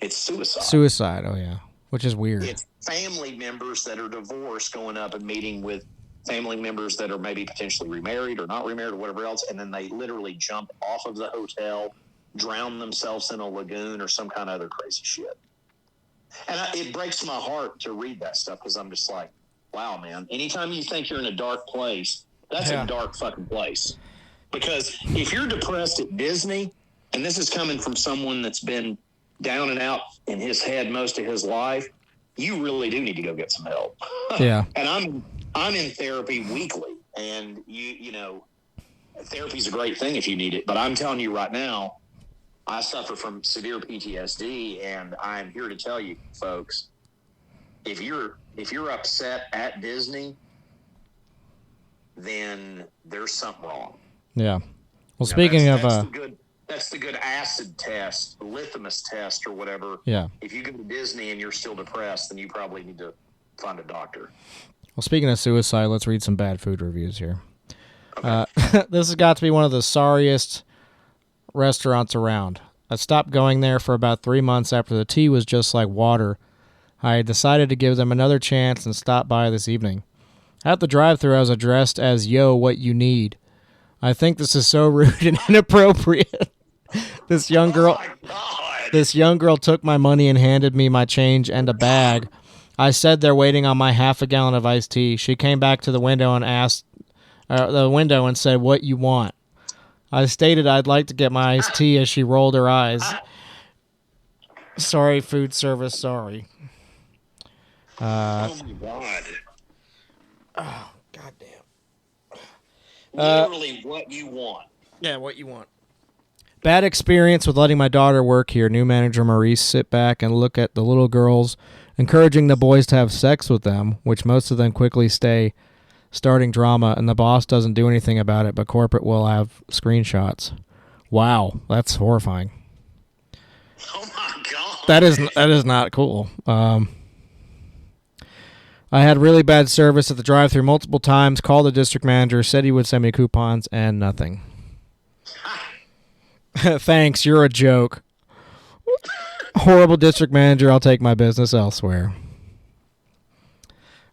It's suicide. Suicide, oh yeah. Which is weird. It's family members that are divorced going up and meeting with family members that are maybe potentially remarried or not remarried or whatever else, and then they literally jump off of the hotel, drown themselves in a lagoon or some kind of other crazy shit. And it breaks my heart to read that stuff because I'm just like, wow, man. Anytime you think you're in a dark place, that's a dark fucking place. Because if you're depressed at Disney, and this is coming from someone that's been down and out in his head most of his life, you really do need to go get some help. Yeah. And I'm in therapy weekly, and you know, therapy's a great thing if you need it. But I'm telling you right now, I suffer from severe PTSD, and I'm here to tell you, folks, if you're upset at Disney, then there's something wrong. Yeah. Well, speaking of that's the good acid test, litmus test, or whatever. Yeah. If you go to Disney and you're still depressed, then you probably need to find a doctor. Well, speaking of suicide, let's read some bad food reviews here. Okay. This has got to be one of the sorriest restaurants around. I stopped going there for about 3 months after the tea was just like water. I decided to give them another chance and stopped by this evening. At the drive-thru, I was addressed as, "Yo, what you need?" I think this is so rude and inappropriate. This young girl took my money and handed me my change and a bag. I said they're waiting on my half a gallon of iced tea. She came back to the window and asked and said, "What you want?" I stated I'd like to get my iced tea as she rolled her eyes. Sorry, food service, sorry. Oh my God. Oh, goddamn. Literally what you want. Yeah, what you want. Bad experience with letting my daughter work here. New manager Maurice sit back and look at the little girls, encouraging the boys to have sex with them, which most of them quickly starting drama, and the boss doesn't do anything about it, but corporate will have screenshots. Wow, that's horrifying. Oh my God. That is not cool. I had really bad service at the drive-thru multiple times, called the district manager, said he would send me coupons, and nothing. Thanks, you're a joke. Horrible district manager, I'll take my business elsewhere.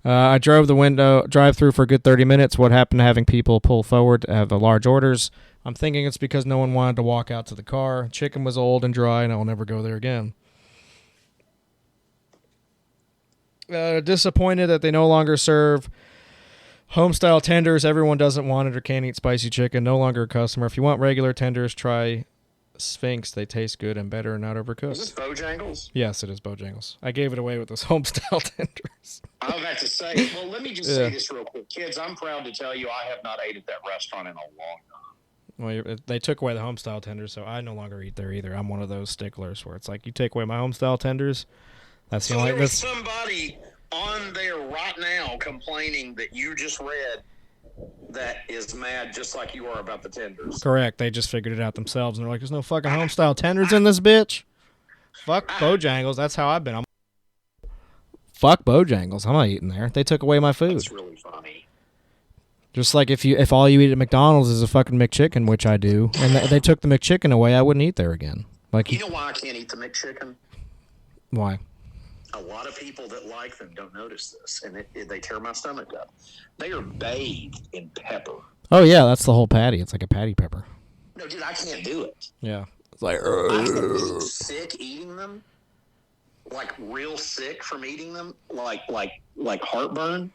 I drove the drive-thru for a good 30 minutes. What happened to having people pull forward to have the large orders? I'm thinking it's because no one wanted to walk out to the car. Chicken was old and dry, and I'll never go there again. Disappointed that they no longer serve home-style tenders. Everyone doesn't want it or can't eat spicy chicken. No longer a customer. If you want regular tenders, try Sphinx. They taste good and better and not overcooked. Is this Bojangles? Yes, it is Bojangles. I gave it away with those home-style tenders. I was about to say, well, let me just say this real quick. Kids, I'm proud to tell you I have not ate at that restaurant in a long time. Well, they took away the home-style tenders, so I no longer eat there either. I'm one of those sticklers where it's like, you take away my home-style tenders, that's the only... There was somebody on there right now complaining that you just read that is mad just like you are about the tenders. Correct. They just figured it out themselves, and they're like, there's no fucking home-style tenders in this bitch. Fuck Bojangles. That's how I've been. Fuck Bojangles. I'm not eating there. They took away my food. That's really funny. Just like if all you eat at McDonald's is a fucking McChicken, which I do, and they took the McChicken away, I wouldn't eat there again. Like, you know why I can't eat the McChicken? Why? A lot of people that like them don't notice this, and they tear my stomach up. They are bathed in pepper. Oh, yeah, that's the whole patty. It's like a patty pepper. No, dude, I can't do it. Yeah. It's like... I get sick eating them. Like, real sick from eating them. Like heartburn.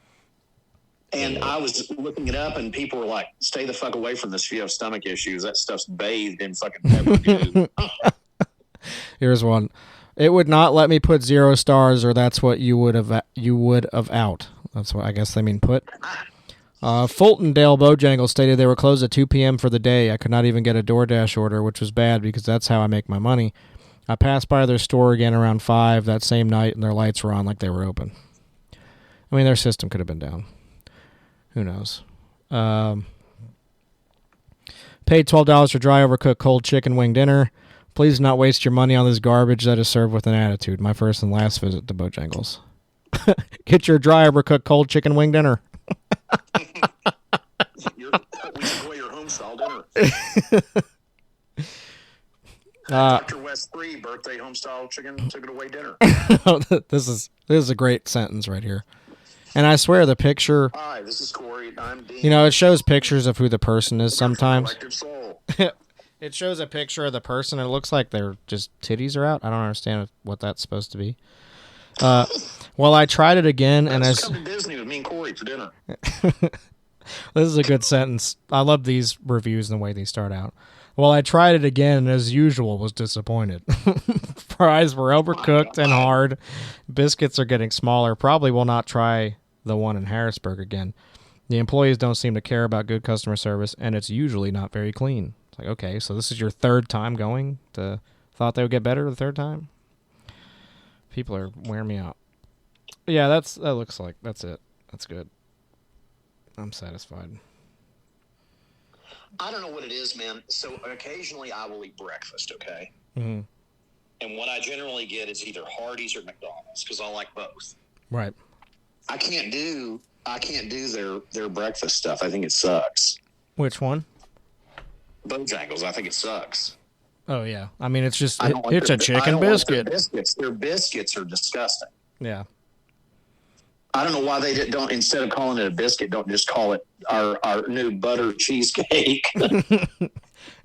And I was looking it up, and people were like, "Stay the fuck away from this if you have stomach issues. That stuff's bathed in fucking pepper goo." Here's one. It would not let me put 0 stars, or that's what you would have out. That's what I guess they mean put. Fultondale Bojangles stated they were closed at 2 p.m. for the day. I could not even get a DoorDash order, which was bad because that's how I make my money. I passed by their store again around 5 that same night, and their lights were on like they were open. I mean, their system could have been down. Who knows? Paid $12 for dry overcooked cold chicken wing dinner. Please do not waste your money on this garbage that is served with an attitude. My first and last visit to Bojangles. Get your dry overcooked cold chicken wing dinner. We took away your home-style dinner. Dr. West 3 birthday home-style chicken took it away dinner. This is a great sentence right here. And I swear the picture... Hi, this is Corey. I'm Dean. You know, it shows pictures of who the person is sometimes. Collective soul. It shows a picture of the person, and it looks like their just titties are out. I don't understand what that's supposed to be. Well, I tried it again, and Let's come to Disney with me and Corey for dinner. This is a good sentence. I love these reviews and the way they start out. Well, I tried it again, and as usual, was disappointed. Fries were overcooked and hard. Biscuits are getting smaller. Probably will not try the one in Harrisburg again. The employees don't seem to care about good customer service, and it's usually not very clean. It's like, okay, so this is your third time going? Thought they would get better the third time? People are wearing me out. Yeah, that looks like that's it. That's good. I'm satisfied. I don't know what it is, man. So occasionally I will eat breakfast, okay? Mm-hmm. And what I generally get is either Hardee's or McDonald's because I like both. Right. I can't do their breakfast stuff. I think it sucks. Which one? Bojangles. I think it sucks. Oh yeah. I mean, it's just it's a chicken biscuit. Their biscuits are disgusting. Yeah. I don't know why they don't, instead of calling it a biscuit, don't just call it our new butter cheesecake. It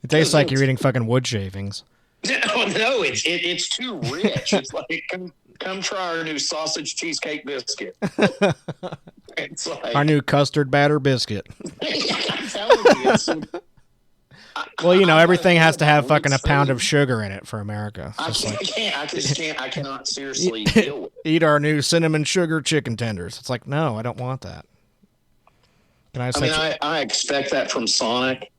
tastes like you're eating fucking wood shavings. No, it's too rich. It's like come try our new sausage cheesecake biscuit. It's like Our new custard batter biscuit. I'm telling you. Well, you know, everything has to have fucking a pound of sugar in it for America. I cannot seriously deal with it. Eat our new cinnamon sugar chicken tenders. It's like, no, I don't want that. Can I expect that from Sonic.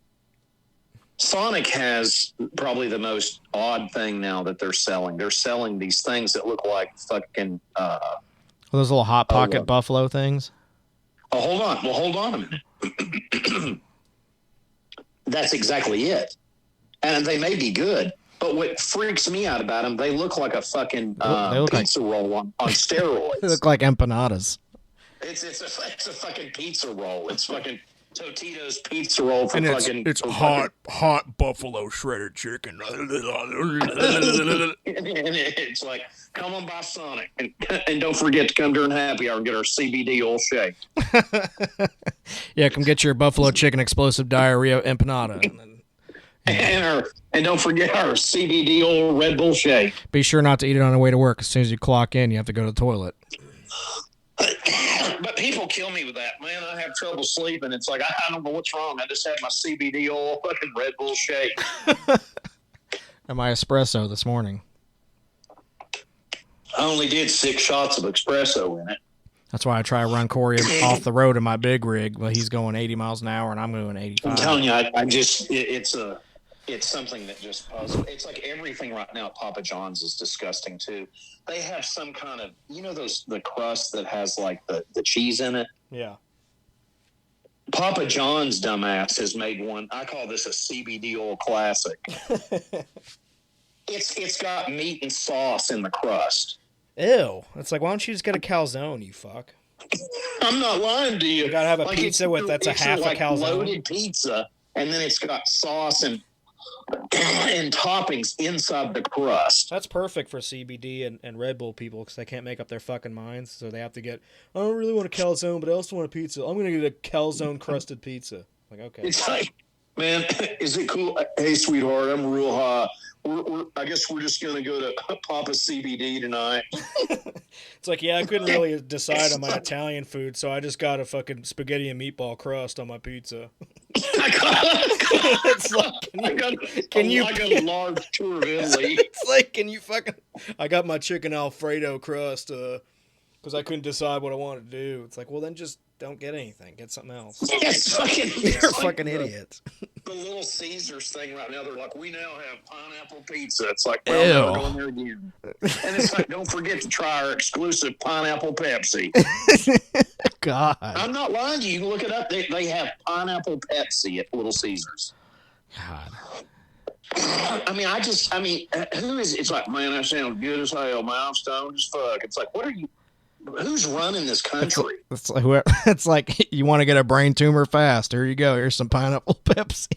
Sonic has probably the most odd thing now that they're selling. They're selling these things that look like fucking... those little Hot Pocket buffalo things? Oh, hold on a minute. That's exactly it. And they may be good, but what freaks me out about them, they look like a fucking pizza roll on steroids. They look like empanadas. It's a fucking pizza roll. It's fucking Totino's pizza roll for and fucking... It's hot buffalo shredded chicken. And it's like, come on by Sonic. And don't forget to come during happy hour and get our CBD oil shake. Yeah, come get your buffalo chicken explosive diarrhea empanada. And don't forget our CBD oil Red Bull shake. Be sure not to eat it on the way to work. As soon as you clock in, you have to go to the toilet. But people kill me with that, man. I have trouble sleeping. It's like, I don't know what's wrong. I just had my CBD oil fucking Red Bull shake. And my espresso this morning. I only did 6 shots of espresso in it. That's why I try to run Corey off the road in my big rig. Well, he's going 80 miles an hour, and I'm going 85. I'm telling you, it's something that just puzzles. It's like everything right now at Papa John's is disgusting too. They have some kind of, the crust that has like the cheese in it. Yeah. Papa John's dumbass has made one. I call this a CBD oil classic. It's got meat and sauce in the crust. Ew. It's like, why don't you just get a calzone, you fuck? I'm not lying to you. You gotta have a pizza that's a half a calzone. Loaded pizza, and then it's got sauce and toppings inside the crust. That's perfect for CBD and Red Bull people because they can't make up their fucking minds, so they have to get, I don't really want a calzone, but I also want a pizza. I'm going to get a calzone crusted pizza. Like, okay. It's like, man, is it cool? Hey, sweetheart, I'm real high. I guess we're just going to go to Papa CBD tonight. It's like, yeah, I couldn't really decide on my Italian food, so I just got a fucking spaghetti and meatball crust on my pizza. It's like, I got a large tour of Italy. It's like, I got my chicken Alfredo crust, because I couldn't decide what I wanted to do. It's like, well, then just don't get anything. Get something else. You're a fucking idiot. The Little Caesars thing right now, they're like, we now have pineapple pizza. It's like, well, we're going there again. And it's like, don't forget to try our exclusive pineapple Pepsi. God. I'm not lying to you. You can look it up. They have pineapple Pepsi at Little Caesars. God. I mean, who is it? It's like, man, that sounds good as hell, man. I'm stoned as fuck. It's like, who's running this country? It's like you want to get a brain tumor fast. Here you go. Here's some pineapple Pepsi.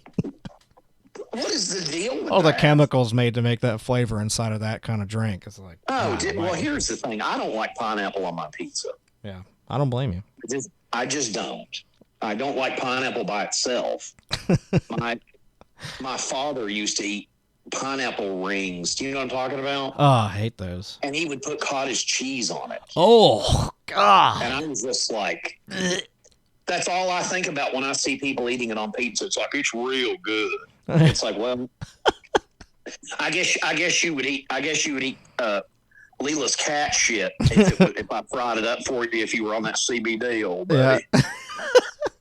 What is the deal with all the that? chemicals made to make that flavor inside of that kind of drink. It's like, well, here's the thing. I don't like pineapple on my pizza. Yeah, I don't blame you. I just don't. I don't like pineapple by itself. My father used to eat pineapple rings. Do you know what I'm talking about? Oh, I hate those. And he would put cottage cheese on it. Oh, God. And I was just like, that's all I think about when I see people eating it on pizza. It's like, it's real good. It's like, well, I guess you would eat Leela's cat shit if I fried it up for you if you were on that CBD, old buddy. Yeah.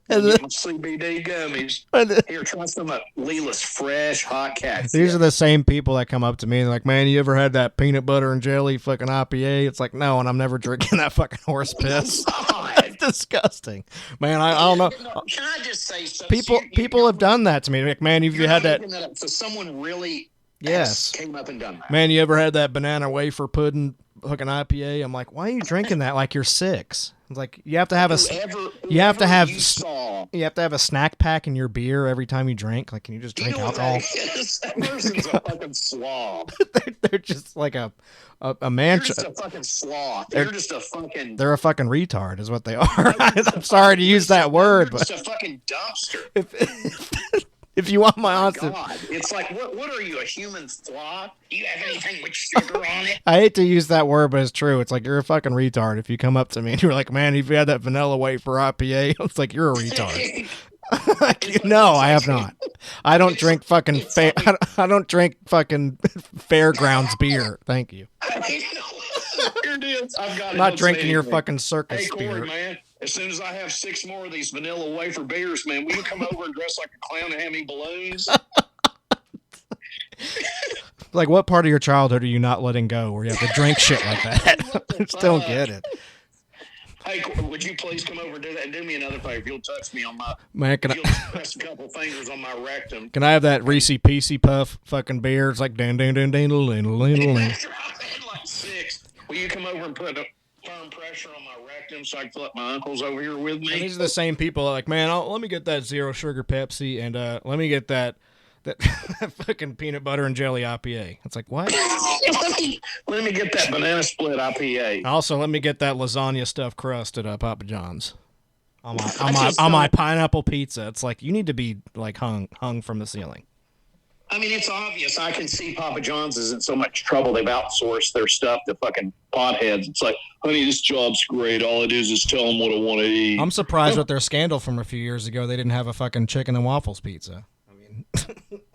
CBD gummies. Here, try some of Leela's fresh hot cat. These are the same people that come up to me and like, man, you ever had that peanut butter and jelly fucking IPA? It's like, no, and I'm never drinking that fucking horse piss. It's disgusting, man. I don't know. Can I just say people have done that to me. Like, man, you've had that. So someone really came up and done that. Man, you ever had that banana wafer pudding fucking IPA? I'm like, why are you drinking that like you're 6? It's like you have to have you have to have a snack pack in your beer every time you drink. Like, can you just drink alcohol? That person's a fucking slob. They're just like a mantra. They're just a fucking sloth. They're just a fucking. They're a fucking retard, is what they are. I'm sorry to use that word, but just a fucking dumpster. If you want my honest, God, it's like, what are you, a human sloth? Do you have anything with sugar on it? I hate to use that word, but it's true. It's like you're a fucking retard if you come up to me and you're like, man, if you had that vanilla wafer IPA, it's like you're a retard. No, I have not. I don't drink fucking I don't drink fucking fairgrounds beer. Thank you. Here it is. I'm not drinking your fucking circus beer. Corey, man. As soon as I have 6 more of these vanilla wafer beers, man, will you come over and dress like a clown and hand me balloons? Like, what part of your childhood are you not letting go where you have to drink shit like that? I just don't get it. Hey, would you please come over and do that? And do me another favor. You'll touch me on my... Man, you'll press a couple fingers on my rectum. Can I have that Reese Peasy Puff fucking beer? It's like... Like 6. Will you come over and put a firm pressure on my rectum so I can feel like my uncle's over here with me? And these are the same people like, man, let me get that 0 sugar Pepsi and let me get that fucking peanut butter and jelly IPA. It's like, what? let me get that banana split IPA. Also, let me get that lasagna stuffed crust at Papa John's on my pineapple pizza. It's like, you need to be like hung from the ceiling. I mean, it's obvious. I can see Papa John's is in so much trouble. They've outsourced their stuff to fucking potheads. It's like, honey, this job's great. All it is tell them what I want to eat. I'm surprised with their scandal from a few years ago. They didn't have a fucking chicken and waffles pizza. I mean,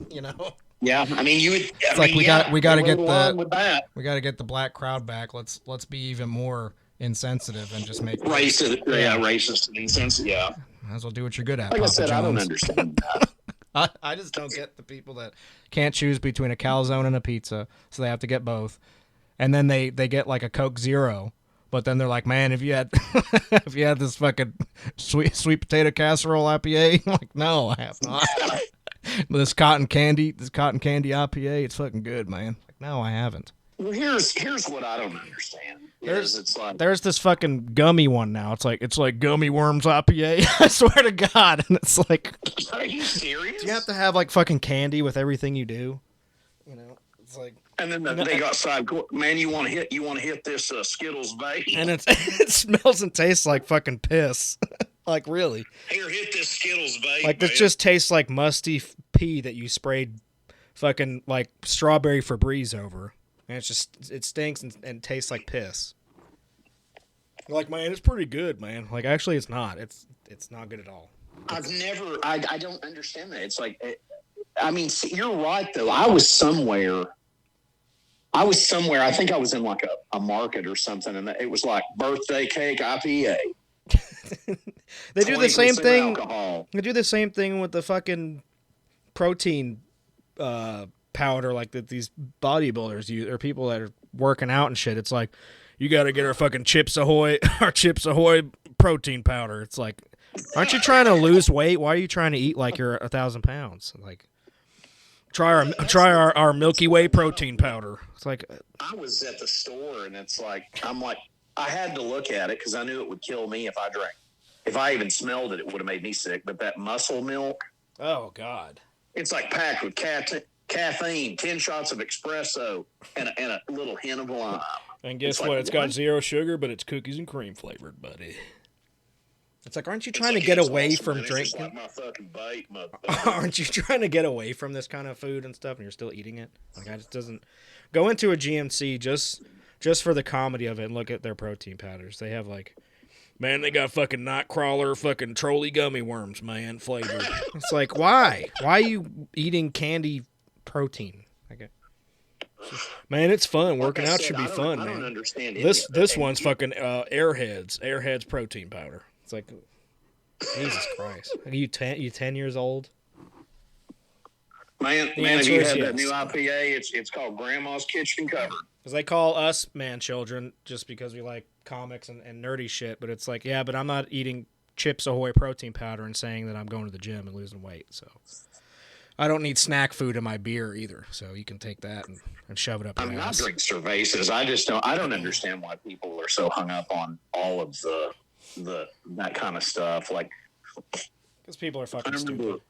you know. Yeah, I mean, you would. It's like we got to get the black crowd back. Let's be even more insensitive and just make racist. Yeah, racist and insensitive. Yeah, might as well do what you're good at. Like Papa I said, John's. I don't understand that. I just don't get the people that can't choose between a calzone and a pizza, so they have to get both. And then they get like a Coke Zero, but then they're like, man, if you had this fucking sweet potato casserole IPA, I'm like, no, I have not. This cotton candy IPA, it's fucking good, man. Like, no, I haven't. Well, here's what I don't understand. There's this fucking gummy one now. It's like gummy worms IPA. I swear to God, and it's like, are you serious? Do you have to have like fucking candy with everything you do? You know, it's like. And then they got side. Man, you want to hit this Skittles vape? And it smells and tastes like fucking piss. Like, really? Here, hit this Skittles vape. Like, this just tastes like musty pee that you sprayed fucking like strawberry Febreze over, and it stinks and tastes like piss. Like, man, it's pretty good, man. Like, actually, it's not. It's not good at all. I don't understand that. It's like, I mean, see, you're right though. I was somewhere. I think I was in like a market or something, and it was like birthday cake IPA. They do the same thing. Alcohol. They do the same thing with the fucking protein powder, like that these bodybuilders use, or people that are working out and shit. It's like, you got to get our fucking Chips Ahoy protein powder. It's like, aren't you trying to lose weight? Why are you trying to eat like you're 1,000 pounds? Like, try our Milky Way protein powder. It's like, I was at the store and it's like, I had to look at it because I knew it would kill me if I drank. If I even smelled it, it would have made me sick. But that muscle milk. Oh, God. It's like packed with caffeine, 10 shots of espresso, and a little hint of lime. And guess what? It's got zero sugar, but it's cookies and cream flavored, buddy. It's like, aren't you trying to get away from drinking? Like my fucking bite, Aren't you trying to get away from this kind of food and stuff, and you're still eating it? Like, I just doesn't go into a GMC just for the comedy of it and look at their protein powders. They have like, man, they got fucking Nightcrawler, fucking trolley gummy worms, man, flavored. It's like, why? Why are you eating candy protein? Okay. Man, it's fun. Working out should be fun, man. I don't understand this one's fucking Airheads protein powder. It's like, Jesus Christ. Are you 10 years old? Man, if you had that new IPA, it's called Grandma's Kitchen Cupboard. Because they call us man children just because we like comics and nerdy shit, but it's like, yeah, but I'm not eating Chips Ahoy protein powder and saying that I'm going to the gym and losing weight, so I don't need snack food in my beer either, so you can take that and shove it up your ass. I'm not drinking cervezas. I don't understand why people are so hung up on all of that kind of stuff. Like, because people are fucking stupid.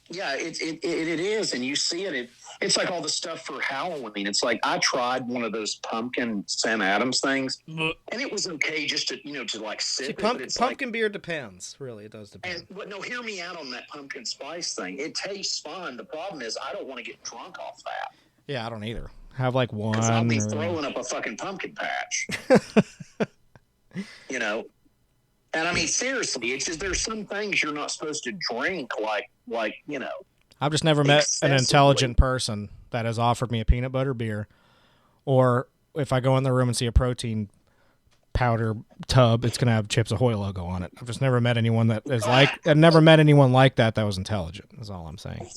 Yeah, it is, and you see it. It's like all the stuff for Halloween. It's like I tried one of those pumpkin Sam Adams things, and it was okay just to like sip it. Pumpkin beer depends, really. It does depend. But no, hear me out on that pumpkin spice thing. It tastes fine. The problem is I don't want to get drunk off that. Yeah, I don't either. Have like one. Because I'll be throwing up a fucking pumpkin patch. And I mean, seriously, it's just there's some things you're not supposed to drink, like I've just never met an intelligent person that has offered me a peanut butter beer, or if I go in the room and see a protein powder tub, it's gonna have Chips Ahoy logo on it. I've just never met anyone that is like. I've never met anyone like that was intelligent. Is all I'm saying.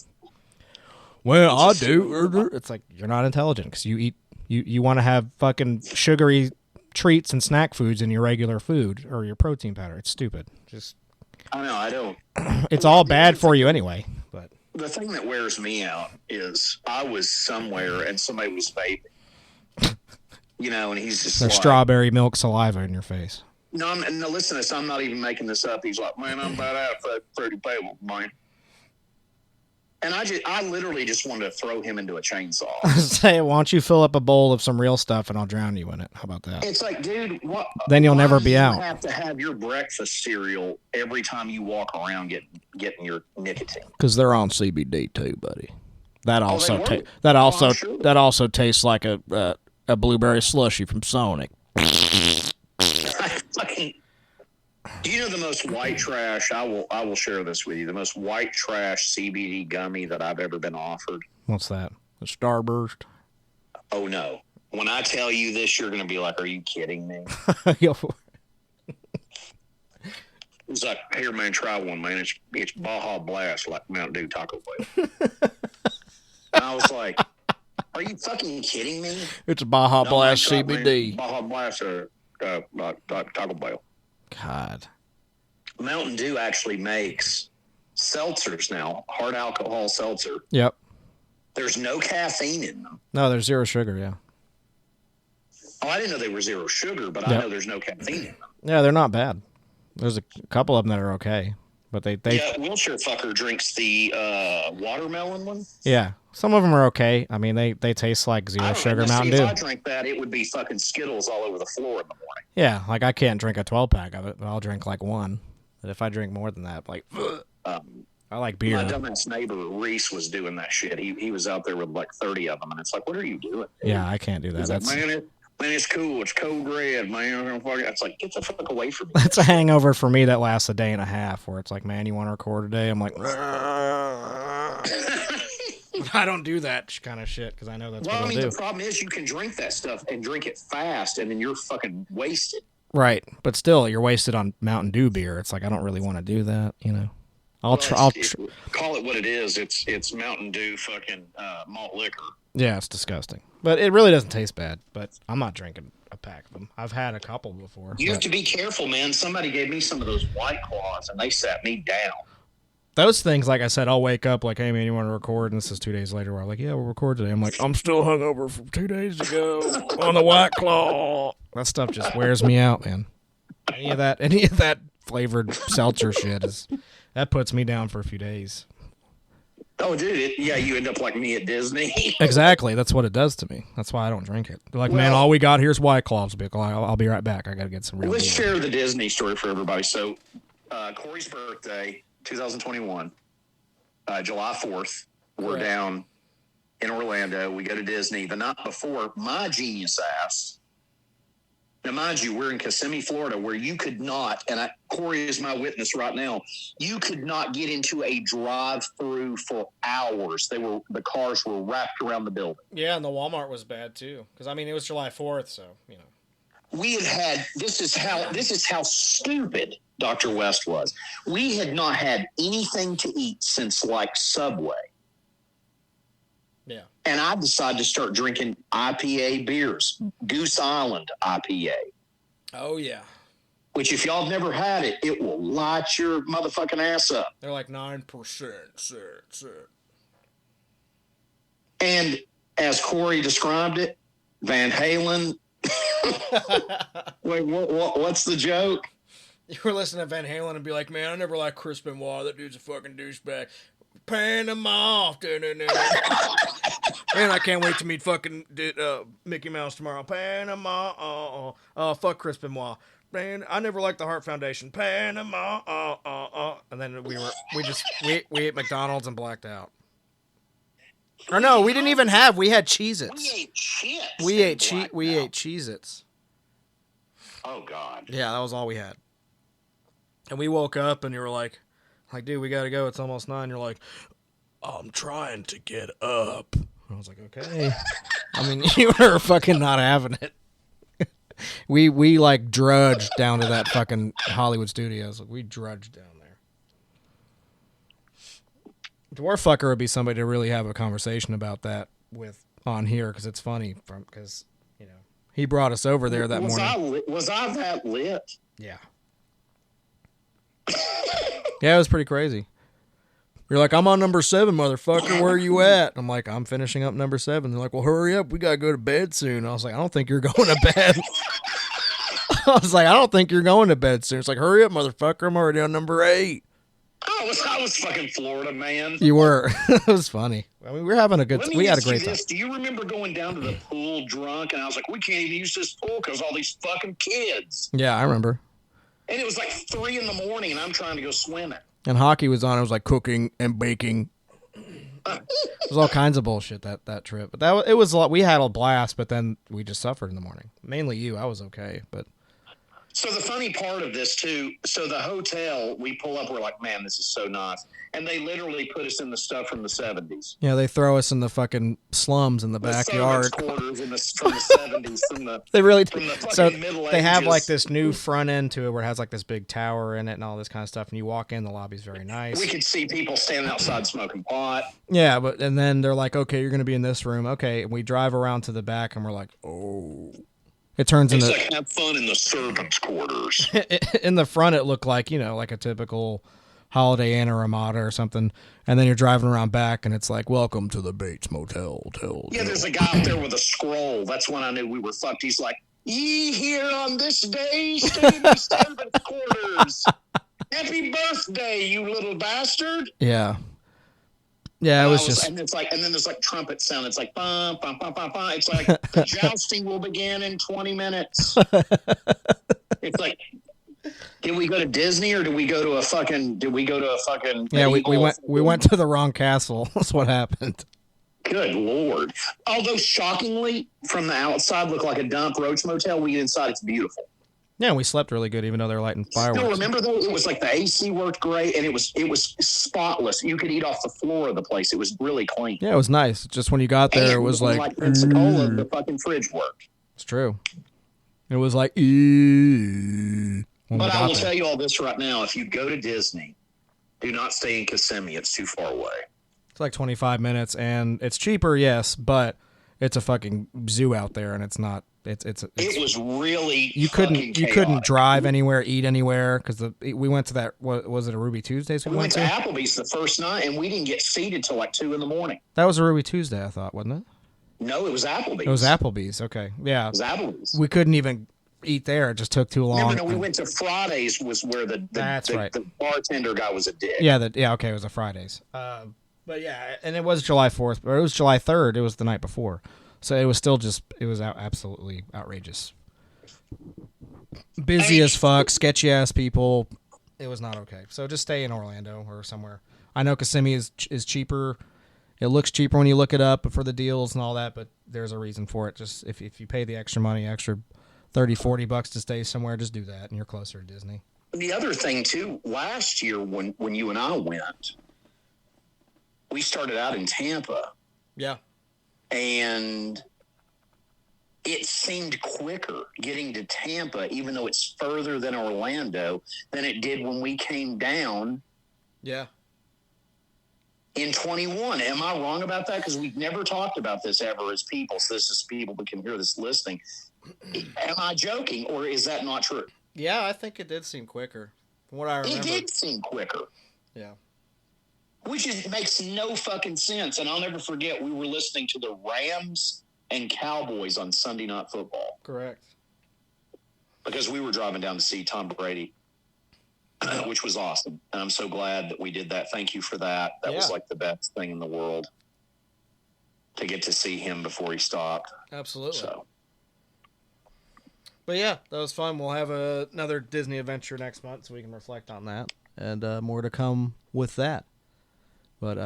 Well, I do. It's like you're not intelligent because you eat. You want to have fucking sugary treats and snack foods in your regular food or your protein powder. It's stupid. Just I know, I don't. It's all bad for you anyway. But the thing that wears me out is I was somewhere and somebody was vaping, and he's just there's strawberry milk saliva in your face. No, listen to this. I'm not even making this up. He's like, man, I'm about out of Fruity Pebbles, man. And I literally just wanted to throw him into a chainsaw. Say, why don't you fill up a bowl of some real stuff and I'll drown you in it? How about that? It's like, dude, what? Then you'll never be out. You have to have your breakfast cereal every time you walk around getting your nicotine. Because they're on CBD too, buddy. That also that also tastes like a blueberry slushy from Sonic. Do you know the most white trash? I will share this with you. The most white trash CBD gummy that I've ever been offered. What's that? A Starburst? Oh no! When I tell you this, you're going to be like, "Are you kidding me?" It's like, "Here, man, try one, man. It's Baja Blast, like Mountain Dew Taco Bell." And I was like, "Are you fucking kidding me?" It's Baja Blast CBD. Baja Blast Taco Bell. God. Mountain Dew actually makes seltzers now, hard alcohol seltzer. Yep. There's no caffeine in them. No, there's zero sugar, yeah. Oh, I didn't know they were zero sugar, but I know there's no caffeine in them. Yeah, they're not bad. There's a couple of them that are okay, but they Yeah, Wilshire fucker drinks the watermelon one. Yeah, some of them are okay. I mean, they taste like zero sugar Mountain Dew. If I drank that, it would be fucking Skittles all over the floor in the morning. Yeah, like I can't drink a 12-pack of it, but I'll drink like one. But if I drink more than that, like... I like beer. My dumbass neighbor Reese was doing that shit. He was out there with like 30 of them, and it's like, what are you doing? Yeah, I can't do that. He's like, man, it's cool. It's Code Red, man. It's like, get the fuck away from me. That's a hangover for me that lasts a day and a half, where it's like, man, you want to record today? I'm like, I don't do that kind of shit because I know that's what I'll do. The problem is you can drink that stuff and drink it fast, and then you're fucking wasted. Right, but still, you're wasted on Mountain Dew beer. It's like I don't really want to do that, you know. I'll call it what it is. It's Mountain Dew fucking malt liquor. Yeah, it's disgusting, but it really doesn't taste bad. But I'm not drinking a pack of them. I've had a couple before. You have to be careful, man. Somebody gave me some of those White Claws, and they sat me down. Those things, like I said, I'll wake up like, hey man, you want to record? And this is 2 days later where I'm like, yeah, we'll record today. I'm like, I'm still hungover from 2 days ago on the White Claw. That stuff just wears me out, man. Any of that flavored seltzer shit that puts me down for a few days. Oh, dude, you end up like me at Disney. Exactly, that's what it does to me. That's why I don't drink it. They're like, man, all we got here is White Claws. I'll be right back. I got to get some real. Let's share the Disney story for everybody. So, Corey's birthday, 2021, July 4th. We're down in Orlando. We go to Disney. The night before, my genius ass. Now, mind you, we're in Kissimmee, Florida, where you could not, and Corey is my witness right now, you could not get into a drive-through for hours. The cars were wrapped around the building. Yeah, and the Walmart was bad too, because I mean it was July 4th, so you know. We had this is how stupid Dr. West was. We had not had anything to eat since like Subway. Yeah. And I decided to start drinking IPA beers, Goose Island IPA. Oh, yeah. Which, if y'all have never had it, it will light your motherfucking ass up. They're like 9%. And as Corey described it, Van Halen. Wait, what's the joke? You were listening to Van Halen and be like, man, I never liked Chris Benoit. That dude's a fucking douchebag. Panama. Man, I can't wait to meet fucking Mickey Mouse tomorrow. Panama. Fuck Chris Benoit. Man, I never liked the Heart Foundation. Panama. And then we ate McDonald's and blacked out. Or no, we didn't even have. We had Cheez-Its. We ate chips. We ate Cheez-Its. Oh God. Yeah, that was all we had. And we woke up and you were like, dude, we gotta go. It's almost 9. You're like, I'm trying to get up. I was like, okay. I mean, you were fucking not having it. We like drudged down to that fucking Hollywood Studios. Like, we drudged down there. Dwarf fucker would be somebody to really have a conversation about that with on here because it's funny because you know he brought us over there that morning. Was I that lit? Yeah. Yeah, it was pretty crazy. You're like, I'm on number 7, motherfucker. Where are you at? I'm like, I'm finishing up number 7. They're like, well, hurry up. We got to go to bed soon. I was like, I don't think you're going to bed. I was like, I don't think you're going to bed soon. It's like, hurry up, motherfucker. I'm already on number 8. I was fucking Florida, man. You were. It was funny. I mean, we were having a good time. We had a great time. Do you remember going down to the pool drunk? And I was like, we can't even use this pool because all these fucking kids. Yeah, I remember. And it was like 3 a.m, and I'm trying to go swimming. And hockey was on. It was like cooking and baking. It was all kinds of bullshit that trip. But it was a lot. We had a blast, but then we just suffered in the morning. Mainly you. I was okay, but. So the funny part of this too. So the hotel, we pull up. We're like, man, this is so nice. And they literally put us in the stuff from the 70s. Yeah, they throw us in the fucking slums in the backyard. Quarters from the 70s. They really from the so Middle they have Ages. like this new front end to it where it has like this big tower in it and all this kind of stuff. And you walk in, the lobby's very nice. We could see people standing outside smoking pot. Yeah, and then they're like, okay, you're going to be in this room. Okay, and we drive around to the back and we're like, oh. It turns into like have fun in the servants' quarters. In the front, it looked like like a typical Holiday Inn or Ramada or something, and then you're driving around back, and it's like, welcome to the Bates Motel. Yeah, there's a guy out there with a scroll. That's when I knew we were fucked. He's like, ye here on this day, stay in the servants' quarters. Happy birthday, you little bastard. Yeah. Yeah, it was just. And it's like, and then there's like trumpet sound. It's like, bum, bum, bum, bum, bum. It's like, jousting will begin in 20 minutes. It's like, Did we go to Disney or did we go to a fucking? Yeah, we went to the wrong castle. That's what happened. Good Lord. Although shockingly, from the outside, looked like a dump roach motel. We get inside, it's beautiful. Yeah, we slept really good, even though they're lighting fireworks. No, remember though, it was like the AC worked great, and it was spotless. You could eat off the floor of the place. It was really clean. Yeah, it was nice. Just when you got there, it was like Pensacola, the fucking fridge worked. It's true. It was like, but I will tell you all this right now: if you go to Disney, do not stay in Kissimmee. It's too far away. It's like 25 minutes, and it's cheaper, yes, but it's a fucking zoo out there, and it's not. It was really you couldn't drive anywhere, eat anywhere, because we went to that. What was it, a Ruby Tuesdays? We went to Applebee's the first night, and we didn't get seated till like 2 a.m. That was a Ruby Tuesday, I thought, wasn't it? No, it was Applebee's. It was Applebee's. Okay, yeah. It was Applebee's. We couldn't even eat there; it just took too long. No, we went to Fridays. Was where the bartender guy was a dick. Yeah, okay, it was a Fridays. But yeah, and it was July 4th, but it was July 3rd. It was the night before. So it was still absolutely outrageous. Busy as fuck, sketchy ass people. It was not okay. So just stay in Orlando or somewhere. I know Kissimmee is cheaper. It looks cheaper when you look it up for the deals and all that, but there's a reason for it. Just if you pay the extra money, extra $30-$40 to stay somewhere, just do that and you're closer to Disney. The other thing too, last year when you and I went, we started out in Tampa. Yeah. And it seemed quicker getting to Tampa, even though it's further than Orlando, than it did when we came down. Yeah. In 21. Am I wrong about that? Because we've never talked about this ever as people. So this is people that can hear this listening. Am I joking, or is that not true? Yeah, I think it did seem quicker. From what I remember. It did seem quicker. Yeah. Which makes no fucking sense. And I'll never forget, we were listening to the Rams and Cowboys on Sunday Night Football. Correct. Because we were driving down to see Tom Brady, which was awesome. And I'm so glad that we did that. Thank you for that. That was like the best thing in the world to get to see him before he stopped. Absolutely. So. But yeah, that was fun. We'll have another Disney adventure next month so we can reflect on that. And more to come with that. But,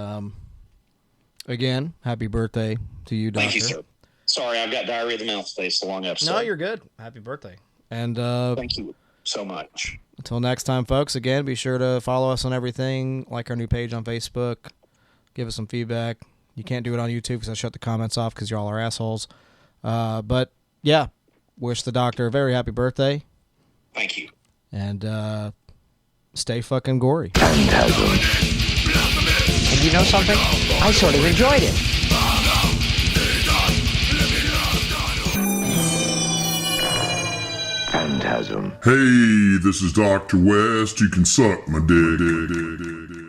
again, happy birthday to you, Doctor. Thank you, sir. Sorry, I've got diarrhea of the mouth today. It's a long episode. No, you're good. Happy birthday. And thank you so much. Until next time, folks, again, be sure to follow us on everything. Like our new page on Facebook. Give us some feedback. You can't do it on YouTube because I shut the comments off because you all are assholes. But, yeah, wish the Doctor a very happy birthday. Thank you. And stay fucking gory. Phantasm. And you know something? I sort of enjoyed it. Phantasm. Hey, this is Dr. West. You can suck my dick.